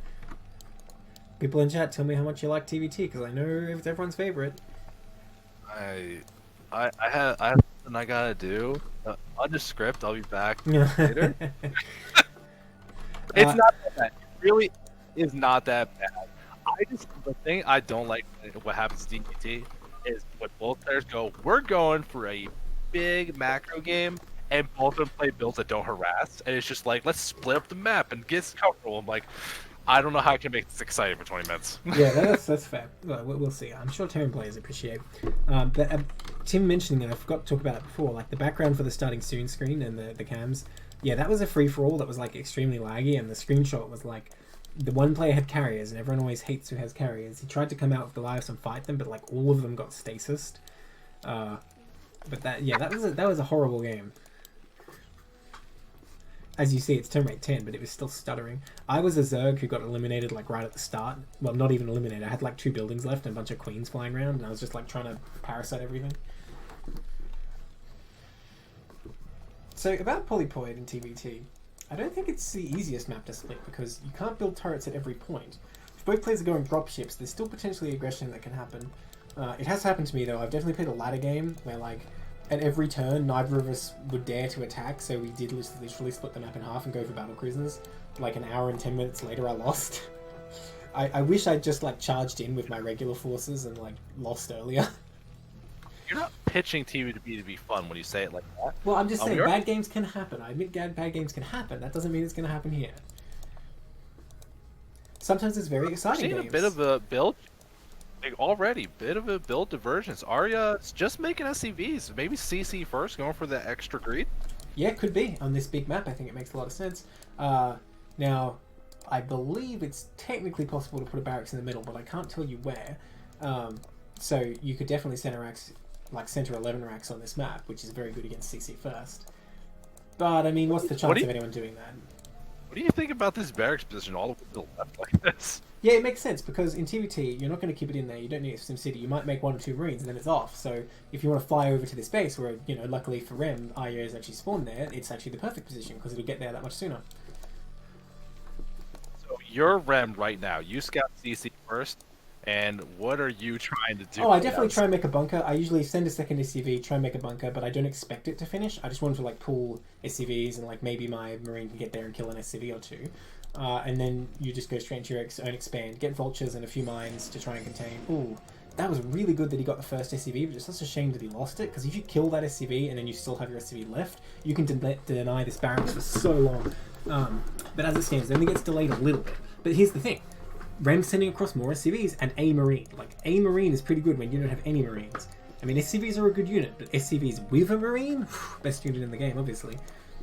People in chat, tell me how much you like TVT, because I know it's everyone's favourite. I have something I gotta do. On the script, I'll be back later. It's not that bad. It really is not that bad. The thing I don't like what happens to DPT is when both players go, we're going for a big macro game, and both of them play builds that don't harass, and it's just like, let's split up the map and get comfortable. I'm like, I don't know how I can make this exciting for 20 minutes. Yeah, that's fair. Well, we'll see. I'm sure Terran players appreciate. But Tim mentioning it, I forgot to talk about it before, like the background for the starting soon screen and the cams. Yeah, that was a free-for-all that was like extremely laggy, and the screenshot was like, the one player had carriers, and everyone always hates who has carriers. He tried to come out with Goliaths and fight them, but like all of them got stasis. But that was a horrible game. As you see, it's turn rate 10, but it was still stuttering. I was a Zerg who got eliminated like right at the start. Well, not even eliminated. I had like 2 buildings left and a bunch of queens flying around, and I was just like trying to parasite everything. So about Polypoid and TBT, I don't think it's the easiest map to split because you can't build turrets at every point. If both players are going dropships, there's still potentially aggression that can happen. It has happened to me though. I've definitely played a ladder game where like at every turn, neither of us would dare to attack, so we did literally split the map in half and go for battle cruisers. Like an hour and 10 minutes later, I lost. I wish I'd just like charged in with my regular forces and like lost earlier. You're not pitching TV to be fun when you say it like that. Well, I'm just saying bad games can happen. I admit bad games can happen. That doesn't mean it's going to happen here. Sometimes it's very exciting. Seeing a bit of a build. Already, bit of a build divergence. Arya's just making SCVs. Maybe CC first, going for the extra greed. Yeah, it could be. On this big map, I think it makes a lot of sense. Now, I believe it's technically possible to put a barracks in the middle, but I can't tell you where. So you could definitely center racks, like center 11 racks on this map, which is very good against CC first. But I mean, what's the chance of anyone doing that? What do you think about this barracks position all the way to the left like this? Yeah, it makes sense because in TVT you're not going to keep it in there. You don't need SimCity. You might make 1 or 2 Marines and then it's off. So if you want to fly over to this base, where luckily for Rem, Arya is actually spawned there, it's actually the perfect position because it'll get there that much sooner. So you're Rem right now. You scout CC first. And what are you trying to do? Oh, I definitely try and make a bunker. I usually send a second SCV, try and make a bunker, but I don't expect it to finish. I just want to like pull SCVs and like maybe my Marine can get there and kill an SCV or 2. And then you just go straight into your own expand, get vultures and a few mines to try and contain. Ooh, that was really good that he got the first SCV, but it's such a shame that he lost it, because if you kill that SCV and then you still have your SCV left, you can deny this barracks for so long. But as it stands, it only gets delayed a little bit. But here's the thing. Rem's sending across more SCVs and a Marine. Like, a Marine is pretty good when you don't have any Marines. I mean, SCVs are a good unit, but SCVs with a Marine? Best unit in the game, obviously.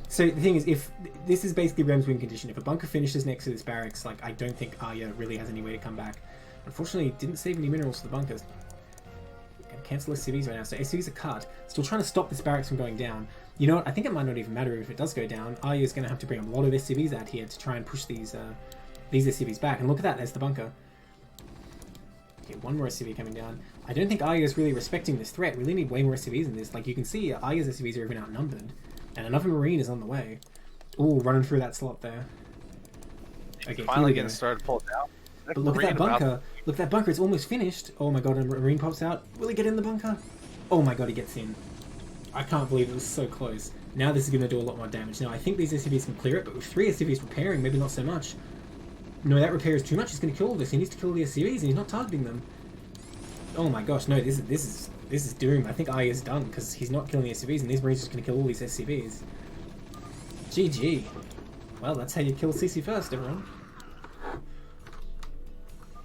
So the thing is, if this is basically Rem's win condition, if a bunker finishes next to this barracks, like, I don't think Arya really has any way to come back. Unfortunately, didn't save any minerals for the bunkers. Gonna cancel SCVs right now, so SCVs are cut. Still trying to stop this barracks from going down. You know what, I think it might not even matter if it does go down. Arya's gonna have to bring a lot of SCVs out here to try and push these SCVs back. And look at that, there's the bunker. Okay, 1 more SCV coming down. I don't think Arya's really respecting this threat. We really need way more SCVs in this. Like, you can see Arya's SCVs are even outnumbered. And another Marine is on the way. Ooh, running through that slot there. Okay, finally getting started to pull it down. But look at that bunker. Look at that bunker, it's almost finished. Oh my god, a Marine pops out. Will he get in the bunker? Oh my god, he gets in. I can't believe it was so close. Now this is going to do a lot more damage. Now, I think these SCVs can clear it, but with 3 SCVs repairing, maybe not so much. No, that repair is too much. He's going to kill all this. He needs to kill the SCVs, and he's not targeting them. Oh my gosh, no, this is doomed. I think Arya's done, because he's not killing the SCVs, and these Marines are just going to kill all these SCVs. GG. Well, that's how you kill CC first, everyone.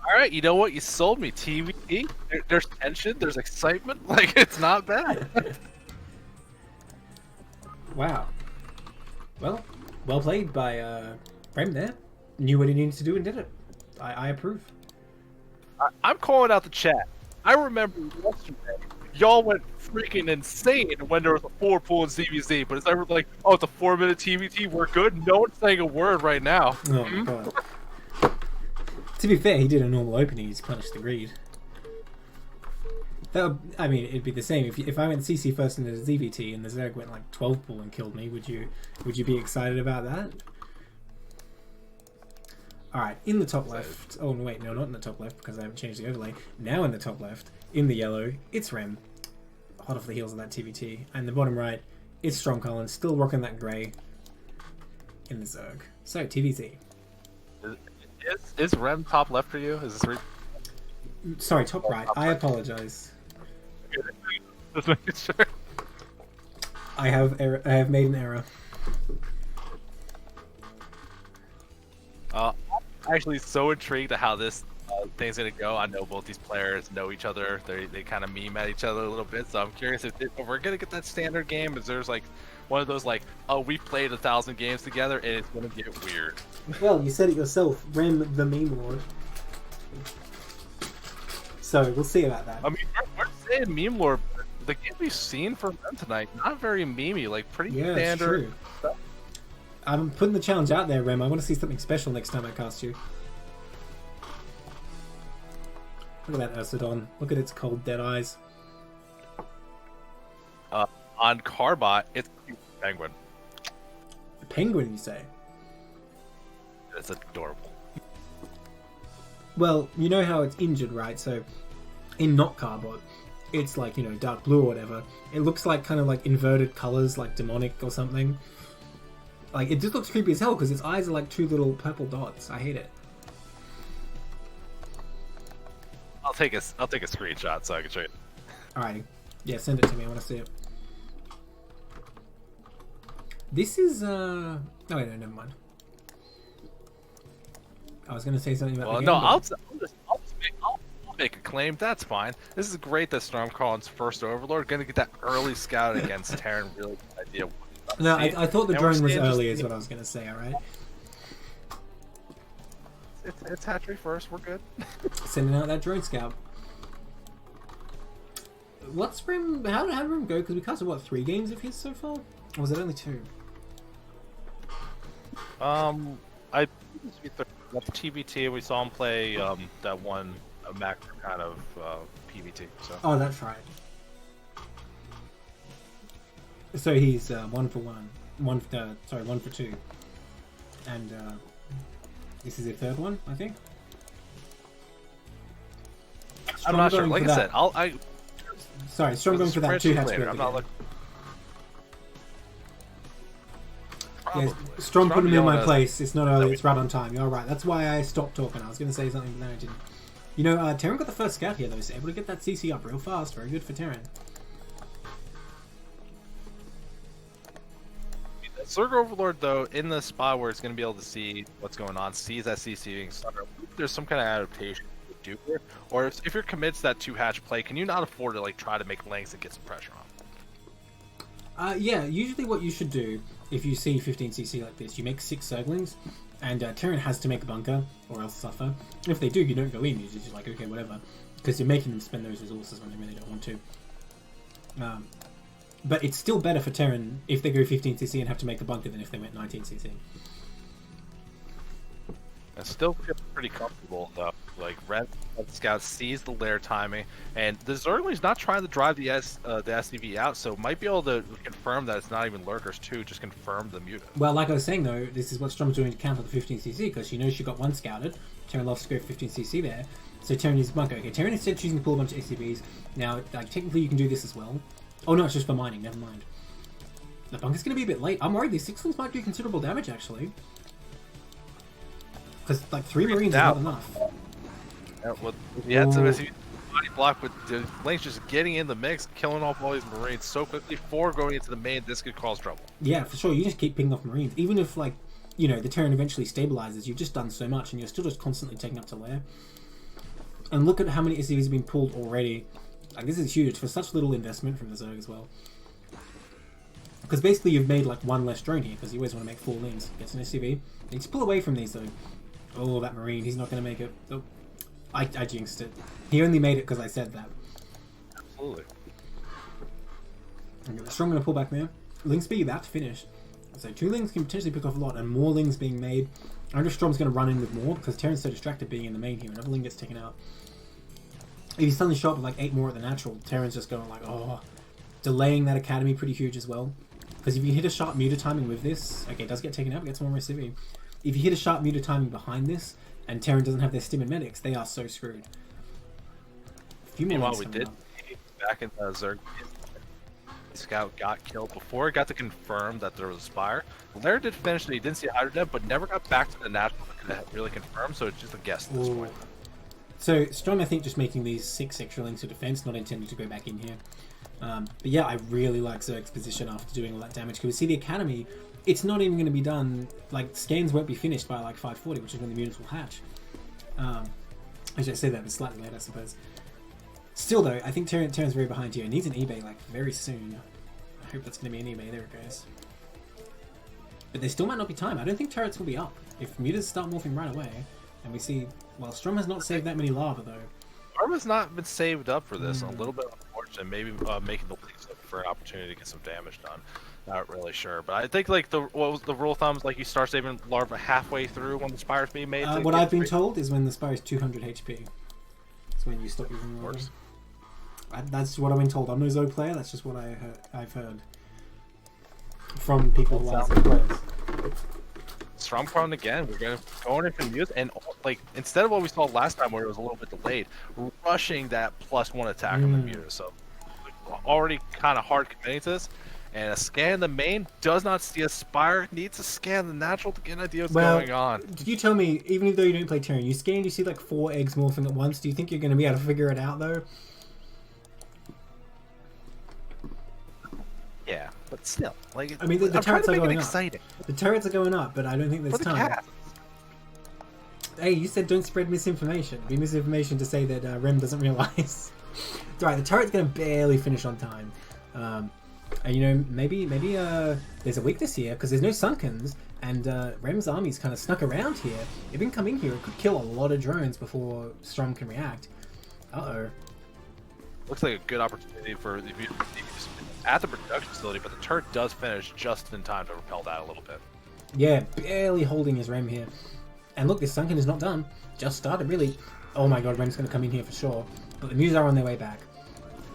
Alright, you know what? You sold me, TVT. There's tension, there's excitement. Like, it's not bad. Wow. Well played by Rem there. Knew what he needed to do and did it. I approve. I'm calling out the chat. I remember yesterday, y'all went freaking insane when there was a 4 pull in CVZ, but it's ever like, oh, it's a 4-minute TVT, we're good? No one's saying a word right now. Oh my god. To be fair, he did a normal opening, he's punished the greed. That would, I mean, it'd be the same. If I went CC first into the ZVT and the Zerg went like 12 pull and killed me, would you be excited about that? Alright, in the top left... Oh, wait, no, not in the top left, because I haven't changed the overlay. Now in the top left, in the yellow, it's Rem. Hot off the heels of that TVT. And the bottom right, it's Strong Collins, still rocking that grey in the Zerg. So, TVT. Is Rem top left for you? Is this Sorry, top right. I apologize. Just making sure. I have made an error. I'm actually so intrigued at how this thing's gonna go. I know both these players know each other. They kind of meme at each other a little bit, so I'm curious if we're gonna get that standard game. Is there's like one of those like, oh, we've played 1,000 games together and it's gonna get weird. Well, you said it yourself, Rem the meme lord. So we'll see about that. I mean, we're saying meme lord. The game we've seen from them tonight, not very memey, like pretty standard. True. I'm putting the challenge out there, Rem. I want to see something special next time I cast you. Look at that Ursidon. Look at its cold, dead eyes. On Carbot, it's a penguin. A penguin, you say? It's adorable. Well, you know how it's injured, right? So, in not Carbot, it's like, you know, dark blue or whatever. It looks like kind of like inverted colors, like demonic or something. Like, it just looks creepy as hell because its eyes are like 2 little purple dots. I hate it. I'll take a screenshot so I can show you. Alrighty. Yeah, send it to me. I want to see it. This is, Oh, wait, no, never mind. I was going to say something about the game. Well, no, I'll make a claim. That's fine. This is great that Stormcall's first Overlord going to get that early scout against Terran. Really good idea. No, I thought the drone was early is what I was going to say, alright? It's hatchery first, we're good. Sending out that drone scout. What's Rem? How did Rem go? Because we casted what 3 games of his so far, or was it only 2? I that's TBT. We saw him play that one macro kind of PVT. So. Oh, that's right. So he's 1 for 1, 1 for 2, and this is the 3rd one, I think. I'm not sure. Like I said, Sorry, Strong going for that 2 hatch build. I'm not looking. Yeah, Strong put him in my place. It's not early, it's right on time. You're right. That's why I stopped talking. I was going to say something, but then I didn't. You know, Terran got the first scout here, though, so able to get that CC up real fast. Very good for Terran. Zerg Overlord, though, in the spot where it's going to be able to see what's going on, sees that CC being stunned, there's some kind of adaptation to do here. Or if you're committed to that 2 hatch play, can you not afford to like try to make lengths and get some pressure on? Yeah, usually what you should do, if you see 15cc like this, you make 6 Zerglings, and Terran has to make a bunker, or else suffer. And if they do, you don't go in, you're just like, okay, whatever. Because you're making them spend those resources when they really don't want to. But it's still better for Terran if they go 15cc and have to make the bunker than if they went 19cc. I still feel pretty comfortable though. Like Red Scout sees the lair timing, and the Zergling's not trying to drive the SCV out, so might be able to confirm that it's not even lurkers too. Just confirm the mutant. Well, like I was saying though, this is what Strom's doing to counter the 15cc because she knows she got 1 scouted. Terran loves to go 15cc there, so Terran uses bunker. Okay, Terran instead choosing to pull a bunch of SCVs. Now, like technically, you can do this as well. Oh no, it's just for mining. Never mind. The bunker's going to be a bit late. I'm worried these 6lings might do considerable damage actually. Because like 3 Marines is not enough. Yeah, well, you had some body block, but the Link's just getting in the mix, killing off all these Marines so quickly. 4 going into the main, this could cause trouble. Yeah, for sure. You just keep picking off Marines, even if like you know the Terran eventually stabilizes. You've just done so much, and you're still just constantly taking up to lair. And look at how many SCVs have been pulled already. Like this is huge for such little investment from the Zerg as well. Because basically you've made like 1 less drone here, because you always want to make 4 lings. Gets an SCV. Need to pull away from these though. Oh, that Marine, he's not going to make it. Oh, I jinxed it. He only made it because I said that. Absolutely. Okay, Strong going to pull back there. Lings being about to finish. So 2 lings can potentially pick off a lot, and more lings being made. I wonder if Strom's going to run in with more, because Terran's so distracted being in the main here. Another ling gets taken out. If he's suddenly shot with like 8 more at the natural, Terran's just going like, oh. Delaying that academy pretty huge as well. Because if you hit a sharp muta timing with this, okay, it does get taken out, but gets more receiving. If you hit a sharp muta timing behind this, and Terran doesn't have their stim and medics, they are so screwed. Meanwhile, we did back in the Zerg. Scout got killed before it got to confirm that there was a Spire. Lair did finish, and he didn't see a Hydrodeb, but never got back to the natural to really confirm, so it's just a guess at this point. So, Strong, I think, just making these 6 extra links of defense, not intended to go back in here. But yeah, I really like Zerg's position after doing all that damage. Because we see the Academy, it's not even going to be done, like, scans won't be finished by like 540, which is when the mutants will hatch. I should say that, but slightly late, I suppose. Still though, I think Terran's very behind here. It needs an eBay like very soon. I hope that's going to be an eBay. There it goes. But there still might not be time. I don't think turrets will be up if mutas start morphing right away. And we see, well, Strom has not saved that many lava though. Strom has not been saved up for this. A little bit unfortunate. Maybe making the leaks up for an opportunity to get some damage done. Not really sure, but I think like what was the rule of thumb is like you start saving larva halfway through when the spire's being made. What I've been told is when the spire is 200 HP. That's when you stop using larva. That's what I've been told. I'm no Zog player. That's just what I've heard from people who are players. Strom prone again. We're going in for mute, and like instead of what we saw last time where it was a little bit delayed, rushing that +1 attack on the muter. So already kind of hard committing to this. And a scan the main does not see a spire. Needs to scan the natural to get an idea what's going on. Did you tell me, even though you don't play Terran, you scan, you see like 4 eggs morphing at once. Do you think you're going to be able to figure it out though? Yeah, but still, like I mean, the turrets are going up. Exciting. The turrets are going up, but I don't think there's time. Cats. Hey, you said don't spread misinformation. It'd be misinformation to say that Rem doesn't realize. Right, the turret's going to barely finish on time. And you know, maybe there's a weakness here because there's no Sunkens, and Rem's army's kind of snuck around here. If it can come in here, it could kill a lot of drones before Strom can react. Uh-oh. Looks like a good opportunity for the at the production facility, but the turret does finish just in time to repel that a little bit. Yeah, barely holding his Rem here. And look, this Sunken is not done. Just started, really. Oh my god, Rem's going to come in here for sure. But the Muse are on their way back.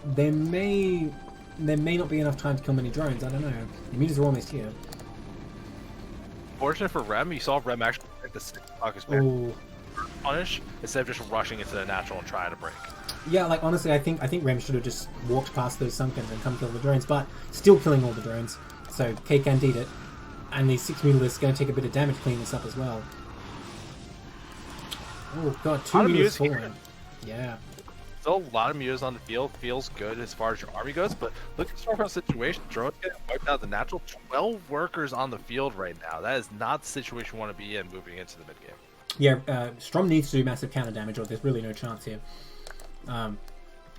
There may not be enough time to kill many drones, I don't know. The Muses are almost here. Fortunate for Rem, you saw Rem actually take the 6 o'clock punish instead of just rushing into the natural and trying to break. Yeah, like honestly, I think Rem should have just walked past those Sunkens and come kill the drones, but still killing all the drones. So Cake and eat it. And these 6 Mutalisks are going to take a bit of damage to clean this up as well. Oh god, 2 Mutalisks falling. Yeah. Still a lot of Mutas on the field. Feels good as far as your army goes, but look at the Stormfront situation. Drones getting wiped out the natural. 12 workers on the field right now. That is not the situation you want to be in moving into the mid-game. Yeah, Strom needs to do massive counter damage or there's really no chance here.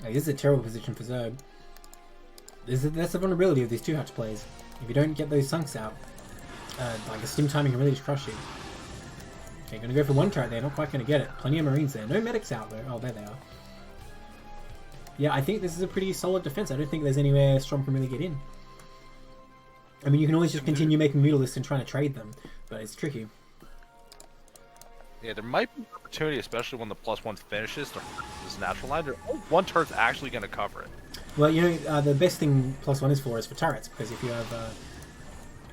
This is a terrible position for Zerg. That's the vulnerability of these 2-hatch plays. If you don't get those Sunks out, like a stim timing can really just crush you. Okay, gonna go for 1 turret there, not quite gonna get it. Plenty of Marines there. No medics out though. Oh, there they are. Yeah, I think this is a pretty solid defense. I don't think there's anywhere Strom can really get in. I mean, you can always just continue making Mutalisks and trying to trade them, but it's tricky. Yeah, there might be an opportunity, especially when the +1 finishes. This natural line, one turret's actually going to cover it. Well, you know, the best thing +1 is for turrets, because if you have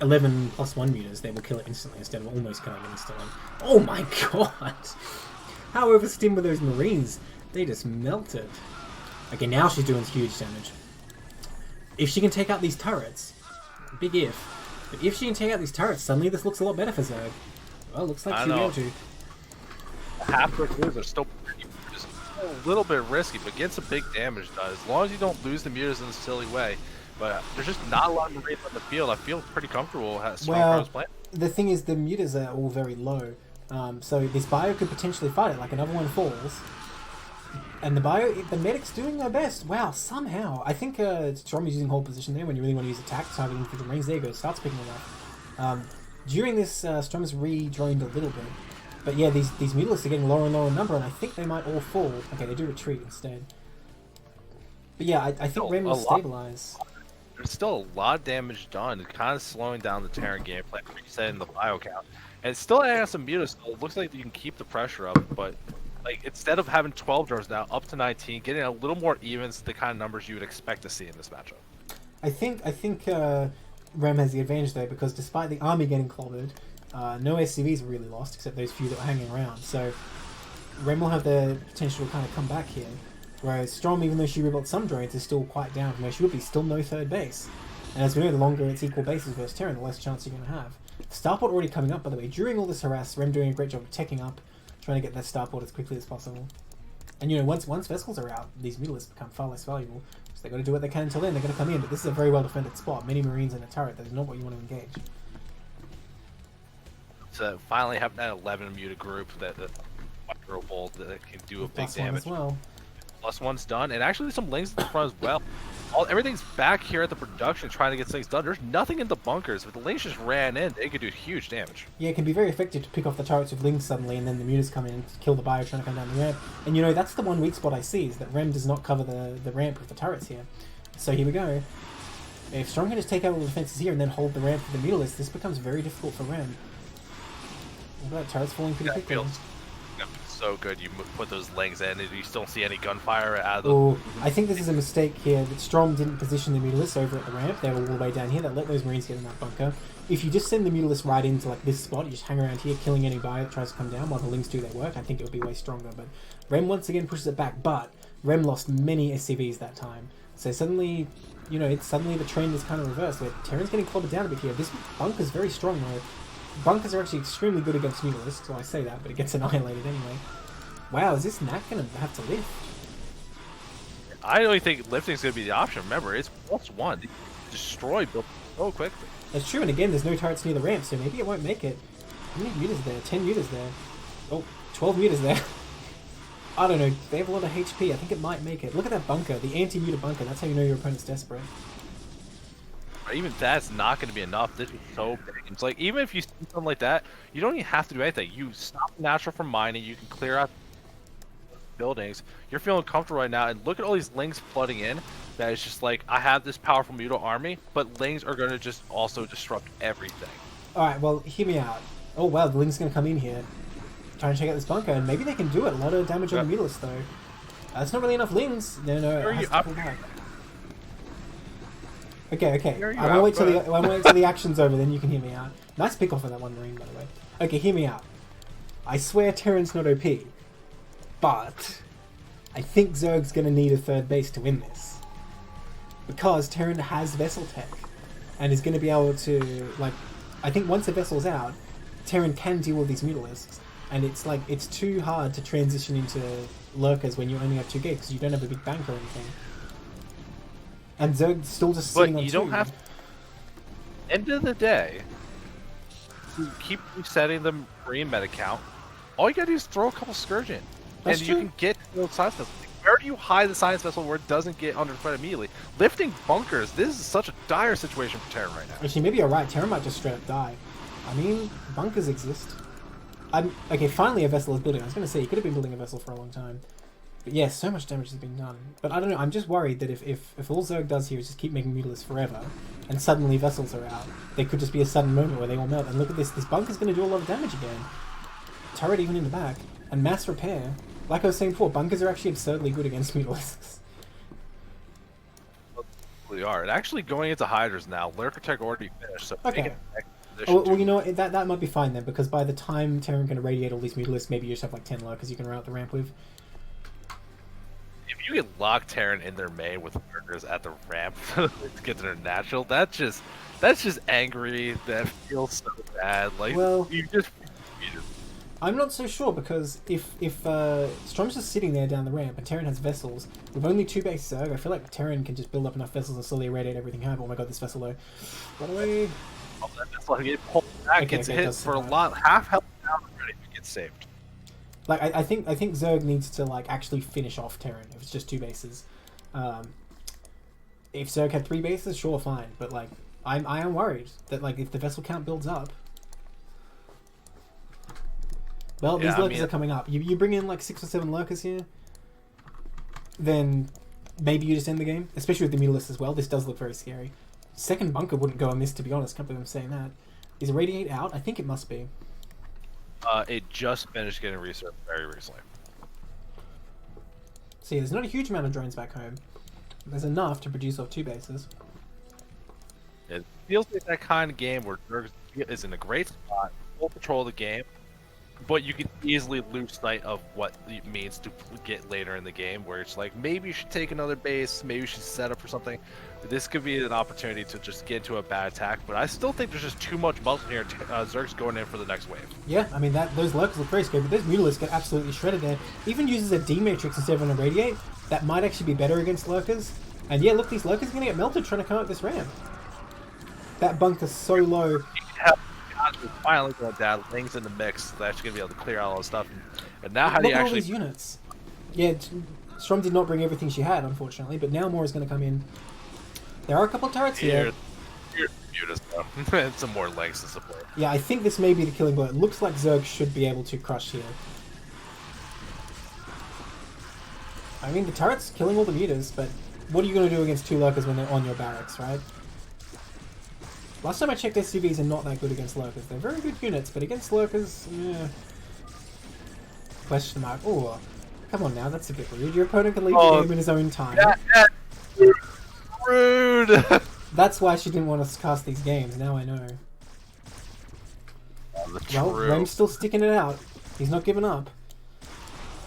11 +1 Mutas, they will kill it instantly instead of almost killing it instantly. Oh my god! How overstim were those Marines? They just melted. Okay, now she's doing huge damage. If she can take out these turrets, big if, but if she can take out these turrets, suddenly this looks a lot better for Zerg. Well, looks like she'll be able to. Half their crews are still just a little bit risky, but getting some big damage done. As long as you don't lose the Mutas in a silly way. But there's just not a lot of Marines on the field. I feel pretty comfortable with Stormfront's plan. The thing is, the Mutas are all very low. So this Bio could potentially fight it, like another one falls. And the medic's doing their best. Wow, somehow. I think Strom is using hold position there when you really want to use attack, targeting for the Marines. There you go, starts picking it up. During this, Strom is re-droned a little bit. But yeah, these Mutalisks are getting lower and lower in number, and I think they might all fall. Okay, they do retreat instead. But yeah, I think Rem will stabilize. There's still a lot of damage done, kind of slowing down the Terran gameplay, like you said in the bio count. And it's still adding some Mutas, so it looks like you can keep the pressure up, but like instead of having 12 drones now, up to 19, getting a little more even to the kind of numbers you would expect to see in this matchup. I think Rem has the advantage though, because despite the army getting clobbered, no SCVs were really lost, except those few that were hanging around. So Rem will have the potential to kind of come back here. Whereas Strom, even though she rebuilt some drones, is still quite down from where she would be. Still no third base. And as we know, the longer it's equal bases versus Terran, the less chance you're going to have. Starport already coming up, by the way. During all this harass, Rem doing a great job of teching up, trying to get that Starport as quickly as possible. And you know, once Vessels are out, these Mutalisks become far less valuable. So they've got to do what they can until then. They're going to come in, but this is a very well defended spot. Many Marines in a turret. That is not what you want to engage. So finally having that 11 muted group that can do a big damage. As well. +1's done, and actually some lanes in the front as well. Everything's back here at the production trying to get things done. There's nothing in the bunkers, but the lanes just ran in. They could do huge damage. Yeah, it can be very effective to pick off the turrets with Lings suddenly, and then the Mutas come in and kill the Bio trying to come down the ramp. And you know, that's the one weak spot I see, is that Rem does not cover the ramp with the turrets here. So here we go. If Strom can just take out all the defenses here and then hold the ramp for the Mutalisks, this becomes very difficult for Rem. Look at that, turret's falling pretty quickly. Feels so good. You put those legs in, and you still don't see any gunfire out of them. Oh, I think this is a mistake here that Strom didn't position the Mutalisks over at the ramp. They were all the way down here. That let those Marines get in that bunker. If you just send the Mutalisks right into like this spot, you just hang around here, killing any Bio that tries to come down while the Lings do their work, I think it would be way stronger. But Rem once again pushes it back, but Rem lost many SCVs that time. So suddenly, you know, suddenly the trend is kind of reversed, where Terran's getting clobbered down a bit here. This bunker's very strong though. Bunkers are actually extremely good against Mutalisks, so I say that, but it gets annihilated anyway. Wow, is this Knack going to have to lift? I don't think lifting's going to be the option. Remember, it's +1. Destroy build so quickly. That's true, and again, there's no turrets near the ramp, so maybe it won't make it. How many Mutas there? 10 Mutas there. Oh, 12 Mutas there. I don't know. They have a lot of HP. I think it might make it. Look at that bunker, the anti-Muta bunker. That's how you know your opponent's desperate. Even that's not going to be enough. This is so big. It's like, even if you see something like that, you don't even have to do anything. You stop the natural from mining, you can clear out buildings, you're feeling comfortable right now. And look at all these Lings flooding in. That is just like, I have this powerful Muto army, but Lings are going to just also disrupt everything. Alright, well, hear me out. Oh wow, the Ling's going to come in here. Try and check out this bunker, and maybe they can do it. A lot of damage on the Mutalisk, though. That's not really enough Lings. No, it has to pull back. Okay. I won't wait till the action's over, then you can hear me out. Nice pick off of that one Marine, by the way. Okay, hear me out. I swear Terran's not OP, but I think Zerg's going to need a third base to win this. Because Terran has Vessel Tech, and is going to be able to, like, I think once the Vessel's out, Terran can deal with these Mutalisks, and it's too hard to transition into Lurkers when you only have 2 gates, because you don't have a big bank or anything. And Zerg's still just sitting on 2. But you don't have... End of the day, you keep resetting the Marine meta count, all you gotta do is throw a couple Scourge in. That's and true. You can get the Science Vessel. Where do you hide the Science Vessel where it doesn't get under threat immediately? Lifting bunkers, this is such a dire situation for Terran right now. Actually, maybe you're right, Terran might just straight up die. I mean, bunkers exist. Okay, finally a Vessel is building. I was going to say, you could have been building a Vessel for a long time. But yeah, so much damage has been done. But I don't know, I'm just worried that if all Zerg does here is just keep making Mutalisks forever, and suddenly Vessels are out, there could just be a sudden moment where they all melt. And look at this bunker's going to do a lot of damage again. Turret even in the back. And mass repair. Like I was saying before, bunkers are actually absurdly good against Mutalisks. They are. And actually going into Hydras now, Lurker Tech already finished, so okay. Well, you know what, that might be fine then, because by the time Terran can irradiate all these Mutalisks, maybe you just have like 10 Lurkers you can run out the ramp with. If you can lock Terran in their main with Lurkers at the ramp to get to their natural, that's just angry. That feels so bad. Like, well, you just I'm not so sure, because if Strom's just sitting there down the ramp and Terran has Vessels, with only 2 base Zerg, I feel like Terran can just build up enough Vessels and slowly irradiate everything have. Oh my god, this Vessel though. Run away. Oh, that Vessel get pulled back, gets hit for a lot, half health down already, gets saved. Like, I think Zerg needs to, like, actually finish off Terran if it's just 2 bases. If Zerg had 3 bases, sure, fine, but, like, I am worried that, like, if the Vessel count builds up... Well, these Lurkers are coming up. You bring in, like, 6 or 7 Lurkers here, then maybe you just end the game, especially with the Mutalisks as well. This does look very scary. Second bunker wouldn't go on this, to be honest. Can't believe I'm saying that. Is Irradiate out? I think it must be. It just finished getting researched very recently. See, there's not a huge amount of drones back home. There's enough to produce off 2 bases. It feels like that kind of game where Zerg is in a great spot, full control of the game, but you can easily lose sight of what it means to get later in the game, where it's like, maybe you should take another base, maybe you should set up for something. This could be an opportunity to just get into a bad attack, but I still think there's just too much muscle here. Zerg's going in for the next wave. Yeah, I mean, those Lurkers look very scary, but those Mutalisks get absolutely shredded there. Even uses a D-Matrix instead of an Irradiate. That might actually be better against Lurkers. And yeah, look, these Lurkers are going to get melted trying to come up this ramp. That bunker's so low. Finally going to add Lings in the mix. They're actually going to be able to clear out all this stuff. And now how do you actually... all these units. Yeah, Strom did not bring everything she had, unfortunately, but now more is going to come in. There are a couple of turrets here. And some more Lings to support. Yeah, I think this may be the killing blow. It looks like Zerg should be able to crush here. I mean, the turret's killing all the meters, but what are you going to do against 2 Lurkers when they're on your barracks, right? Last time I checked, SCVs are not that good against Lurkers. They're very good units, but against Lurkers, yeah. Question mark. Oh, come on now, that's a bit rude. Your opponent can leave the game in his own time. That's rude! That's why she didn't want us to cast these games, now I know. Well, Rem's still sticking it out. He's not giving up.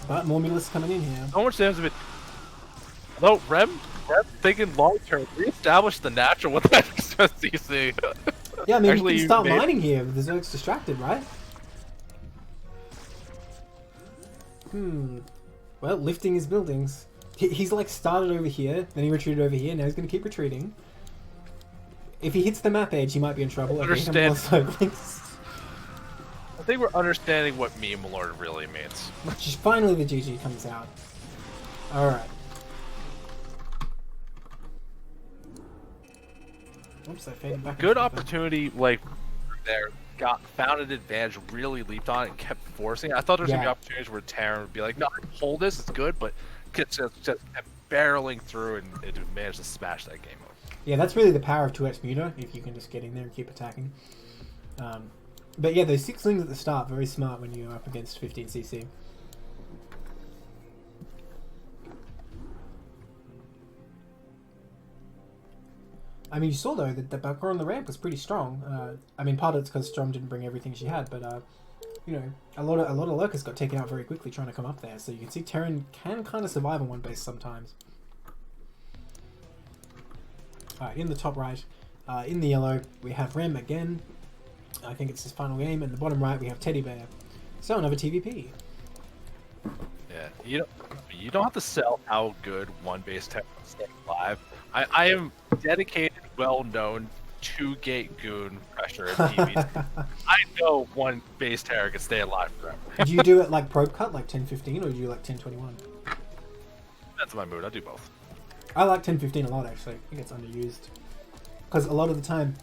But more Mutalisks coming in here. So much damage. No, Rem thinking long term. Reestablish the natural with that CC. Yeah, I mean, actually, you can start mining here with the Zerg's distracted, right? Well, lifting his buildings. He's like started over here, then he retreated over here, now he's going to keep retreating. If he hits the map edge, he might be in trouble. Understand. I think we're understanding what meme lord really means. Finally the GG comes out. Alright. Oops, I faded back. Good opportunity, like, there, found an advantage, really leaped on it, and kept forcing it. I thought there was gonna be opportunities where Terran would be like, "No, hold this, it's good," but just kept barreling through and it managed to smash that game up. Yeah, that's really the power of 2x Muta, if you can just get in there and keep attacking. But yeah, those 6 lings at the start, very smart when you're up against 15cc. I mean, you saw though that the bunker on the ramp was pretty strong. I mean, part of it's because Strom didn't bring everything she had, but you know, a lot of lurkers got taken out very quickly trying to come up there. So you can see Terran can kind of survive on one base sometimes. Alright, in the top right, in the yellow, we have Rem again. I think it's his final game. And the bottom right, we have Teddy Bear. So another TVP. Yeah, you don't have to sell how good one base Terran is staying alive. I am dedicated, well-known 2-gate goon pressure at TV. I know one base Terra can stay alive forever. Do you do it like probe cut, like 10-15, or do you like 10-21? That's my mood. I do both. I like 10-15 a lot, actually. I think it's underused. Because a lot of the time,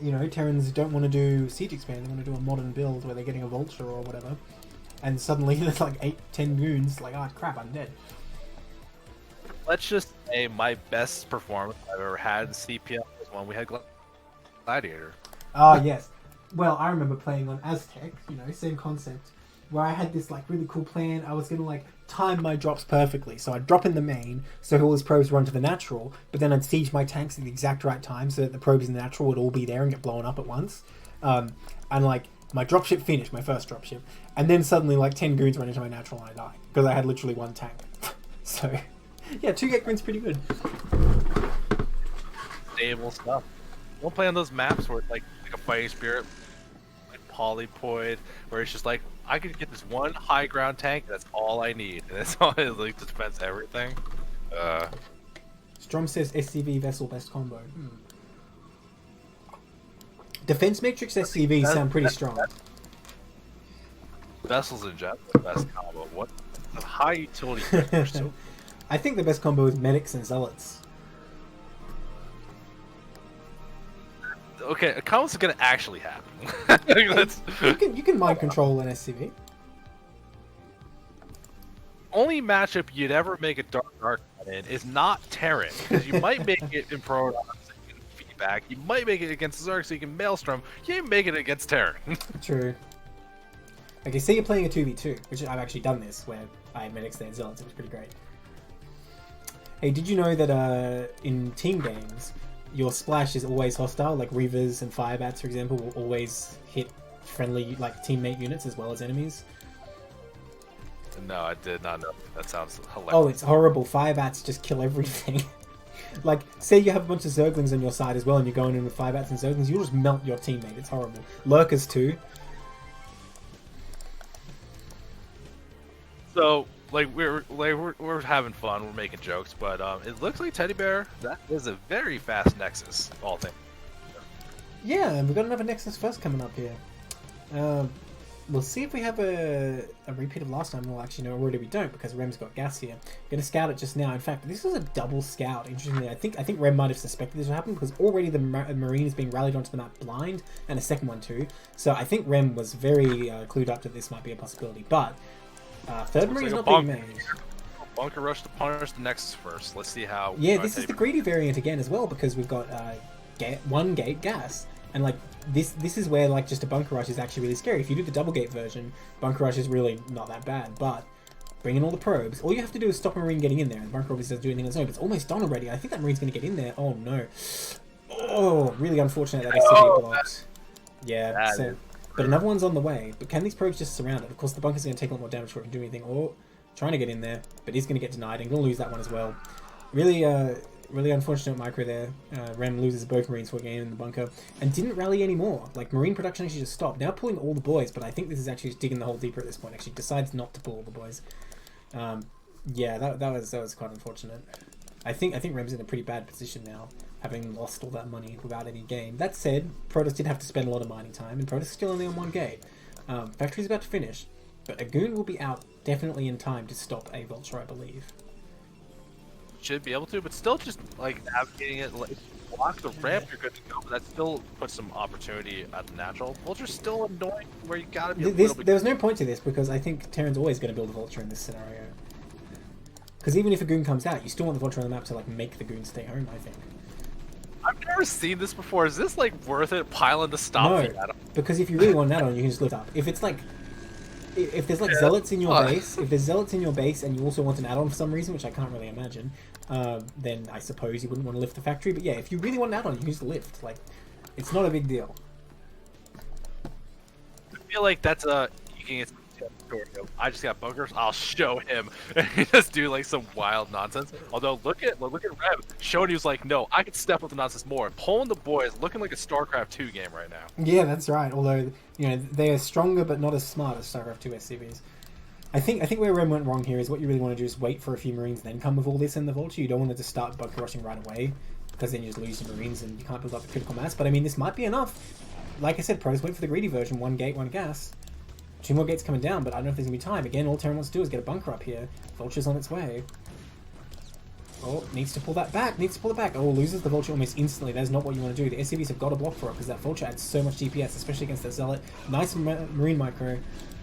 you know, Terrans don't want to do Siege Expand. They want to do a modern build where they're getting a Vulture or whatever. And suddenly there's like 8-10 goons. Like, oh crap, I'm dead. Let's just say my best performance I've ever had in CPL was when we had Gladiator. Oh, yes. Well, I remember playing on Aztec, you know, same concept, where I had this like really cool plan. I was going to like time my drops perfectly. So I'd drop in the main, so all his probes run to the natural, but then I'd siege my tanks at the exact right time so that the probes in the natural would all be there and get blown up at once. And like, my dropship finished, my first dropship, and then suddenly like 10 goons run into my natural and I die, because I had literally one tank. So... yeah, 2-gate green's pretty good. Stable stuff. Don't play on those maps where it's like a fighting spirit, like Polypoid, where it's just like I could get this one high ground tank. That's all I need, and that's all it like dispense everything. Strom says SCV vessel best combo. Defense Matrix SCV sound pretty strong. Vessels in general, the best combo. What the high utility vectors too. I think the best combo is Medics and Zealots. Okay, a combo's gonna actually happen. You can mind control an SCV. Only matchup you'd ever make a dark in is not Terran, because you might make it in Proton so you can feedback. You might make it against Zerg so you can Maelstrom. You ain't make it against Terran. True. Okay, say you're playing a 2v2, which I've actually done this, where I had Medics and Zealots. It was pretty great. Hey, did you know that in team games, your splash is always hostile? Like Reavers and Firebats, for example, will always hit friendly, like teammate units as well as enemies. No, I did not know. That sounds hilarious. Oh, it's horrible. Firebats just kill everything. Like, say you have a bunch of Zerglings on your side as well, and you're going in with Firebats and Zerglings, you'll just melt your teammate. It's horrible. Lurkers too. So, like we're having fun, we're making jokes, but it looks like Teddy Bear, that is a very fast Nexus, all things. Yeah, and we've got another Nexus first coming up here. We'll see if we have a repeat of last time. Well, actually, no, already we don't, because Rem's got gas here. Gonna scout it just now. In fact, this was a double scout. Interestingly, I think Rem might have suspected this would happen, because already the Marine is being rallied onto the map blind, and a second one too. So I think Rem was very clued up that this might be a possibility, but third Marine's not being made. Bunker rush to punish the Nexus first. Let's see how... Yeah, this is the greedy variant again as well, because we've got one gate gas. And like this is where like just a bunker rush is actually really scary. If you do the double gate version, bunker rush is really not that bad. But bring in all the probes. All you have to do is stop a Marine getting in there, and the bunker obviously doesn't do anything on its own. But it's almost done already. I think that Marine's going to get in there. Oh no! Oh, really unfortunate that SCV blocked. Yeah. So, but another one's on the way. But can these probes just surround it? Of course, the bunker's going to take a lot more damage before it can do anything. Or trying to get in there, but he's going to get denied and going to lose that one as well. Really unfortunate micro there. Rem loses both Marines for a game in the bunker and didn't rally anymore. Like, Marine production actually just stopped. Now pulling all the boys, but I think this is actually just digging the hole deeper at this point. Actually decides not to pull all the boys. Yeah, that was quite unfortunate. I think Rem's in a pretty bad position now, having lost all that money without any gain. That said, Protoss did have to spend a lot of mining time, and Protoss is still only on one gate. Factory's about to finish, but a Goon will be out definitely in time to stop a Vulture, I believe. should be able to, but still just like navigating it, like block the ramp, you're good to go. But that still puts some opportunity at the natural. Vulture's still annoying where you gotta be a little bit. There's no point to this because I think Terran's always going to build a Vulture in this scenario. Because even if a goon comes out, you still want the Vulture on the map to like make the goon stay home, I think. I've never seen this before. Is this like worth it piling to stop the add-on? Because if you really want an add-on, you can just lift up. If it's like, if there's like zealots in your base, if there's zealots in your base and you also want an add-on for some reason, which I can't really imagine, then I suppose you wouldn't want to lift the factory. But yeah, if you really want an add-on, you can just lift. Like, it's not a big deal. I feel like that's you can get. I just got bunkers. I'll show him, and he just do like some wild nonsense. Although look at Rev showing he was like, no, I can step up the nonsense more. Pulling the boys, looking like a StarCraft 2 game right now. Yeah, that's right. Although they are stronger but not as smart as StarCraft 2 SCVs. I think where Rem went wrong here is what you really want to do is wait for a few Marines, then come with all this in the Vulture. You don't want to just start bunker rushing right away because then you just lose your Marines and you can't build up the critical mass. But I mean, this might be enough. Like I said, pros went for the greedy version: 1 gate, 1 gas. 2 more gates coming down, but I don't know if there's going to be time. Again, all Terran wants to do is get a bunker up here. Vulture's on its way. Oh, needs to pull that back. Needs to pull it back. Oh, loses the Vulture almost instantly. That's not what you want to do. The SCVs have got to block for it because that Vulture adds so much DPS, especially against that Zealot. Nice Marine micro.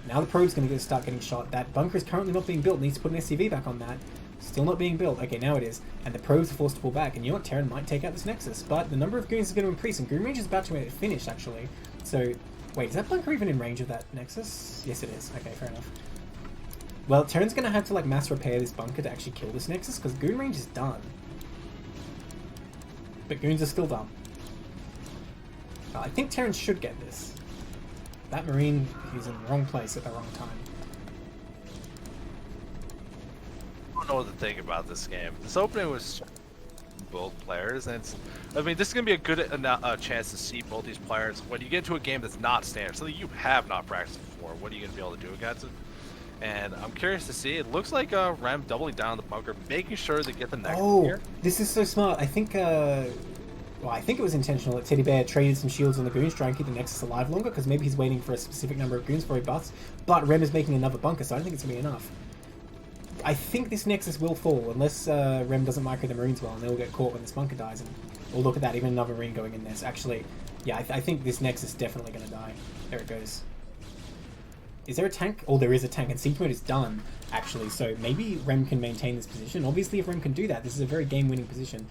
Now the probe's going to start getting shot. That bunker is currently not being built. Needs to put an SCV back on that. Still not being built. Okay, now it is. And the probes are forced to pull back. And you know what? Terran might take out this Nexus. But the number of goons is going to increase. And Goon Range is about to finish, actually. So... wait, is that bunker even in range of that Nexus? Yes, it is. Okay, fair enough. Well, Terran's going to have to like mass repair this bunker to actually kill this Nexus, because Goon Range is done. But Goons are still done. I think Terran should get this. That Marine, he's in the wrong place at the wrong time. I don't know what to think about this game. This opening was both players, and I mean, this is going to be a good chance to see both these players when you get into a game that's not standard, something you have not practiced before. What are you going to be able to do against it? And I'm curious to see. It looks like Rem doubling down on the bunker, making sure they get the next here. This is so smart. I think well, I think it was intentional that Teddy Bear traded some shields on the goons to try and keep the Nexus alive longer, because maybe he's waiting for a specific number of goons before he busts, but Rem is making another bunker, so I don't think it's going to be enough. I think this Nexus will fall, unless Rem doesn't micro the Marines well, and they'll get caught when this bunker dies. And well, look at that, even another Marine going in there. So actually, yeah, I think this Nexus is definitely going to die. There it goes. Is there a tank? Oh, there is a tank, and siege mode is done, actually. So maybe Rem can maintain this position. Obviously, if Rem can do that, this is a very game-winning position.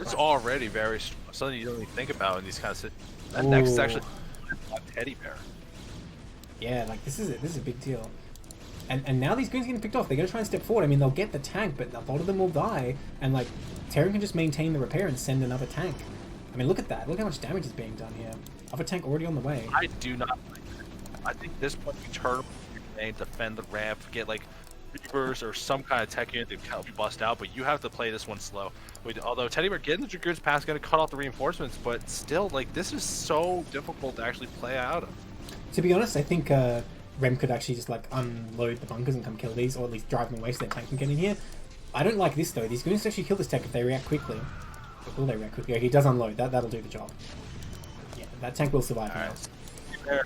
It's already very strong. Something you don't even think about in these kind of situations. That Nexus is actually a Teddy Bear. Yeah, like this is a big deal. And now these goons are getting picked off. They're going to try and step forward. I mean, they'll get the tank, but a lot of them will die. And, like, Terran can just maintain the repair and send another tank. I mean, look at that. Look how much damage is being done here. Other tank already on the way. I do not like that. I think this point you turn and defend the ramp, get, like, Reavers or some kind of tech unit to help you bust out, but you have to play this one slow. Although Teddy Bear getting the Dragoons pass is going to cut off the reinforcements, but still, like, this is so difficult to actually play out of. To be honest, I think... Rem could actually just like unload the bunkers and come kill these, or at least drive them away so their tank can get in here. I don't like this though. These goons actually kill this tank if they react quickly. Will they react quickly? Okay, he does unload. That'll do the job. Yeah, that tank will survive. Alright.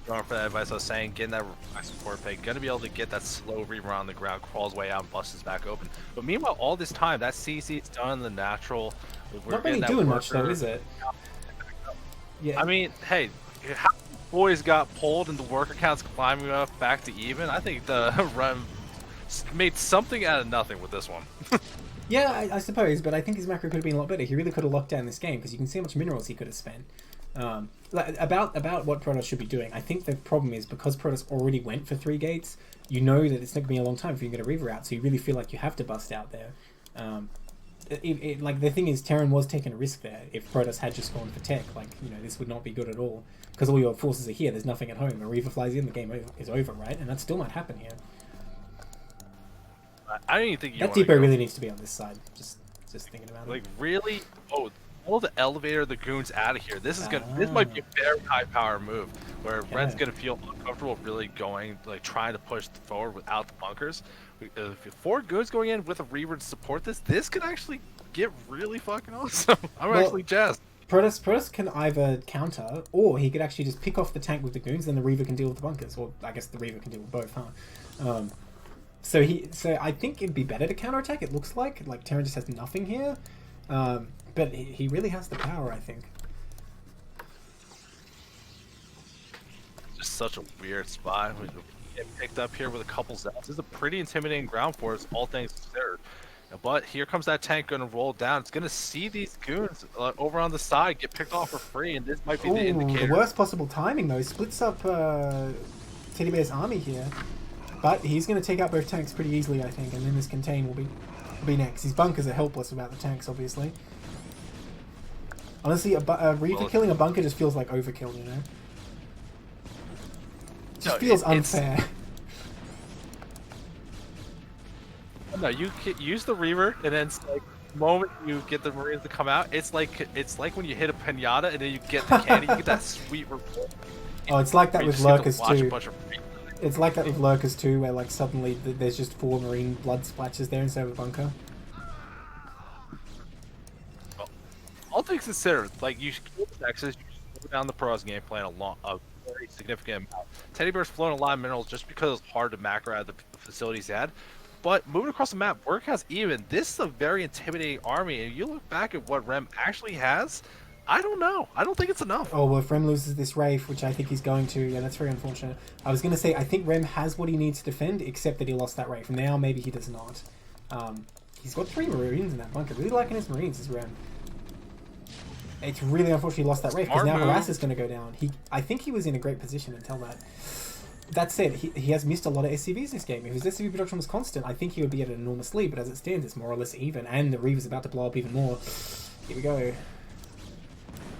Going for that advice I was saying, getting that support peg, gonna be able to get that slow Reaver on the ground, crawls way out and busts his back open. But meanwhile, all this time, that CC is done the natural. We're not really doing much though, is it? Yeah. I mean, hey, how boys got pulled and the worker counts climbing up back to even? I think the Rem made something out of nothing with this one. Yeah, I suppose, but I think his macro could have been a lot better. He really could have locked down this game, because you can see how much minerals he could have spent. About what Protoss should be doing, I think the problem is, because Protoss already went for 3 gates, you know that it's not going to be a long time for you to get a Reaver out, so you really feel like you have to bust out there. Like, the thing is, Terran was taking a risk there. If Protoss had just gone for tech, like, you know, this would not be good at all. Because all your forces are here, there's nothing at home. A Reaver flies in, the game is over, right? And that still might happen here. I don't even think that depot really needs to be on this side. Just thinking about it. Like, really? Oh, pull the elevator, the goons out of here. This is this might be a very high power move where Red's gonna feel uncomfortable really going, like, trying to push forward without the bunkers. If 4 goons going in with a Reaver to support this could actually get really fucking awesome. I'm actually jazzed. Protoss can either counter, or he could actually just pick off the tank with the goons, then the Reaver can deal with the bunkers. Or I guess the Reaver can deal with both, huh? So I think it'd be better to counterattack. It looks like Terran just has nothing here, but he really has the power, I think. Just such a weird spot. We get picked up here with a couple zaps. This is a pretty intimidating ground force, all things considered. But here comes that tank going to roll down. It's going to see these goons over on the side get picked off for free, and this might be the indicator. The worst possible timing, though. Splits up Teddy Bear's army here. But he's going to take out both tanks pretty easily, I think, and then this contain will be next. His bunkers are helpless without the tanks, obviously. Honestly, a Reaver killing a bunker just feels like overkill, you know? It just feels unfair. No, you use the Reaver, and then it's like the moment you get the Marines to come out, it's like when you hit a pinata, and then you get the candy, you get that sweet report. Oh, it's like that with Lurkers too. It's like that with Lurkers too, where like suddenly there's just 4 Marine blood splashes there instead of a bunker. Well, all things considered, like you kill the Nexus, you slow down the Pros game plan a very significant amount. Teddy Bear's flown a lot of minerals just because it's hard to macro out the facilities he had. But moving across the map, work has even. This is a very intimidating army, and you look back at what Rem actually has, I don't know. I don't think it's enough. Oh, well, if Rem loses this Wraith, which I think he's going to, yeah, that's very unfortunate. I was going to say, I think Rem has what he needs to defend, except that he lost that Wraith. Now, maybe he does not. He's got 3 Marines in that bunker. Really liking his Marines, is Rem. It's really unfortunate he lost that Wraith, because now Harass is going to go down. I think he was in a great position until that. That said, he has missed a lot of SCVs this game. If his SCV production was constant, I think he would be at an enormous lead, but as it stands, it's more or less even, and the Reaver's about to blow up even more. Here we go. Okay,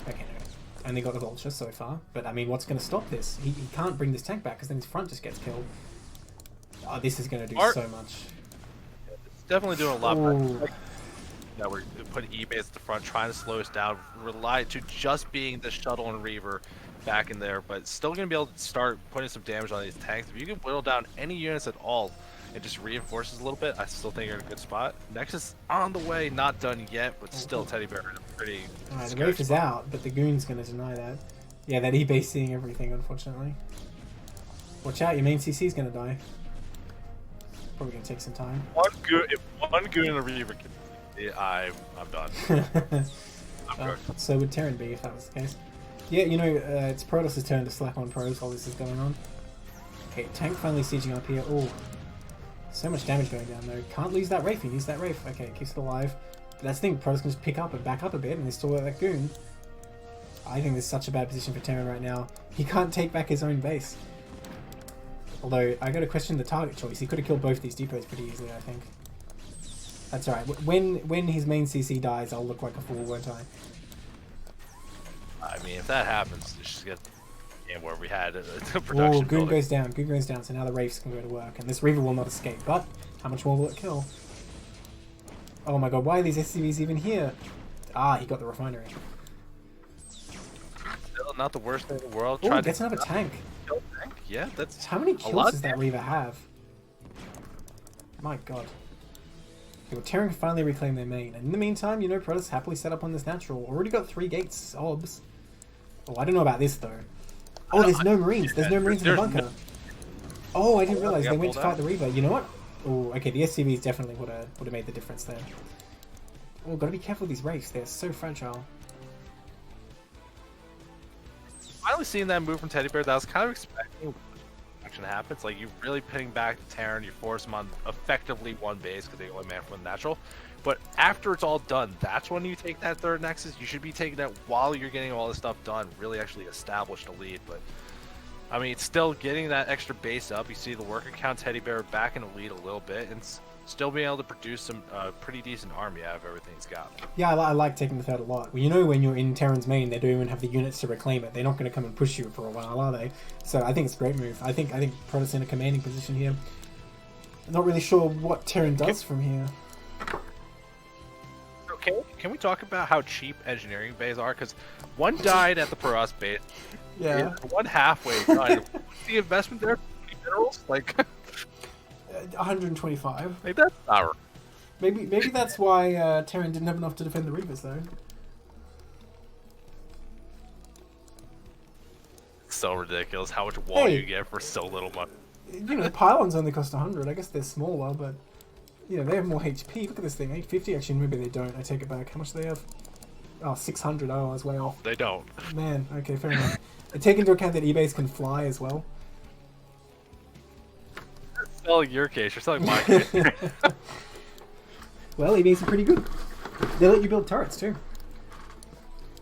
no. Only got the Vulture so far, but I mean, what's going to stop this? He can't bring this tank back, because then his front just gets killed. Oh, this is going to do so much. It's definitely doing a lot better. Yeah, we're putting eBay at the front, trying to slow us down, rely to just being the shuttle and Reaver back in there, but still going to be able to start putting some damage on these tanks. If you can whittle down any units at all and just reinforces a little bit, I still think you're in a good spot. Nexus on the way, not done yet, but still Teddy Bear in a pretty the Wraith is out, but the Goon's going to deny that. Yeah, that eBay seeing everything, unfortunately. Watch out, your main CC is going to die. Probably going to take some time. If one Goon and a Reaver can, I'm done. So would Terran be if that was the case. Yeah, you know, it's Protoss' turn to slap on Pros while this is going on. Okay, tank finally sieging up here. Oh, so much damage going down though. Can't lose that Wraith. He needs that Wraith. Okay, keeps it alive. But that's the thing, Protoss can just pick up and back up a bit, and they still got that Goon. I think this is such a bad position for Terran right now. He can't take back his own base. Although, I gotta question the target choice. He could have killed both these depots pretty easily, I think. That's alright. When his main CC dies, I'll look like a fool, won't I? I mean, if that happens, it's just get where we had a production. Oh, Goon goes down. Goon goes down, so now the Wraiths can go to work, and this Reaver will not escape. But how much more will it kill? Oh my god, why are these SCVs even here? Ah, he got the refinery. Still not the worst thing in the world. Oh, gets another tank. Yeah, that's how many kills does that Reaver have? My god. Okay, well, Terran can finally reclaim their main, and in the meantime, you know, Protoss happily set up on this natural. Already got 3 gates, obs. Oh, I don't know about this though. Oh, there's no Marines. There's no Marines in the bunker. Oh, I didn't realize they went to fight the Reaver. You know what? Oh, okay, the SCVs definitely would have made the difference there. Oh, gotta be careful with these Wraiths. They're so fragile. Finally seeing that move from Teddy Bear that I was kind of expecting. Action happens, like you're really pitting back the Terran, you force them on effectively one base because they only man for the natural. But after it's all done, that's when you take that 3rd Nexus. You should be taking that while you're getting all this stuff done, really actually establish the lead. But I mean, it's still getting that extra base up. You see the worker count Teddy Bear back in the lead a little bit, and still being able to produce some pretty decent army out of everything he's got. Yeah, I like taking the 3rd a lot. Well, you know, when you're in Terran's main, they don't even have the units to reclaim it. They're not going to come and push you for a while, are they? So I think it's a great move. I think Protoss in a commanding position here. I'm not really sure what Terran does from here. Okay, can we talk about how cheap engineering bays are? Because one died at the Protoss base. Yeah. One halfway died. What's the investment there? Minerals? Like 125. Like that's our. Maybe that's why Terran didn't have enough to defend the Reavers though. So ridiculous how much wall you get for so little money. You know, pylons only cost 100. I guess they're smaller, but you know they have more HP. Look at this thing, 850. Actually, maybe they don't. I take it back. How much do they have? Oh, 600. Oh, I was way off. They don't. Man, okay, fair enough. And take into account that eBay's can fly as well. You're selling your case. You're selling my case. Well, eBay's pretty good. They let you build turrets too.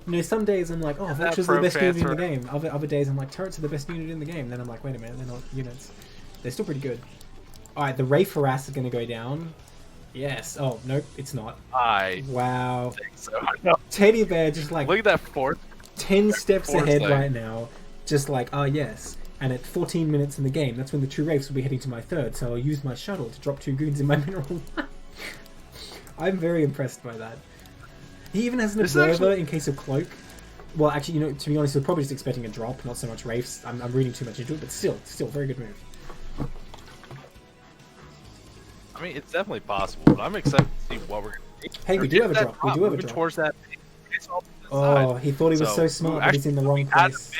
You know, some days I'm like, oh, vultures are the best unit in the game. Other days I'm like, turrets are the best unit in the game. Then I'm like, wait a minute, they're not units. They're still pretty good. Alright, the Wraith Harass is going to go down. Yes. Oh, nope, it's not. Wow. Think so. No. Teddy Bear just like... Look at that fourth. 10 steps ahead right now. Just like, oh yes. And at 14 minutes in the game, that's when the true Wraiths will be heading to my third. So I'll use my shuttle to drop 2 goons in my mineral. I'm very impressed by that. He even has an observer in case of cloak. Well, actually, you know, to be honest, we're probably just expecting a drop, not so much Wraiths. I'm reading too much into it, but still, very good move. I mean, it's definitely possible, but I'm excited to see what we're going to do. Hey, we do have a drop. We do have a drop. Towards that. Oh, he thought he was so smart, but he's in the wrong place.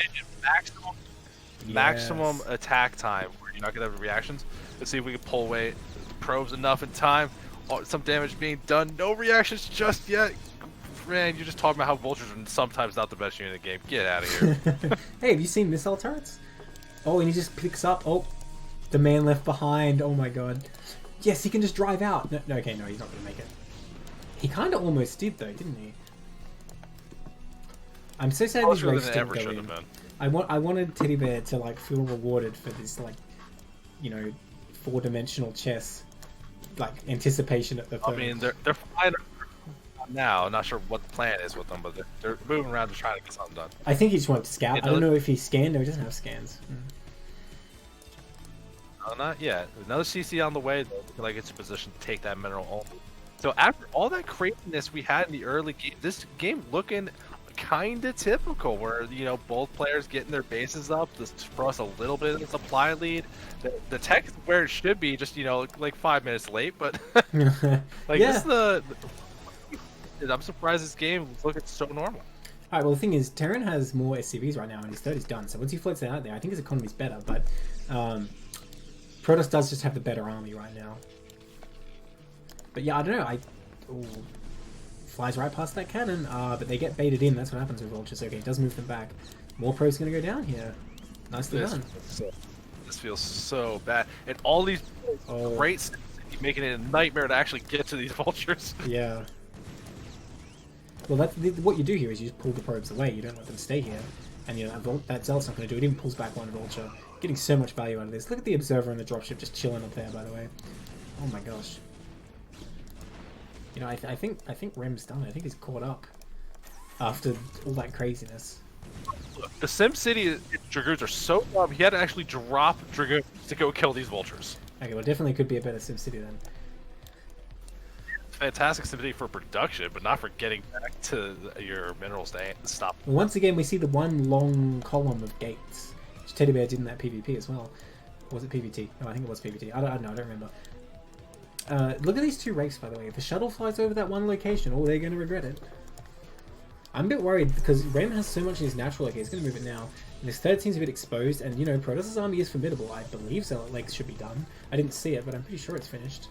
Maximum attack time, where you're not going to have reactions. Let's see if we can pull away probes enough in time. Oh, some damage being done. No reactions just yet. Man, you're just talking about how vultures are sometimes not the best unit in the game. Get out of here. Hey, have you seen missile turrets? Oh, and he just picks up. Oh, the man left behind. Oh my god. Yes, he can just drive out. No, okay, no, he's not going to make it. He kind of almost did, though, didn't he? I'm so sad these Wraiths didn't go in. I wanted Teddy Bear to, like, feel rewarded for this, like, you know, 4-dimensional chess. Like, anticipation at the third. I mean, they're fine now. I'm not sure what the plan is with them, but they're moving around to try to get something done. I think he just wanted to scout. I don't know if he scanned or he doesn't have scans. No, not yet. Another CC on the way, though, looking like it's in position to take that mineral only. So after all that craziness we had in the early game, this game looking kind of typical, where, you know, both players getting their bases up, this for us a little bit of the supply lead. The tech is where it should be, just, you know, like 5 minutes late, but like yeah. This is I'm surprised this game is looking so normal. Alright, well the thing is, Terran has more SCVs right now and his third is done, so once he floats that out there, I think his economy's better, but Protoss does just have the better army right now. But yeah, I don't know, flies right past that cannon, but they get baited in, that's what happens with vultures. Okay, it does move them back. More probes going to go down here. Nicely done. This feels so bad. And all these great steps, making it a nightmare to actually get to these vultures. Yeah. Well, what you do here is you just pull the probes away. You don't let them stay here. And you know, that Zealot's not going to do it. It even pulls back one vulture. Getting so much value out of this. Look at the Observer and the dropship just chilling up there, by the way. Oh my gosh. You know, I think Rem's done it. I think he's caught up after all that craziness. Look, the SimCity Dragoons are so dumb, he had to actually drop Dragoons to go kill these vultures. Okay, well, definitely could be a better SimCity then. Fantastic SimCity for production, but not for getting back to your minerals to stop. Well, once again, we see the one long column of gates, which Teddy Bear did in that PvP as well. Or was it PvT? No, I think it was PvT. I don't know, I don't remember. Look at these 2 Wraiths, by the way. If the shuttle flies over that one location, they're going to regret it. I'm a bit worried because Rem has so much in his natural. Okay, he's going to move it now. And his third seems a bit exposed, and you know, Protoss' army is formidable. I believe Zealot Legs should be done. I didn't see it, but I'm pretty sure it's finished.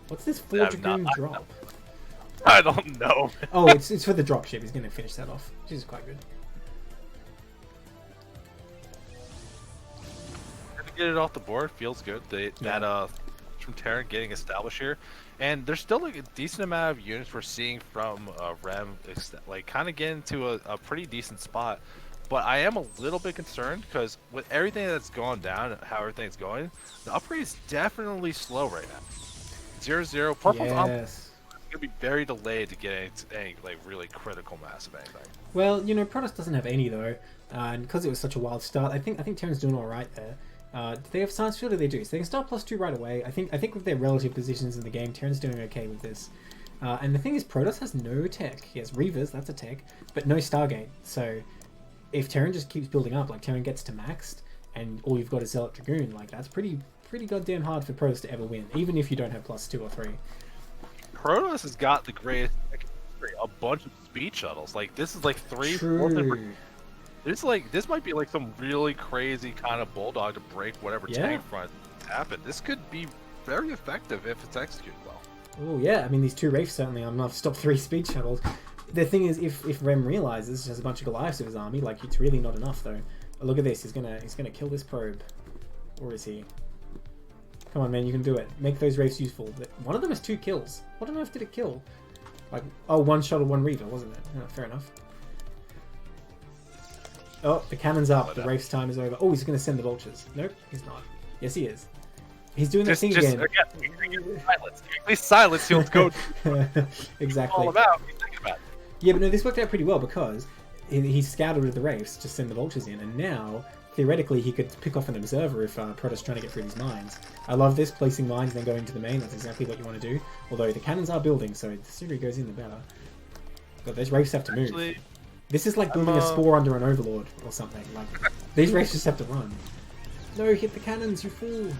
What's this 4 Dragoon drop? I don't know. Oh, it's for the dropship. He's going to finish that off, which is quite good. Get it off the board feels good. That from Terran getting established here, and there's still like a decent amount of units we're seeing from Rem, like kind of getting to a pretty decent spot. But I am a little bit concerned because with everything that's gone down, how everything's going, the upgrade is definitely slow right now. 0-0, Purple's gonna be very delayed to get any like really critical mass of anything. Well, you know, Protoss doesn't have any though, and because it was such a wild start, I think Terran's doing all right there. Do they have Science Field or they do? So they can start +2 right away. I think with their relative positions in the game, Terran's doing okay with this. And the thing is, Protoss has no tech. He has Reavers, that's a tech, but no Stargate. So if Terran just keeps building up, like Terran gets to maxed, and all you've got is Zealot Dragoon, like that's pretty goddamn hard for Protoss to ever win, even if you don't have +2 or 3. Protoss has got the greatest tech in history, a bunch of speed shuttles. Like this is like 3/4. There's like this might be like some really crazy kind of bulldog to break whatever tank front happened. This could be very effective if it's executed well. Oh yeah, I mean these two Wraiths certainly are enough to stop 3 speed shuttles. The thing is, if Rem realizes there's a bunch of Goliaths with his army, like it's really not enough though. Oh, look at this, he's gonna kill this probe, or is he? Come on, man, you can do it. Make those Wraiths useful. One of them has 2 kills. What on earth did it kill? Like, oh, 1 shuttle, 1 Reaver, wasn't it? Oh, fair enough. Oh, the cannon's up. The Wraith's time is over. Oh, he's gonna send the vultures. Nope, he's not. Yes, he is. He's doing that thing again. Silence. At least silence. He'll go. Exactly. All about. He's thinking about it. Yeah, but no, this worked out pretty well because he scouted with the Wraiths to send the vultures in, and now theoretically he could pick off an observer if Protoss trying to get through these mines. I love this, placing mines and then going to the main. That's exactly what you want to do. Although the cannons are building, so the sooner he goes in, the better. But those Wraiths have to move. Actually, this is like building a spore under an overlord or something. Like these Wraiths just have to run. No, hit the cannons, you fool!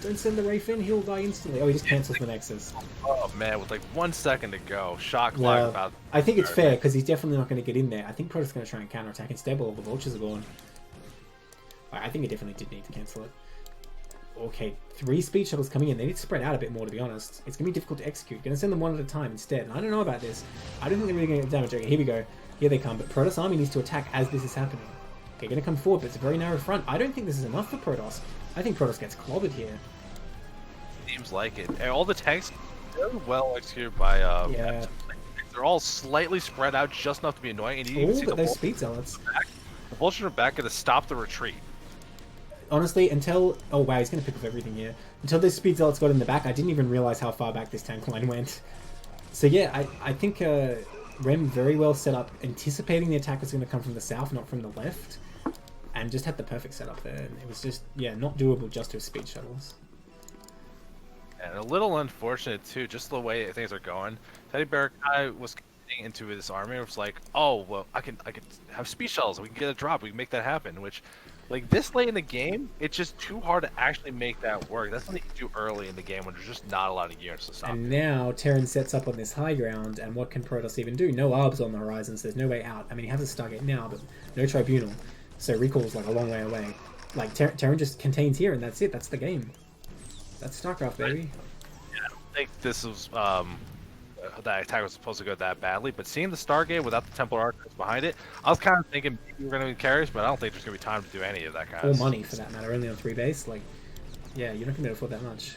Don't send the Wraith in, he'll die instantly. Oh, he just cancels the Nexus. Oh man, with like 1 second to go, shot clock about. I think it's fair because he's definitely not going to get in there. I think Protoss going to try and counterattack instead, while all the vultures are gone. I think he definitely did need to cancel it. Okay, 3 speed shuttles coming in. They need to spread out a bit more, to be honest. It's going to be difficult to execute. Going to send them one at a time instead. And I don't know about this. I don't think they're really going to get damage. Okay, here we go. Here they come. But Protoss army needs to attack as this is happening. Okay, going to come forward, but it's a very narrow front. I don't think this is enough for Protoss. I think Protoss gets clobbered here. Seems like it. And all the tanks very well executed by yeah. They're all slightly spread out, just enough to be annoying. And you even see but those speed zealots. The vultures are back to stop the retreat. Honestly, until... Oh wow, he's going to pick up everything here. Until those speed zealots got in the back, I didn't even realize how far back this tank line went. So yeah, I think Rem very well set up, anticipating the attack was going to come from the south, not from the left. And just had the perfect setup there. And it was just, yeah, not doable just with speed shuttles. And a little unfortunate too, just the way things are going. Teddy Bear guy was getting into this army. It was like, oh well, I can have speed shuttles. We can get a drop. We can make that happen. Which, like this late in the game, it's just too hard to actually make that work. That's something you do early in the game when there's just not a lot of units to stop. And now Terran sets up on this high ground, and what can Protoss even do? No arbs on the horizon, so there's no way out. I mean, he has a Stargate now, but no Tribunal, so recall's like a long way away. Like Terran just contains here, and that's it. That's the game. That's StarCraft, baby. Yeah, I don't think this was that attack was supposed to go that badly, but seeing the Stargate without the Templar Archers behind it, I was kind of thinking maybe we're going to be carriers, but I don't think there's going to be time to do any of that kind of stuff. Or money, for that matter, only on 3 base. Like, yeah, you're not going to be able to afford that much.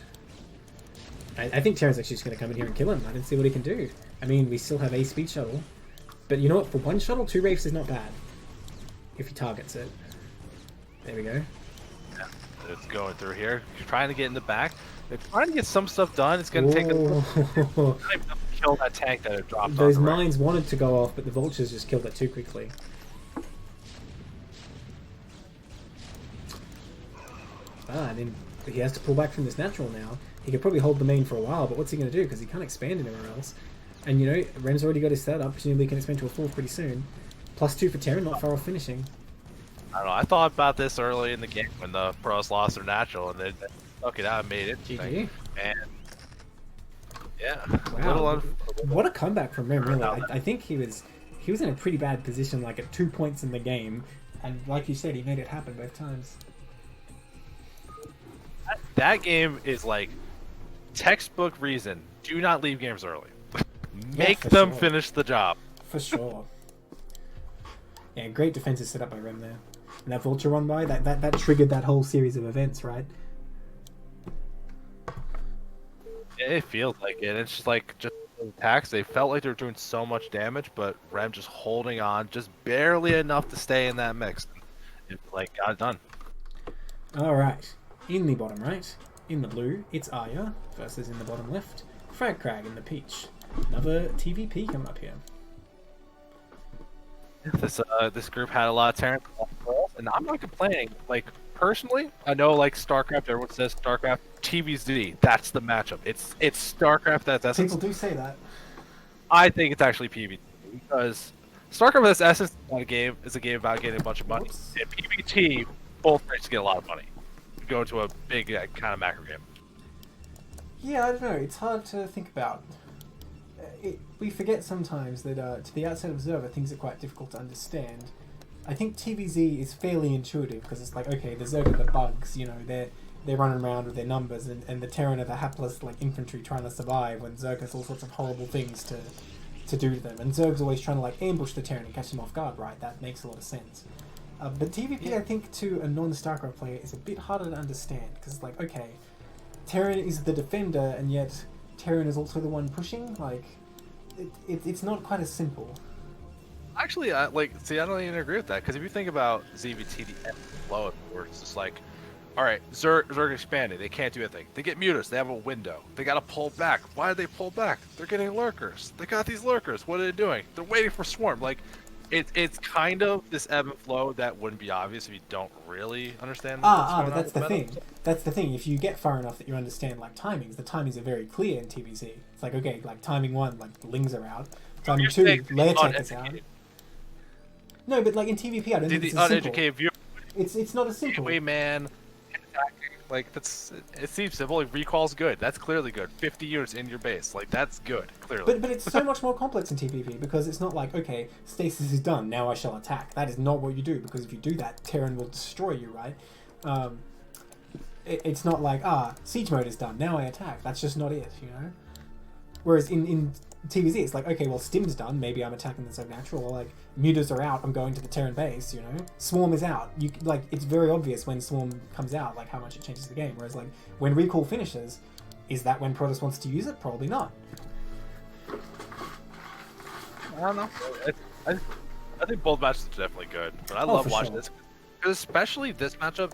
I think Terran's actually just going to come in here and kill him. I didn't see what he can do. I mean, we still have a speed shuttle, but you know what? For 1 shuttle, 2 Wraiths is not bad. If he targets it. There we go. Yeah, it's going through here. You're trying to get in the back. They're trying to get some stuff done. It's going to take a kill that tank that had dropped. Those mines wanted to go off, but the vultures just killed it too quickly. And then he has to pull back from this natural now. He could probably hold the main for a while, but what's he going to do? Because he can't expand anywhere else. And you know, Rem's already got his setup. Presumably he can expand to a 4 pretty soon. +2 for Terran, not far off finishing. I don't know. I thought about this early in the game when the Pros lost their natural, and then took it out and made it. GG. And yeah, wow. What a comeback from Rem, really. I think he was in a pretty bad position, like at 2 points in the game, and like you said, he made it happen both times. That game is like textbook reason. Do not leave games early. Make them finish the job. For sure. Yeah, great defensive setup by Rem there. And that vulture run by, that triggered that whole series of events, right? It feels like it. It's just like attacks. They felt like they were doing so much damage, but Rem just holding on, just barely enough to stay in that mix. It like got it done. All right, in the bottom right, in the blue, it's Arya versus in the bottom left, Frag Crag in the peach. Another TVP coming up here. This group had a lot of talent, and I'm not complaining. Like personally, I know like StarCraft. Everyone says StarCraft TVZ. That's the matchup. It's StarCraft. That's essence. People do say that. I think it's actually PvT because StarCraft as essence is not a game. It's a game about getting a bunch of money. In PvT, both races get a lot of money. You go into a big kind of macro game. Yeah, I don't know. It's hard to think about. We forget sometimes that to the outside observer, things are quite difficult to understand. I think TVZ is fairly intuitive because it's like, okay, the Zerg are the bugs, you know, they're running around with their numbers, and the Terran are the hapless like infantry trying to survive when Zerg has all sorts of horrible things to do to them, and Zerg's always trying to like ambush the Terran and catch them off guard, right? That makes a lot of sense. But TVP, I think, to a non-StarCraft player is a bit harder to understand because it's like, okay, Terran is the defender, and yet Terran is also the one pushing. Like, it's not quite as simple. Actually, I don't even agree with that, because if you think about ZVT, the end flow, where it's just like, all right, Zerg expanded, they can't do anything. They get mutas, they have a window. They got to pull back. Why did they pull back? They're getting lurkers. They got these lurkers. What are they doing? They're waiting for swarm. Like, it's kind of this ebb and flow that wouldn't be obvious if you don't really understand. But that's the thing. That's the thing. If you get far enough that you understand like timings, the timings are very clear in TBC. It's like, okay, like timing 1, like the Lings are out. Timing 2, Lair Tech is out. No, but like in TVP, I don't think it's as simple. Viewer, it's not as simple. Gateway man, like it seems simple. Like, recall's good. That's clearly good. 50 units in your base, like that's good. Clearly. But it's so much more complex in TVP because it's not like, okay, stasis is done, now I shall attack. That is not what you do, because if you do that, Terran will destroy you, right? It's not like, siege mode is done, now I attack. That's just not it, you know. Whereas in TVZ, it's like, okay, well, Stim's done, maybe I'm attacking the Zerg natural, or like, mutas are out, I'm going to the Terran base, you know? Swarm is out. It's very obvious when Swarm comes out, like, how much it changes the game, whereas, like, when Recall finishes, is that when Protoss wants to use it? Probably not. I don't know. I think both matches are definitely good, but I love watching this, especially this matchup,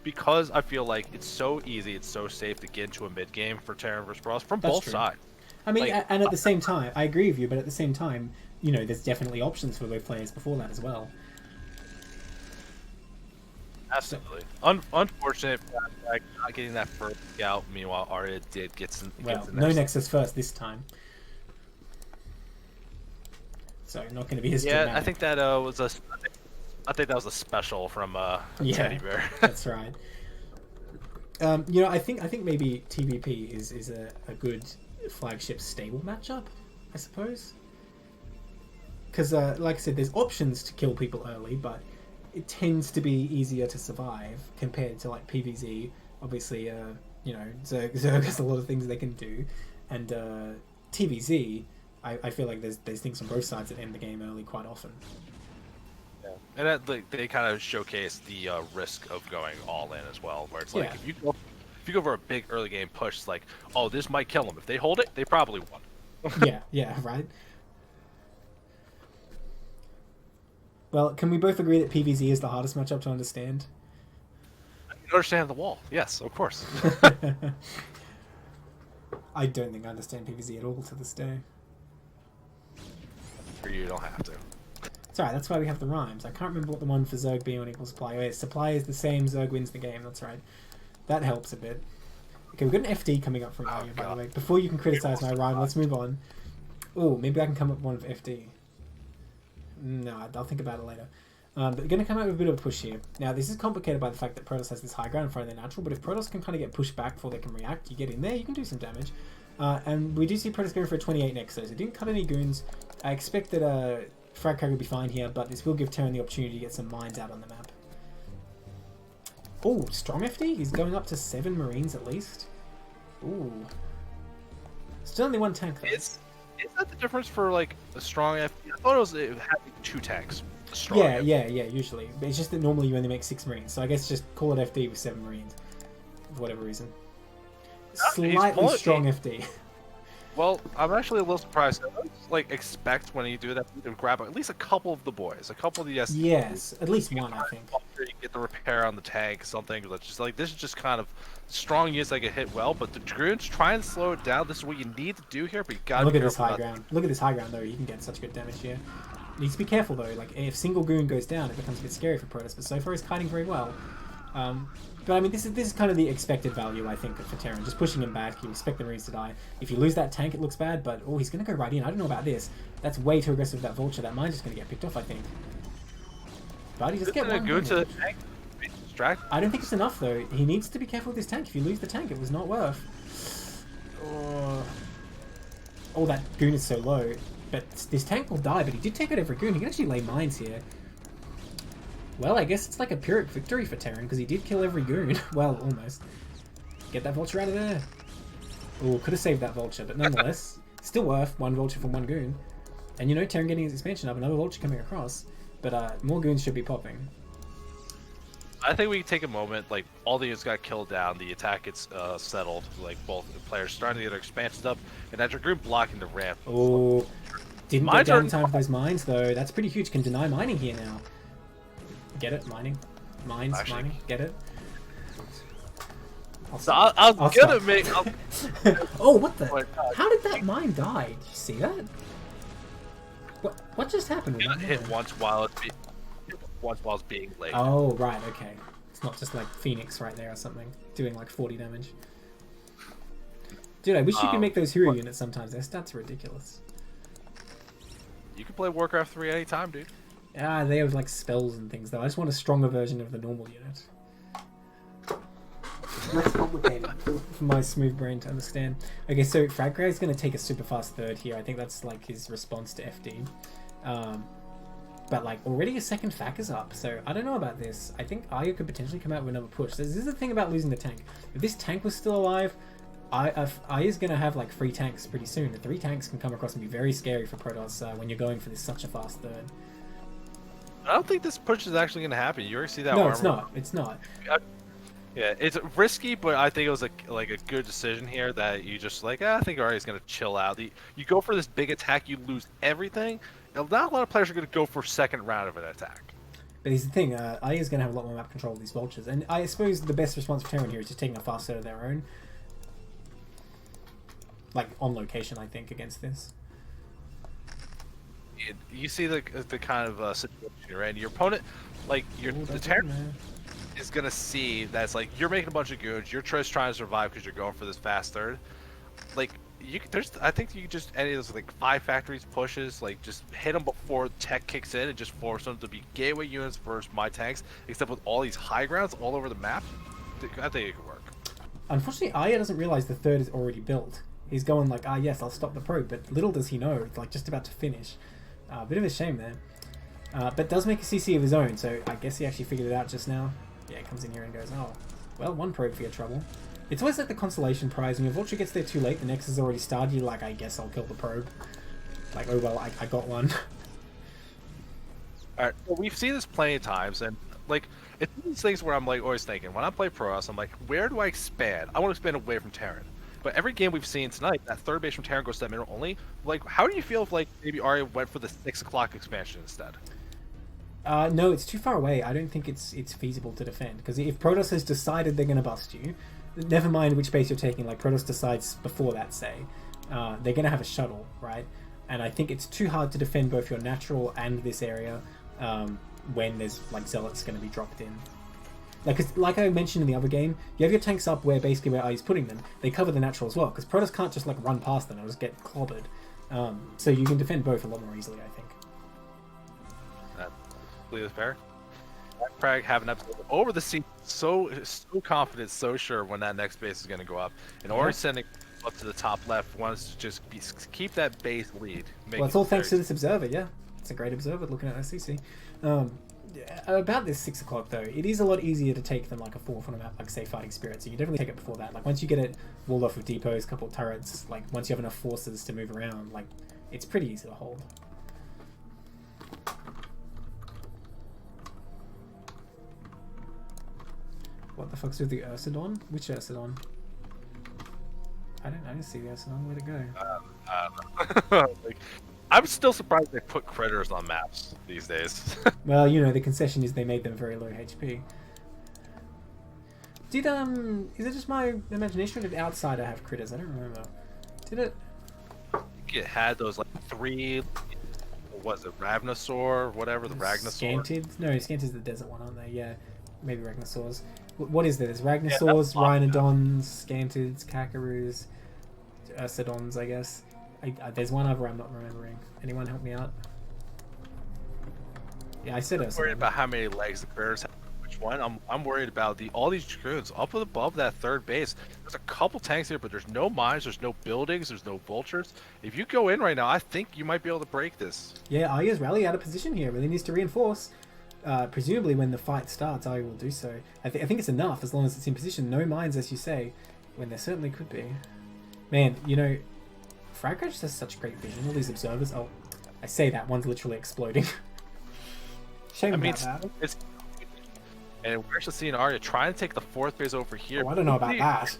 because I feel like it's so easy, it's so safe to get into a mid game for Terran versus Protoss from both sides. I mean, like, and at the same time, I agree with you, but at the same time, you know, there's definitely options for both players before that as well. Absolutely. Unfortunate like, not getting that first scout. Meanwhile, Arya did get some. Well, no Nexus first this time. So not going to be as dramatic. I think that was a. I think that was a special from Teddy Bear. That's right. You know, I think maybe TVP is a good flagship stable matchup, I suppose. Because, like I said, there's options to kill people early, but it tends to be easier to survive compared to like PvZ. Obviously, you know, Zerg has a lot of things they can do, and TvZ, I feel like there's things on both sides that end the game early quite often. Yeah, and that, they kind of showcase the risk of going all in as well, where it's like if you go for a big early game push, it's like, oh, this might kill them. If they hold it, they probably won. yeah, right. Well, can we both agree that PvZ is the hardest matchup to understand? I can understand the wall. Yes, of course. I don't think I understand PvZ at all to this day. For you don't have to. It's alright, that's why we have the rhymes. I can't remember what the one for Zerg being on equal supply. Oh, yeah, supply is the same, Zerg wins the game, that's right. That helps a bit. Okay, we've got an FD coming up from you, by the way. Before you can criticize my rhyme, let's move on. Oh, maybe I can come up with one of FD. No, I'll think about it later. But we're going to come out with a bit of a push here. Now, this is complicated by the fact that Protoss has this high ground in front of their natural, but if Protoss can kind of get pushed back before they can react, you get in there, you can do some damage. And we do see Protoss going for a 28 Nexus. It didn't cut any goons. I expect that Frag Crag will be fine here, but this will give Terran the opportunity to get some mines out on the map. Oh, strong FD? He's going up to 7 Marines at least. Ooh. Still only 1 tank though. Is that the difference for like a strong FD? I thought it had 2 tanks. Yeah, usually. But it's just that normally you only make 6 Marines, so I guess just call it FD with 7 Marines. For whatever reason. Slightly strong FD. Well, I'm actually a little surprised. I always, like, expect when you do that to grab at least a couple of the boys, a couple of the SDs. Yes, at least one, I think. You get the repair on the tank, something that's just like this is just kind of strong units that get hit well, but the Dragoons try and slow it down. This is what you need to do here, but you gotta look at this high ground. Look at this high ground though. You can get such good damage here. Needs to be careful though. Like if single goon goes down, it becomes a bit scary for Protoss. But so far he's kiting very well. But I mean, this is kind of the expected value, I think, for Terran. Just pushing him back, you expect the Marines to die. If you lose that tank, it looks bad, but oh, he's going to go right in. I don't know about this. That's way too aggressive with that Vulture. That mine's just going to get picked off, I think. But he just get one. Go to the tank. Distract. I don't think it's enough, though. He needs to be careful with this tank. If you lose the tank, it was not worth. Oh, that goon is so low. But this tank will die, but he did take out every goon. He can actually lay mines here. Well, I guess it's like a Pyrrhic victory for Terran, because he did kill every goon. Well, almost. Get that Vulture out of there. Oh, could have saved that Vulture, but nonetheless, still worth 1 Vulture from 1 goon. And you know, Terran getting his expansion up, another Vulture coming across. But more goons should be popping. I think we can take a moment, like, all the units got killed down, the attack gets settled, like, both players starting to get their expansions up, and that Dragoon blocking the ramp. Oh, didn't get down in time for those mines, though. That's pretty huge. Can deny mining here now. Get it? Mining? Mines? Actually, mining? Get it? I'll gonna make... Oh, what the? How did that mine die? Did you see that? What just happened with that hit once while it's being laid. Oh, right, okay. It's not just like Phoenix right there or something, doing like 40 damage. Dude, I wish you could make those hero units sometimes. Their stats are ridiculous. You can play Warcraft 3 anytime, dude. Ah, they have like spells and things though. I just want a stronger version of the normal unit. Less complicated for my smooth brain to understand. Okay, so Fragray is going to take a super fast third here. I think that's like his response to FD. But like already a second FAC is up, so I don't know about this. I think Arya could potentially come out with another push. This is the thing about losing the tank. If this tank was still alive, Arya's going to have like 3 tanks pretty soon. The 3 tanks can come across and be very scary for Protoss when you're going for this such a fast third. I don't think this push is actually going to happen. You already see that. No, armor. it's not. It's not. Yeah, it's risky, but I think it was like a good decision here that you just like, I think Arya's going to chill out. You go for this big attack, you lose everything. Not a lot of players are going to go for second round of an attack. But here's the thing, Arya's going to have a lot more map control of these Vultures, and I suppose the best response for Terran here is just taking a fast set of their own. Like, on location, I think, against this. You see the kind of situation you're in. Your opponent, like, the Terran is going to see that it's like, you're making a bunch of goons, you're just trying to survive because you're going for this fast third. Like, I think you just any of those like 5 factories pushes, like just hit them before tech kicks in and just force them to be gateway units versus my tanks. Except with all these high grounds all over the map, I think it could work. Unfortunately, Arya doesn't realize the third is already built. He's going like, yes, I'll stop the probe, but little does he know, it's like just about to finish. Bit of a shame there. But does make a CC of his own, so I guess he actually figured it out just now. Yeah, comes in here and goes, oh, well, 1 probe for your trouble. It's always like the consolation prize. When your Vulture gets there too late, the Nexus has already started, you're like, I guess I'll kill the probe. Like, oh well, I got one. Alright, well, we've seen this plenty of times, and like, it's these things where I'm like always thinking, when I play Protoss, I'm like, where do I expand? I want to expand away from Terran. But every game we've seen tonight, that third base from Terran goes to that middle only. Like, how do you feel if like maybe Arya went for the 6 o'clock expansion instead? No, it's too far away. I don't think it's feasible to defend, because if Protoss has decided they're going to bust you, never mind which base you're taking, like Protoss decides before that, say, they're going to have a shuttle, right? And I think it's too hard to defend both your natural and this area when there's like Zealots going to be dropped in. Like I mentioned in the other game, you have your tanks up where basically where Arya's putting them, they cover the natural as well, because Protoss can't just like run past them and just get clobbered. So you can defend both a lot more easily, I think. That's fair. Prag have an episode over the sea, so confident, so sure when that next base is going to go up, and already sending up to the top left wants to just keep that base lead. Well, it's all thanks to this observer. Yeah, it's a great observer looking at SCC. About this 6 o'clock though, it is a lot easier to take than like a 4th on a map like say Fighting Spirit. So you definitely take it before that. Like once you get it walled off with depots, couple of turrets, like once you have enough forces to move around, like it's pretty easy to hold. What the fuck's with the Ursidon? Which Ursidon? I don't see the Ursidon. Where'd it go? Like, I'm still surprised they put critters on maps these days. Well, you know, the concession is they made them very low HP. Did, is it just my imagination or did Outsider have critters? I don't remember. Did it? I think it had those, like, 3... What was it? Ravnosaur? Whatever, the Ragnosaur? Scantids? No, Scantid's the desert one, aren't they? Yeah. Maybe Ragnosaurs. What is there? There's Ragnosaurs, Rhinodons, Scantids, Kakaroos, Ursidons, I guess. There's one other I'm not remembering. Anyone help me out? Yeah, I said Ursidon. I'm worried about how many legs the critters have. Which one? I'm worried about all these Dragoons up above that third base. There's a couple tanks here, but there's no mines, there's no buildings, there's no vultures. If you go in right now, I think you might be able to break this. Yeah, Arya's rally out of position here. Really needs to reinforce. presumably when the fight starts, I will do so. I think it's enough as long as it's in position. No mines, as you say, when there certainly could be. Man, you know, Frag just has such great vision. All these observers. Oh, I say that one's literally exploding. Shame about that. It's and we're actually seeing Arya trying to take the 4th base over here. Oh, I don't know about that.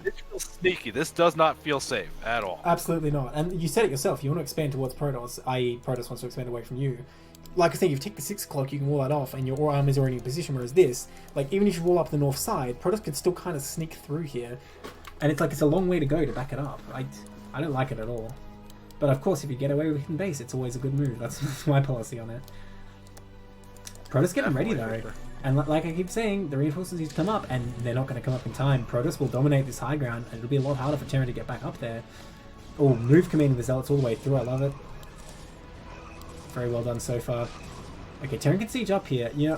It feels sneaky. This does not feel safe at all. Absolutely not. And you said it yourself. You want to expand towards Protoss, i.e. Protoss wants to expand away from you. Like I said, you've taken the 6 o'clock, you can wall that off, and your army's already in position, whereas this, like, even if you wall up the north side, Protoss could still kind of sneak through here. And it's like, it's a long way to go to back it up. I don't like it at all. But of course, if you get away with hidden base, it's always a good move. That's my policy on it. Protoss getting ready, though. And like I keep saying, the reinforcements need to come up, and they're not going to come up in time. Protoss will dominate this high ground, and it'll be a lot harder for Terran to get back up there. Oh, move commanding the Zealots all the way through. I love it. Very well done so far. Okay, Terran can siege up here. Yeah,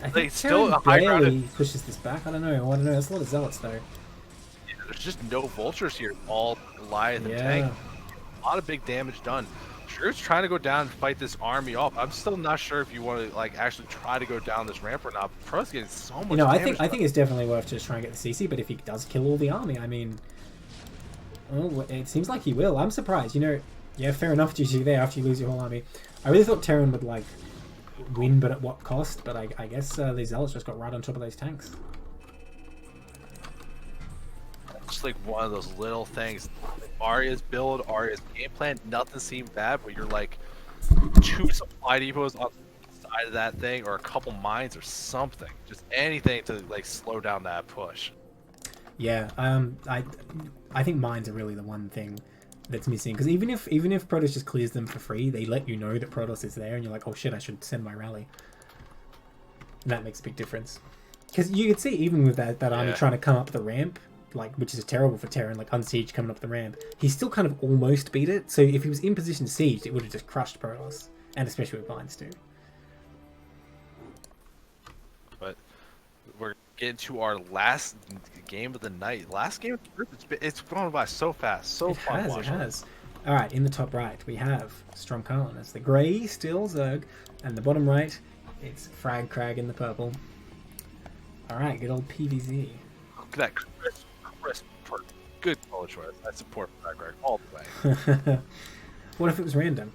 I think Terran barely pushes this back. I don't know. There's a lot of Zealots, though. Yeah, there's just no vultures here. All Goliath and tank. A lot of big damage done. Drew's trying to go down and fight this army off. I'm still not sure if you want to like actually try to go down this ramp or not. Pro's getting so much. Damage I think it's definitely worth just trying to get the CC. But if he does kill all the army, I mean, oh, it seems like he will. I'm surprised. You know, yeah, fair enough. GG there after you lose your whole army. I really thought Terran would like win, but at what cost? But I guess these Zealots just got right on top of those tanks. Just like one of those little things. Arya's build, Arya's game plan, nothing seemed bad, but you're like 2 supply depots on the side of that thing, or a couple mines or something. Just anything to like slow down that push. Yeah, I think mines are really the one thing that's missing, because even if Protoss just clears them for free, they let you know that Protoss is there, and you're like, oh shit, I should send my rally. And that makes a big difference. Because you could see even with that army trying to come up the ramp, like, which is terrible for Terran, like Unsiege coming up the ramp, he still kind of almost beat it. So if he was in position sieged, it would have just crushed Protoss, and especially with mines too. But we're getting to our last game of the night. Last game of the group, it's gone by so fast, so fun. It has. All right, in the top right we have Strom Karlan as the grey still Zerg, and the bottom right it's Frag Crag in the purple. All right, good old PVZ. Look at that crisp good color choice. I support Frag Crag all the way. What if it was random?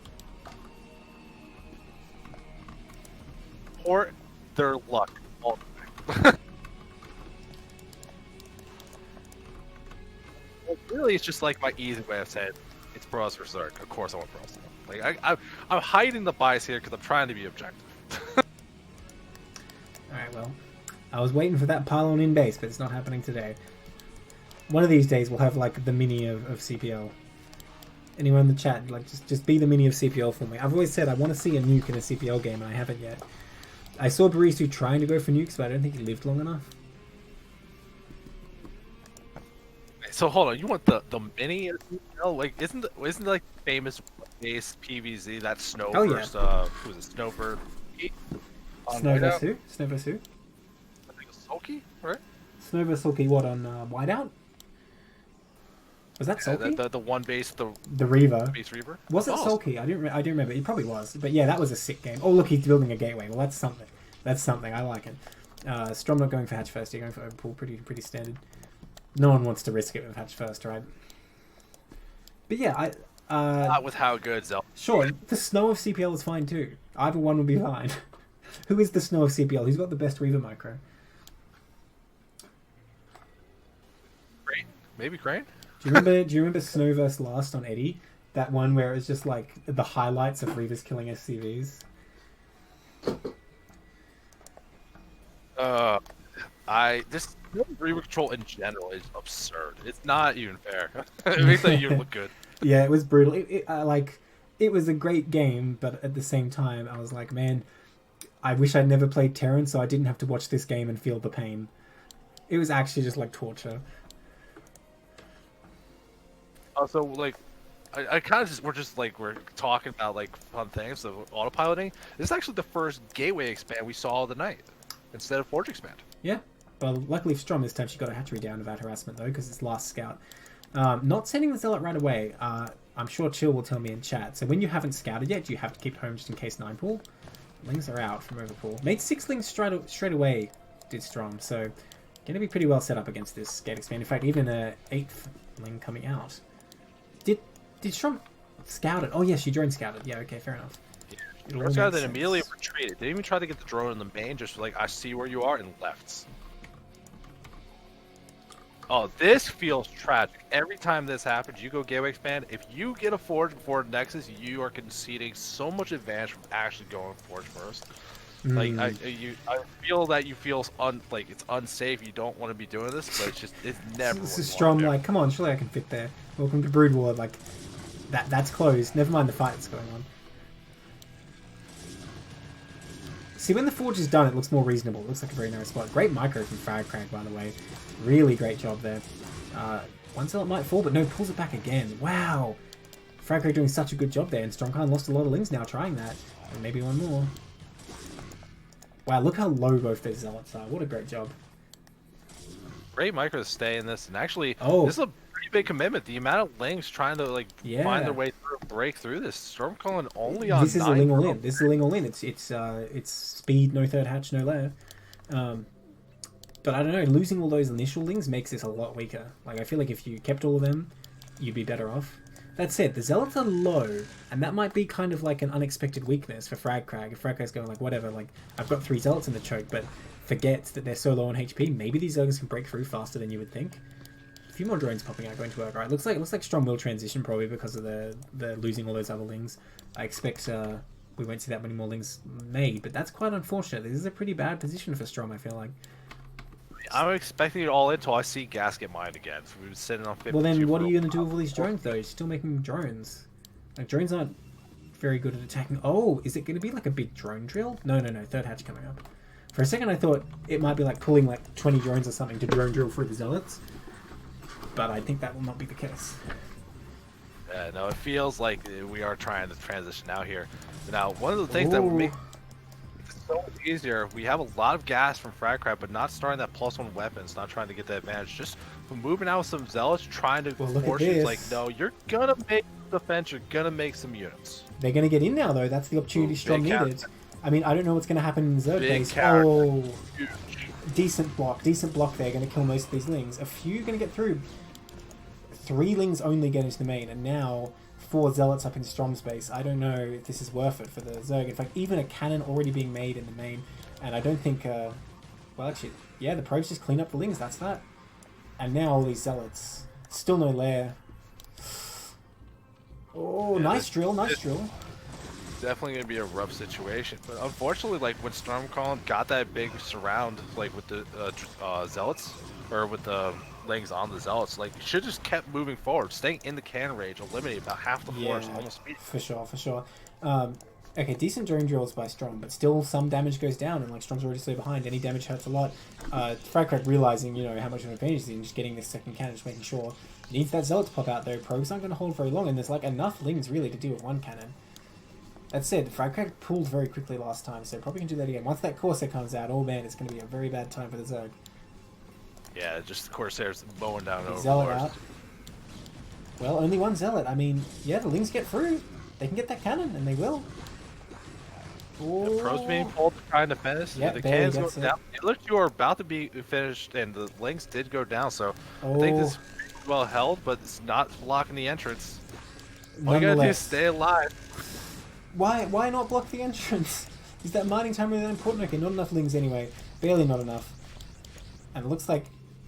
Or their luck all the way. Well, really, it's just like my easy way of saying it's Bros for Zerg. Of course I want Bros. Like I'm hiding the bias here because I'm trying to be objective. Alright, well, I was waiting for that pylon in base, but it's not happening today. One of these days we'll have like the mini of CPL. Anyone in the chat, like just be the mini of CPL for me. I've always said I want to see a nuke in a CPL game, and I haven't yet. I saw Barisu trying to go for nukes, but I don't think he lived long enough. So hold on, you want the mini of CPL? Like isn't like famous base PVZ that Snow versus who was it? Snow versus Snow versus who? Snow versus who? I think it was Sulky, right? Snow versus Sulky, what, on Whiteout? Was that Sulky? The one base, the Reaver. Base Reaver? Was it Sulky? I didn't remember. It probably was. But yeah, that was a sick game. Oh, look, he's building a gateway. Well, that's something. That's something. I like it. Strom not going for hatch first. You're going for overpool. Pretty standard. No one wants to risk it with hatch first, right? But yeah, not with how good Zelda. Sure, the Snow of CPL is fine too. Either one would be fine. Who is the Snow of CPL? Who's got the best Reaver micro? Crane? Maybe Crane? Do you remember Snow vs Last on Eddie? That one where it was just like the highlights of Reavers killing SCVs. This Reaver control in general is absurd. It's not even fair. It makes you look good. Yeah, it was brutal. It was a great game, but at the same time, I was like, man, I wish I'd never played Terran, so I didn't have to watch this game and feel the pain. It was actually just like torture. Also, like, I kind of we're talking about like fun things of autopiloting. This is actually the first gateway expand we saw of the night instead of forge expand. Yeah. Well, luckily for Strom this time she got a hatchery down without harassment though, because it's last scout. Not sending the zealot right away. I'm sure Chill will tell me in chat. So when you haven't scouted yet, you have to keep home just in case 9 pull. Lings are out from Overpool. Made 6 Lings straight away, did Strom, so going to be pretty well set up against this Gate Expand. In fact, even a 8th Ling coming out. Did Strom scout it? Oh yes, she drone scouted. Yeah, okay, fair enough. Drone scouted and immediately retreated. Didn't even try to get the drone in the main, just like, I see where you are, and left. Oh, this feels tragic. Every time this happens, you go Gateway Expand. If you get a Forge before Nexus, you are conceding so much advantage from actually going Forge first. Like, I feel that you feel like it's unsafe. You don't want to be doing this, but it's never. This is Strom. Like, come on, surely I can fit there. Welcome to Brood War. Like, that's closed. Never mind the fight that's going on. See, when the Forge is done, it looks more reasonable. It looks like a very nice spot. Great micro from Fragcrag, by the way. Really great job there. One Zealot might fall, but no, pulls it back again. Wow. Fragcrag doing such a good job there, and Stromkhan lost a lot of Lings now trying that. And maybe one more. Wow, look how low both those Zealots are. What a great job. Great micro to stay in this, and actually, this is a pretty big commitment. The amount of Lings trying to find their way through, break through this. Stormcalling only on. This is a Ling all in. This is a Ling all in. It's speed, no third hatch, no lair. But I don't know. Losing all those initial Lings makes this a lot weaker. Like, I feel like if you kept all of them, you'd be better off. That said, the Zealots are low, and that might be kind of like an unexpected weakness for Fragcrag. If Fragcrag's going like, whatever, like, I've got 3 Zealots in the choke, but forgets that they're so low on HP, maybe these Zergers can break through faster than you would think. A few more drones popping out, going to work. Alright, looks like Strom will transition probably because of the losing all those other Lings. I expect we won't see that many more Lings made, but that's quite unfortunate. This is a pretty bad position for Strom, I feel like. I'm expecting it all until I see gas get mined again. So we were sitting on 52. Well then, what are you going to do with all these drones though? You're still making drones. Like, drones aren't very good at attacking. Oh, is it going to be like a big drone drill? No, third hatch coming up. For a second I thought it might be like pulling like 20 drones or something to drone drill through the Zealots. But I think that will not be the case. No, it feels like we are trying to transition out here. Now, one of the things that will make so much easier. We have a lot of gas from Fragcrag, but not starting that +1 weapons, not trying to get that advantage. Just moving out with some Zealots, trying to force you. Like, no, you're gonna make defense. You're gonna make some units. They're gonna get in now, though. That's the opportunity Strom needed. I mean, I don't know what's gonna happen in Zerg base. Oh, decent block there. Gonna kill most of these Lings. A few gonna get through. 3 Lings only get into the main, and now 4 Zealots up in Strom's base. I don't know if this is worth it for the Zerg. In fact, even a cannon already being made in the main, and I don't think, well, actually, yeah, the probes just clean up the Lings, that's that. And now all these Zealots. Still no lair. Oh, yeah, nice drill. Definitely going to be a rough situation, but unfortunately, like, when Stormcalling got that big surround, like, with the Zealots, or with the Lings on the Zealots, like, you should just kept moving forward, staying in the cannon range, eliminate about half the force, almost. For sure. Okay, decent drone drills by Strom, but still some damage goes down, and like Strom's already so behind. Any damage hurts a lot. Fragcrag realizing, you know, how much of an advantage he's in, just getting this second cannon, just making sure. Needs that Zealot to pop out though. Probes aren't going to hold very long, and there's like enough Lings really to deal with 1 cannon. That said, Fragcrag pulled very quickly last time, so probably can do that again. Once that Corsair comes out, oh man, it's going to be a very bad time for the Zerg. Yeah, just the Corsairs mowing down over. Zealot out. Well, only 1 Zealot. I mean, yeah, the Lings get through. They can get that cannon, and they will. The probes being pulled to try and finish. Yeah, the cannons go down. It looked you were about to be finished, and the Lings did go down, so I think this is well held, but it's not blocking the entrance. All you gotta do is stay alive. Why not block the entrance? Is that mining time really that important? Okay, not enough Lings anyway. Barely not enough. And it looks like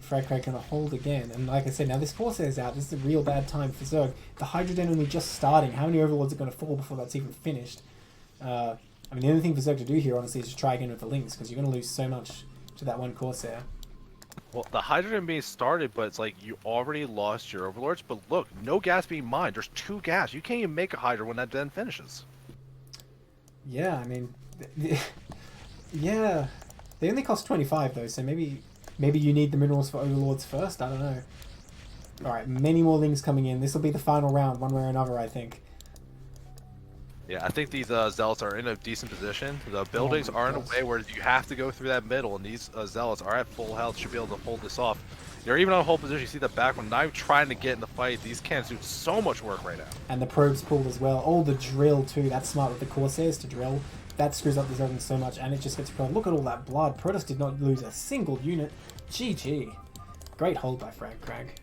Fragcrag gonna hold again. And like I said, now this Corsair's out. This is a real bad time for Zerg. The Hydra Den only just starting. How many Overlords are gonna fall before that's even finished? I mean, the only thing for Zerg to do here, honestly, is just try again with the Lings, because you're gonna lose so much to that 1 Corsair. Well, the Hydra Den being started, but it's like you already lost your Overlords. But look, no gas being mined. There's 2 gas. You can't even make a Hydra when that Den finishes. Yeah, I mean, yeah, they only cost 25 though, so maybe you need the minerals for Overlords first. I don't know. All right, many more Lings coming in. This will be the final round, one way or another, I think. Yeah, I think these Zealots are in a decent position. The buildings are in a way where you have to go through that middle, and these Zealots are at full health, should be able to hold this off. You're even on a whole position. You see the back one, not even trying to get in the fight. These cannons do so much work right now. And the probes pulled as well. Oh, the drill too. That's smart with the Corsairs to drill. That screws up the Zergling so much, and it just gets pro. Look at all that blood. Protoss did not lose a single unit. GG. Great hold by Frag Crag.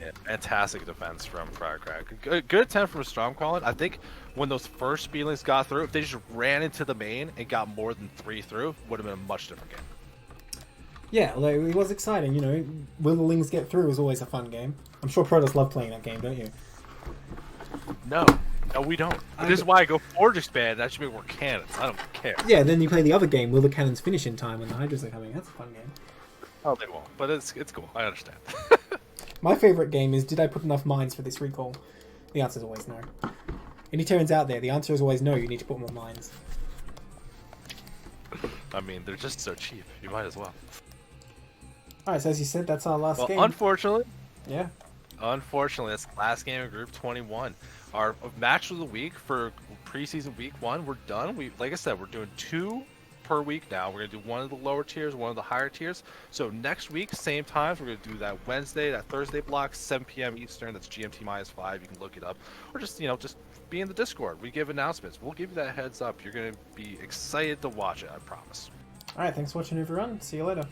Yeah, fantastic defense from Frag Crag. Good attempt from Stormcalling. I think when those first speedlings got through, if they just ran into the main and got more than 3 through, would have been a much different game. Yeah, like, it was exciting, you know. Will the Lings get through is always a fun game. I'm sure Protoss love playing that game, don't you? No, we don't. This is why I go Forge Expand. That should be more cannons. I don't care. Yeah, then you play the other game. Will the cannons finish in time when the Hydras are coming? That's a fun game. Oh, they won't. But it's cool. I understand. My favorite game is, did I put enough mines for this recall? The answer is always no. Any Terrans out there, the answer is always no. You need to put more mines. I mean, they're just so cheap. You might as well. Alright, so as you said, that's our last game. Unfortunately. Yeah. Unfortunately, that's the last game of Group 21. Our match of the week for preseason week 1, we're done. Like I said, we're doing 2 per week now. We're going to do one of the lower tiers, one of the higher tiers. So next week, same times, we're going to do that Wednesday, that Thursday block, 7 p.m. Eastern. That's GMT -5. You can look it up. Or just, just be in the Discord. We give announcements. We'll give you that heads up. You're going to be excited to watch it, I promise. Alright, thanks for watching, everyone. See you later.